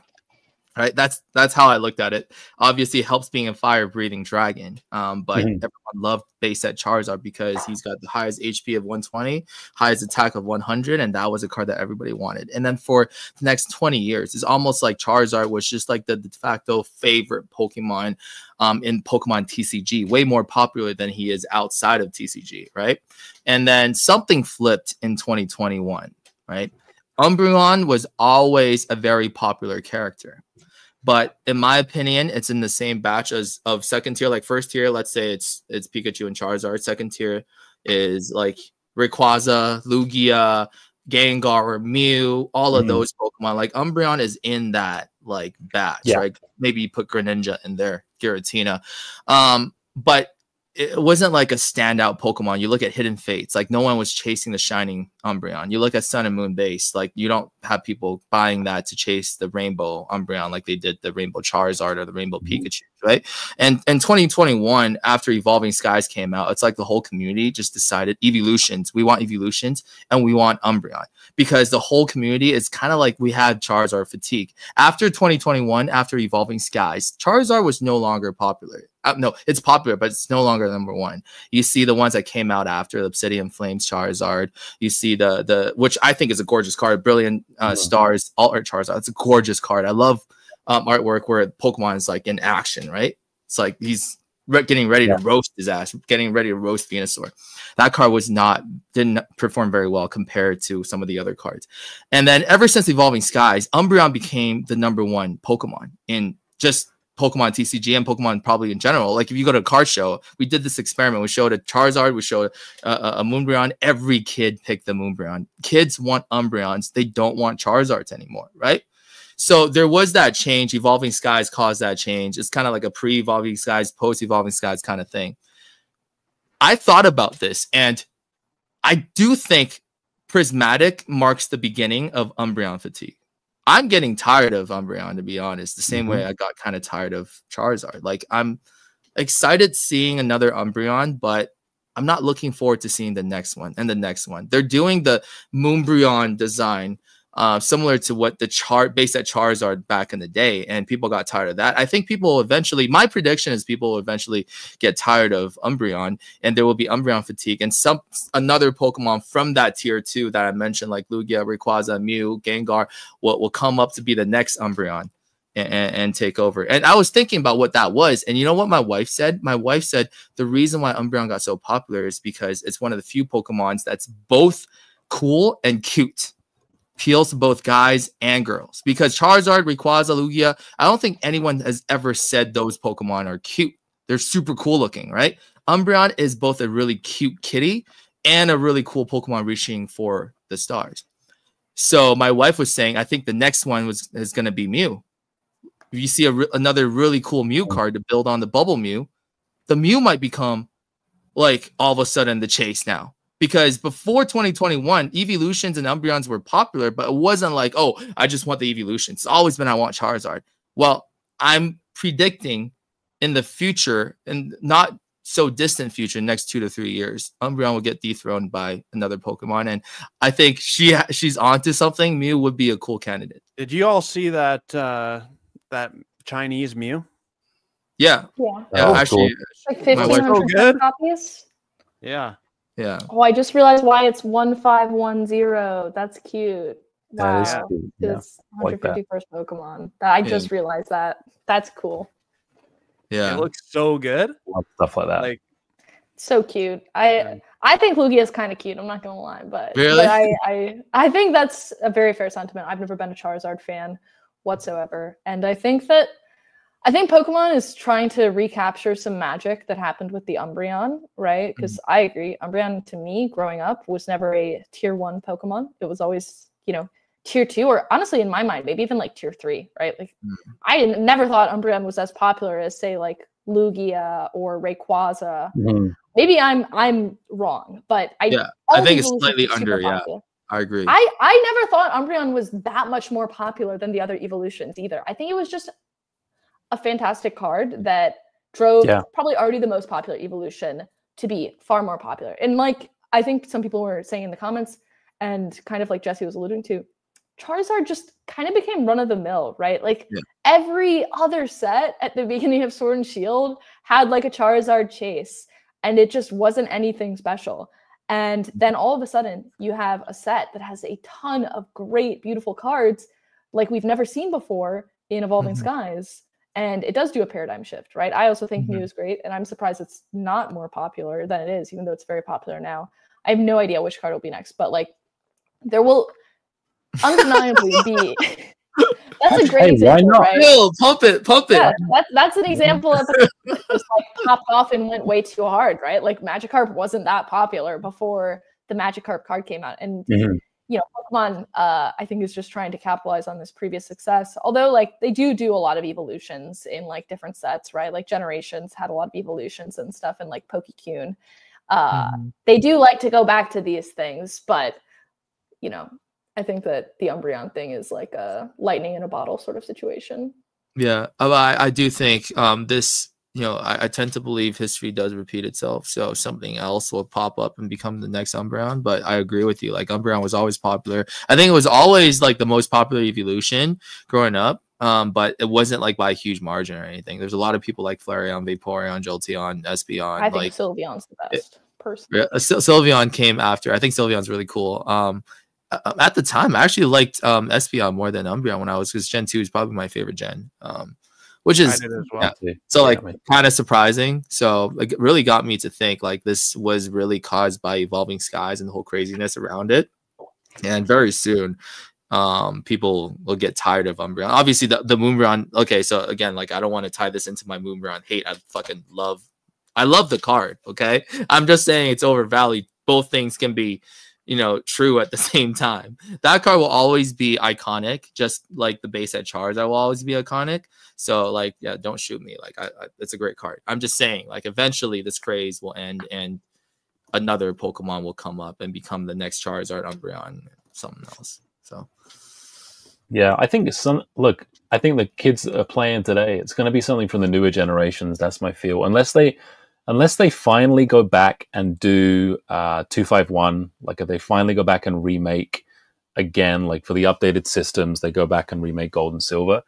Right, that's how I looked at it. Obviously, it helps being a fire-breathing dragon. But everyone loved base set Charizard because he's got the highest HP of 120, highest attack of 100, and that was a card that everybody wanted. And then for the next 20 years, it's almost like Charizard was just like the de facto favorite Pokemon in Pokemon TCG, way more popular than he is outside of TCG, right? And then something flipped in 2021, right? Umbreon was always a very popular character. But in my opinion, it's in the same batch as of second tier. Like first tier, let's say it's Pikachu and Charizard. Second tier is like Rayquaza, Lugia, Gengar, Mew, all of those Pokemon. Like Umbreon is in that like batch, right? Maybe you put Greninja in there, Giratina. But it wasn't like a standout Pokemon. You look at Hidden Fates, like no one was chasing the Shining Umbreon. You look at Sun and Moon base, like you don't have people buying that to chase the Rainbow Umbreon like they did the Rainbow Charizard or the Rainbow Pikachu, right? And in 2021, after Evolving Skies came out, it's like the whole community just decided evolutions. We want evolutions and we want Umbreon, because the whole community is kind of like we had Charizard fatigue. After 2021, after Evolving Skies, Charizard was no longer popular. No, it's popular, but it's no longer number one. You see the ones that came out after, the Obsidian Flames Charizard. You see the which I think is a gorgeous card, Brilliant Stars Alt Art Charizard. It's a gorgeous card. I love artwork where Pokemon is like in action, right? It's like he's getting ready to roast his ass, getting ready to roast Venusaur. That card didn't perform very well compared to some of the other cards. And then ever since Evolving Skies, Umbreon became the number one Pokemon in just Pokemon TCG and Pokemon probably in general. Like if you go to a card show, we did this experiment. We showed a Charizard, we showed a Moonbreon. Every kid picked the Moonbreon. Kids want Umbreons. They don't want Charizards anymore, right? So there was that change. Evolving Skies caused that change. It's kind of like a pre-Evolving Skies, post-Evolving Skies kind of thing. I thought about this, and I do think Prismatic marks the beginning of Umbreon fatigue. I'm getting tired of Umbreon, to be honest, the same way I got kind of tired of Charizard. Like, I'm excited seeing another Umbreon, but I'm not looking forward to seeing the next one and the next one. They're doing the Moonbreon design similar to what the base set Charizard back in the day, and people got tired of that. I think people eventually, my prediction is people will eventually get tired of Umbreon, and there will be Umbreon fatigue, and another Pokemon from that tier 2 that I mentioned, like Lugia, Rayquaza, Mew, Gengar, will come up to be the next Umbreon and take over. And I was thinking about what that was, and you know what my wife said? My wife said the reason why Umbreon got so popular is because it's one of the few Pokemons that's both cool and cute. Appeals to both guys and girls, because Charizard, Rayquaza, Lugia, I don't think anyone has ever said those Pokemon are cute. They're super cool looking, right? Umbreon is both a really cute kitty and a really cool Pokemon reaching for the stars. So my wife was saying, I think the next one is going to be Mew. If you see another really cool Mew card to build on the Bubble Mew, the Mew might become like all of a sudden the chase now. Because before 2021, evolutions and Umbreons were popular, but it wasn't like, oh, I just want the evolutions. It's always been I want Charizard. Well, I'm predicting in the future, and not so distant future, next 2 to 3 years, Umbreon will get dethroned by another Pokemon, and I think she's onto something. Mew would be a cool candidate. Did you all see that that Chinese Mew? Yeah. Actually, cool. Like 1,500 copies. Yeah. Yeah. Oh, I just realized why it's 1510. That's cute. Wow. That is cute. It's 151st Pokemon. I just realized that. That's cool. Yeah. It looks so good. Love stuff like that. Like, so cute. I think Lugia is kind of cute. I'm not gonna lie, but, really? but I think that's a very fair sentiment. I've never been a Charizard fan whatsoever, and I think Pokemon is trying to recapture some magic that happened with the Umbreon, right? Because I agree, Umbreon to me, growing up, was never a tier 1 Pokemon. It was always, tier 2, or honestly, in my mind, maybe even like tier 3, right? Like, I never thought Umbreon was as popular as, say, like Lugia or Rayquaza. Maybe I'm wrong, but I think it's slightly under. Yeah, I agree. I never thought Umbreon was that much more popular than the other evolutions either. I think it was just a fantastic card that drove probably already the most popular evolution to be far more popular. And like, I think some people were saying in the comments, and kind of like Jesse was alluding to, Charizard just kind of became run-of-the-mill, right? Like every other set at the beginning of Sword and Shield had like a Charizard chase, and it just wasn't anything special. And then all of a sudden you have a set that has a ton of great, beautiful cards like we've never seen before in Evolving Skies. And it does do a paradigm shift, right? I also think Mew is great, and I'm surprised it's not more popular than it is, even though it's very popular now. I have no idea which card will be next, but like there will undeniably be. That's a great example, right? No, pump it. Yeah, that's an example of it that just like popped off and went way too hard, right? Like Magikarp wasn't that popular before the Magikarp card came out, and Pokemon, I think, is just trying to capitalize on this previous success. Although, like, they do a lot of evolutions in like different sets, right? Like Generations had a lot of evolutions and stuff, and like Pokecune. They do like to go back to these things, but I think that the Umbreon thing is like a lightning in a bottle sort of situation. Yeah, I do think this. I tend to believe history does repeat itself, so something else will pop up and become the next Umbreon. But I agree with you. Like Umbreon was always popular. I think it was always like the most popular evolution growing up. But it wasn't like by a huge margin or anything. There's a lot of people like Flareon, Vaporeon, Jolteon, Espeon. I think Sylveon's the best person. Sylveon came after. I think Sylveon's really cool. At the time, I actually liked Espeon more than Umbreon because Gen 2 is probably my favorite gen. Which is kind of surprising. So like, it really got me to think like this was really caused by Evolving Skies and the whole craziness around it. And very soon, people will get tired of Umbreon. Obviously, the Moonbreon. Okay, so again, like I don't want to tie this into my Moonbreon hate. I love the card. Okay, I'm just saying it's overvalued. Both things can be true at the same time. That card will always be iconic, just like the base set Charizard will always be iconic. So like, yeah, don't shoot me. Like, it's a great card. I'm just saying, like, eventually this craze will end and another Pokemon will come up and become the next Charizard, Umbreon, something else. So, yeah, I think I think the kids are playing today, it's going to be something from the newer generations. That's my feel. Unless they finally go back and do 251, like if they finally go back and remake again, like for the updated systems, they go back and remake Gold and Silver.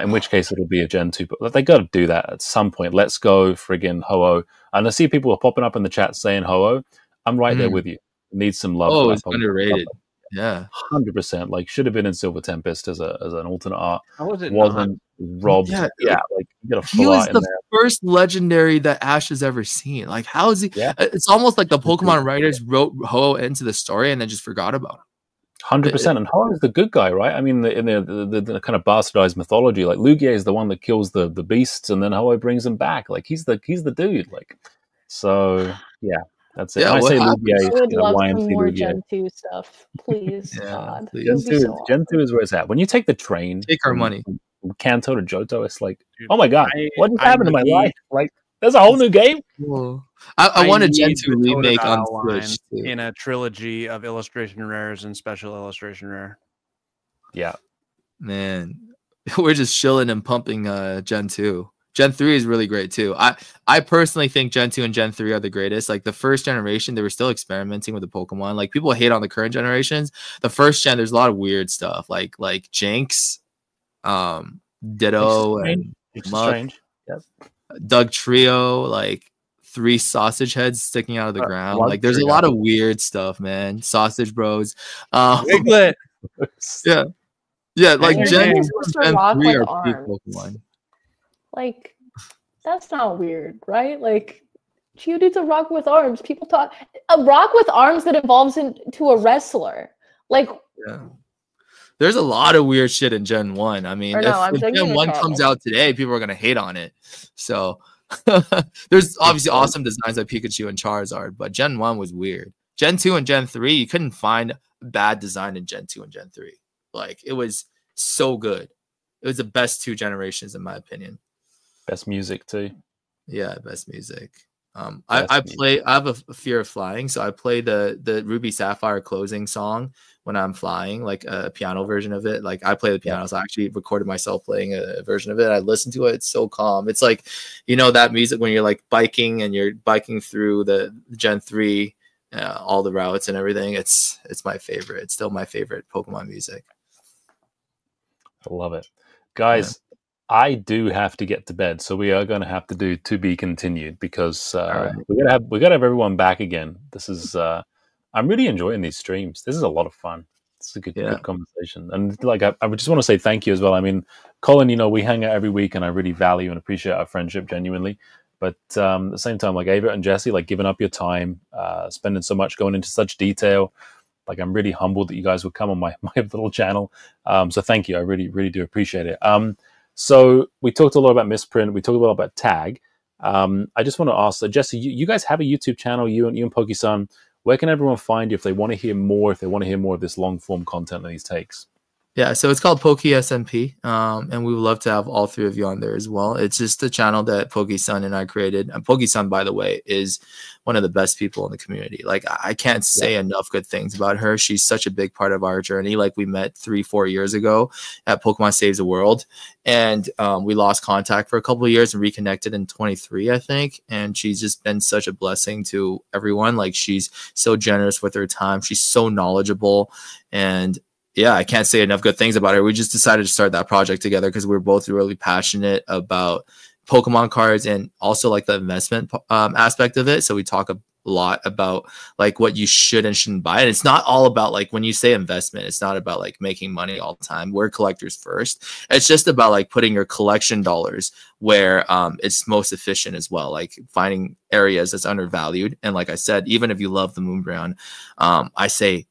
In which case it'll be a Gen 2. But they got to do that at some point. Let's go friggin' Ho-Oh. And I see people are popping up in the chat saying Ho-Oh. I'm right there with you. Need some love for that it's underrated. Yeah, 100%. Like should have been in Silver Tempest as an alternate art. How was it Wasn't robbed. Yeah, like you got a he full was art in the there. first legendary that Ash has ever seen. Like, how is he? Yeah. It's almost like the Pokemon writers wrote Ho into the story and then just forgot about him. 100%. And Ho is the good guy, right? I mean, in the kind of bastardized mythology, like Lugia is the one that kills the beasts, and then Ho brings them back. Like he's the dude. Like, so yeah, that's it. Yeah, and I what say happened? Lugia, I would love YMC some more Lugia. Gen 2 stuff, please. Yeah, God, please. it would be so Gen awesome. 2 is where it's at. When you take the train, Take our money. from Kanto to Johto, it's like, Dude, oh my god, what just happened to my need- life? Like, there's a whole new game. Cool. I want a Gen need 2 the remake on Totodile line Switch too. in a trilogy of illustration rares and special illustration rare. Yeah, Man, we're just chilling and pumping Gen 2. Gen 3 is really great too. I personally think Gen 2 and Gen 3 are the greatest. Like the first generation, they were still experimenting with the Pokemon. Like people hate on the current generations. The first gen, there's a lot of weird stuff like Jinx, Ditto, and Muck, strange. Yep. Doug Trio, like 3 sausage heads sticking out of the ground. Slug Like there's Trio. a lot of weird stuff, man. Sausage Bros. Wiglet. Yeah, like And Gen then 2 there's and Gen Mr. Rock 3 with are peak arms. Pokemon. Like, that's not weird, right? Like, Geodude's a rock with arms. People talk a rock with arms that evolves into a wrestler. Like, Yeah. There's a lot of weird shit in Gen 1. I mean, Or no, I'm if thinking Gen of 1 Charles. comes out today, people are going to hate on it. So there's obviously awesome designs like Pikachu and Charizard, but Gen 1 was weird. Gen 2 and Gen 3, you couldn't find bad design in Gen 2 and Gen 3. Like, it was so good. It was the best 2 generations, in my opinion. Best music too. Yeah, best music. Best I music. play. I have a fear of flying, so I play the Ruby Sapphire closing song when I'm flying, like a piano version of it. Like I play the piano, so I actually recorded myself playing a version of it. I listen to it; it's so calm. It's like, you know, that music when you're like biking and you're biking through the Gen 3, all the routes and everything. It's my favorite. It's still my favorite Pokemon music. I love it, guys. I do have to get to bed, so we are going to have to do to be continued because right. we gotta have everyone back again. This is I'm really enjoying these streams. This is a lot of fun. It's a good conversation, and like I would just want to say thank you as well. I mean, Colin, you know, we hang out every week, and I really value and appreciate our friendship genuinely. But at the same time, like Ava and Jesse, like giving up your time, spending so much, going into such detail. Like I'm really humbled that you guys would come on my little channel. So thank you. I really, really do appreciate it. So we talked a lot about misprint. We talked a lot about tag. I just want to ask, Jesse, you guys have a YouTube channel, you and Poke-san. Where can everyone find you if they want to hear more, if they want to hear more of this long form content and these takes? Yeah, so it's called Poke SMP, and we would love to have all 3 of you on there as well. It's just a channel that Poke-san and I created. And Poke-san, by the way, is one of the best people in the community. Like, I can't say enough good things about her. She's such a big part of our journey. Like, we met 3-4 years ago at Pokemon Saves the World, and we lost contact for a couple of years and reconnected in 23, I think. And she's just been such a blessing to everyone. Like, she's so generous with her time. She's so knowledgeable, and yeah, I can't say enough good things about her. We just decided to start that project together because we're both really passionate about Pokemon cards and also like the investment aspect of it. So we talk a lot about like what you should and shouldn't buy. And it's not all about like when you say investment, it's not about like making money all the time. We're collectors first. It's just about like putting your collection dollars where it's most efficient as well. Like finding areas that's undervalued. And like I said, even if you love the Moonbrown, I say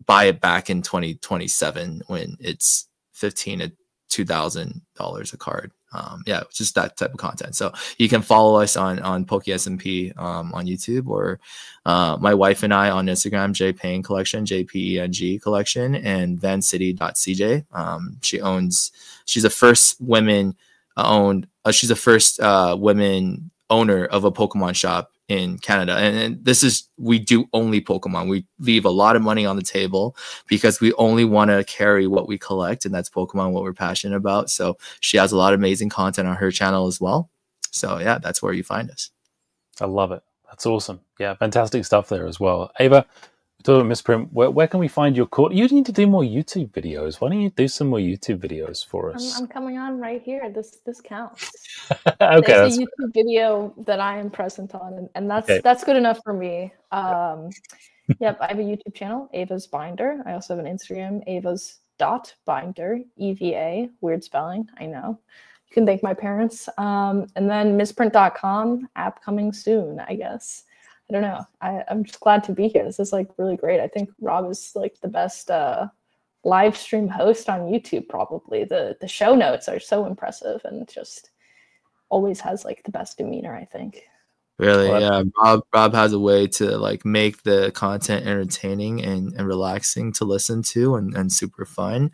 buy it back in 2027 when it's $1,500 to $2,000 a card. Yeah, just that type of content. So you can follow us on Poke SMP on YouTube, or my wife and I on Instagram, JPeng Collection, JPENG Collection, and vancity.cj. She's the first women owned. She's the first women owner of a Pokemon shop in Canada. And this is, we do only Pokemon. We leave a lot of money on the table because we only want to carry what we collect, and that's Pokemon, what we're passionate about. So she has a lot of amazing content on her channel as well. So yeah, that's where you find us. I love it. That's awesome. Yeah, fantastic stuff there as well. Ava, So, Miss Prim, where can we find your court? You need to do more YouTube videos. Why don't you do some more YouTube videos for us? I'm coming on right here. This counts. Okay, There's that's a YouTube video that I am present on, and Okay. that's good enough for me. Yep, I have a YouTube channel, Ava's Binder. I also have an Instagram, Ava's.binder, EVA, weird spelling, I know. You can thank my parents. And then misprint.com, app coming soon, I guess. I don't know. I'm just glad to be here. This is like really great. I think Rob is like the best live stream host on YouTube, probably. The show notes are so impressive and just always has like the best demeanor, I think. Really, Well, yeah. Rob has a way to like make the content entertaining and relaxing to listen to and super fun.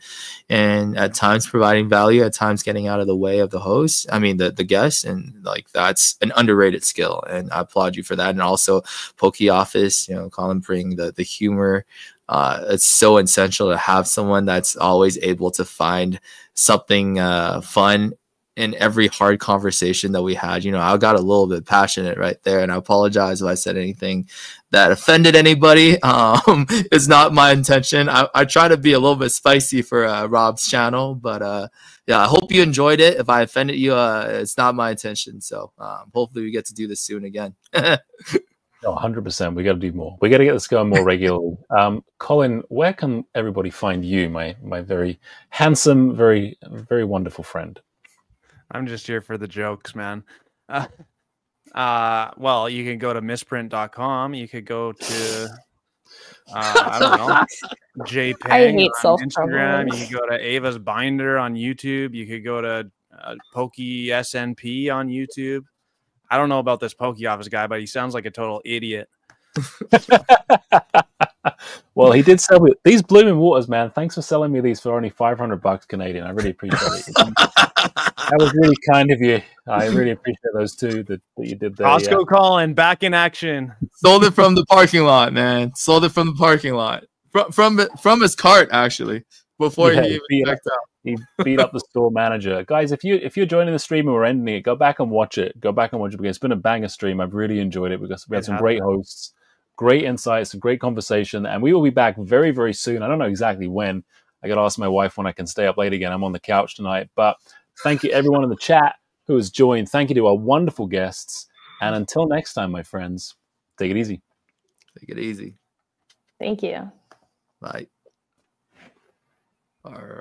And at times providing value, at times getting out of the way of the host. I mean the guest. And like that's an underrated skill. And I applaud you for that. And also Poke Office, you know, Colin bring the humor. It's so essential to have someone that's always able to find something fun in every hard conversation that we had. You know, I got a little bit passionate right there, and I apologize if I said anything that offended anybody. It's not my intention. I try to be a little bit spicy for Rob's channel, but yeah, I hope you enjoyed it. If I offended you, it's not my intention. So hopefully we get to do this soon again. No, 100%. We got to do more. We got to get this going more regularly. Colin, where can everybody find you, my very handsome, very wonderful friend? I'm just here for the jokes, man. Well, you can go to misprint.com. You could go to I don't know, JPeng I hate on Instagram. self-promo. You could go to Ava's Binder on YouTube. You could go to Pokey SNP on YouTube. I don't know about this Pokey Office guy, but he sounds like a total idiot. Well, he did sell me these blooming waters, man. Thanks for selling me these for only $500 Canadian. I really appreciate it. That was really kind of you. I really appreciate those two that you did there. Costco Colin back in action. Sold it from the parking lot, man. Sold it from the parking lot. From his cart, actually, before Yeah, he even checked out. He beat up the store manager. Guys, if you're joining the stream and we're ending it, go back and watch it. Go back and watch it because it's been a banger stream. I've really enjoyed it because we had some great hosts, great insights, some great conversation, and we will be back very, very soon. I don't know exactly when. I got to ask my wife when I can stay up late again. I'm on the couch tonight. But thank you, everyone in the chat who has joined. Thank you to our wonderful guests. And until next time, my friends, take it easy. Take it easy. Thank you. Bye. All right.